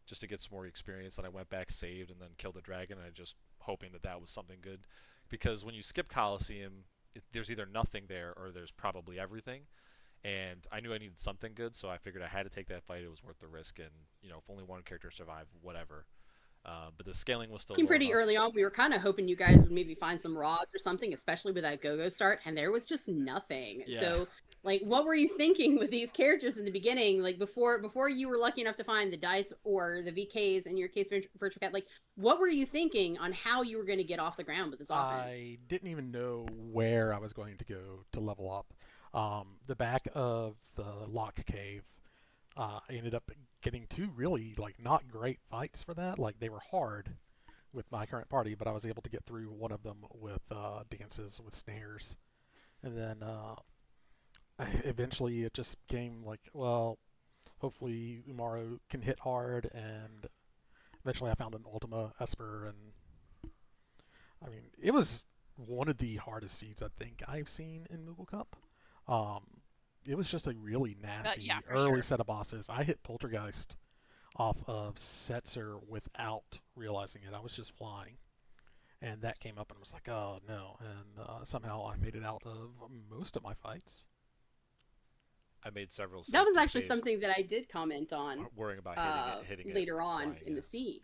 just to get some more experience, and I went back, saved, and then killed the dragon, and I just hoping that was something good, because when you skip Coliseum, there's either nothing there or there's probably everything, and I knew I needed something good, so I figured I had to take that fight. It was worth the risk, and if only one character survived, whatever. But the scaling was still Came low pretty enough. early on. We were kind of hoping you guys would maybe find some rods or something, especially with that go-go start, and there was just nothing. Yeah. So, like, what were you thinking with these characters in the beginning? Like, before you were lucky enough to find the dice or the VKs, in your case, Virtual Cat, like, what were you thinking on how you were going to get off the ground with this offense? I didn't even know where I was going to go to level up. The back of the lock cave, I ended up getting two really like not great fights for that. Like they were hard with my current party, but I was able to get through one of them with dances with snares, and then eventually it just became like, well, hopefully Umaru can hit hard, and eventually I found an Ultima Esper, and I mean it was one of the hardest seeds I think I've seen in Moogle Cup. It was just a really nasty yeah, for early sure. set of bosses. I hit Poltergeist off of Setzer without realizing it. I was just flying, and that came up and I was like, oh no, and somehow I made it out of most of my fights. I made several. That was safety actually saves, something that I did comment on worrying about hitting it later on flying, in yeah. the seed,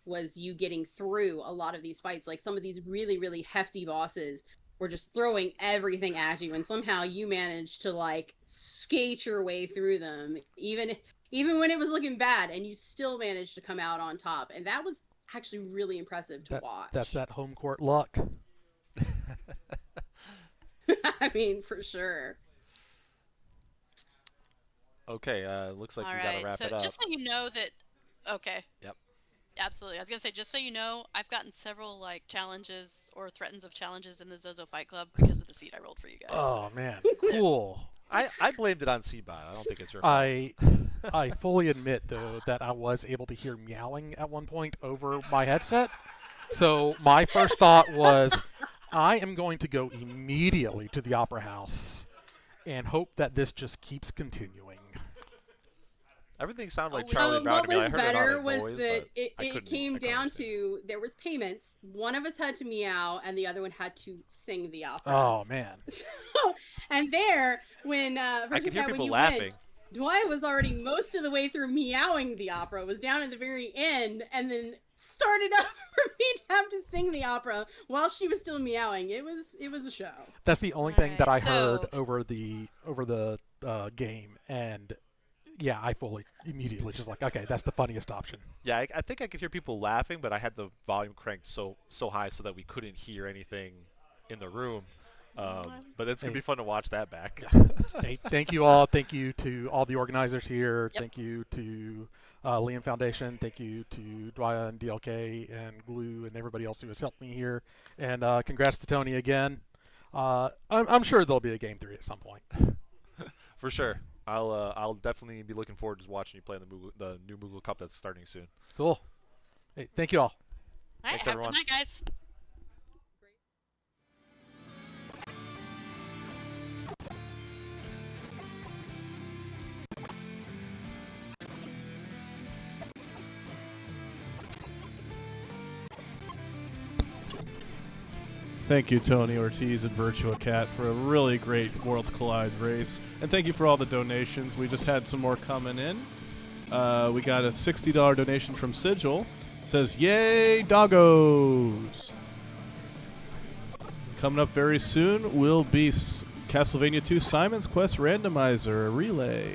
was you getting through a lot of these fights. Like some of these really, really hefty bosses were just throwing everything at you, and somehow you managed to like skate your way through them, even when it was looking bad, and you still managed to come out on top. And that was actually really impressive to watch. That's that home court luck. I mean, for sure. Okay, looks like All we right. gotta wrap So it up. just so you know that. Okay. Yep. Absolutely. I was gonna say, just so you know, I've gotten several like challenges or threatens of challenges in the Zozo Fight Club because of the seed I rolled for you guys. Oh man, cool. I blamed it on Seedbot. I don't think it's your fault. I fully admit though that I was able to hear meowing at one point over my headset. So my first thought was, I am going to go immediately to the Opera House and hope that this just keeps continuing. Everything sounded like Oh, Charlie Brown What to me. I was heard it better on was noise, that but I it couldn't- came I couldn't down understand. to, there was payments. One of us had to meow, and the other one had to sing the opera. Oh man. And there, when I Virtual could hear Cat, when people you laughing. went, Dwight was already most of the way through meowing the opera, was down at the very end, and then started up for me to have to sing the opera while she was still meowing. It was a show. That's the only All thing that I right, so- heard over the game, and yeah, I fully immediately just like, okay, that's the funniest option. Yeah, I think I could hear people laughing, but I had the volume cranked so high so that we couldn't hear anything in the room. But it's gonna be fun to watch that back. Hey, thank you all. Thank you to all the organizers here. Yep. Thank you to Liam Foundation. Thank you to Dwya and DLK and Glue and everybody else who has helped me here. And congrats to Tony again. I'm sure there'll be a game 3 at some point. For sure. I'll definitely be looking forward to watching you play in the new Moogle Cup that's starting soon. Cool. Hey, thank you all. All right, Thanks, have everyone. a good night, guys. Thank you, Tony Ortiz and Virtua Cat, for a really great Worlds Collide race. And thank you for all the donations. We just had some more coming in. We got a $60 donation from Sigil. Says, yay, doggos! Coming up very soon will be Castlevania 2 Simon's Quest Randomizer Relay.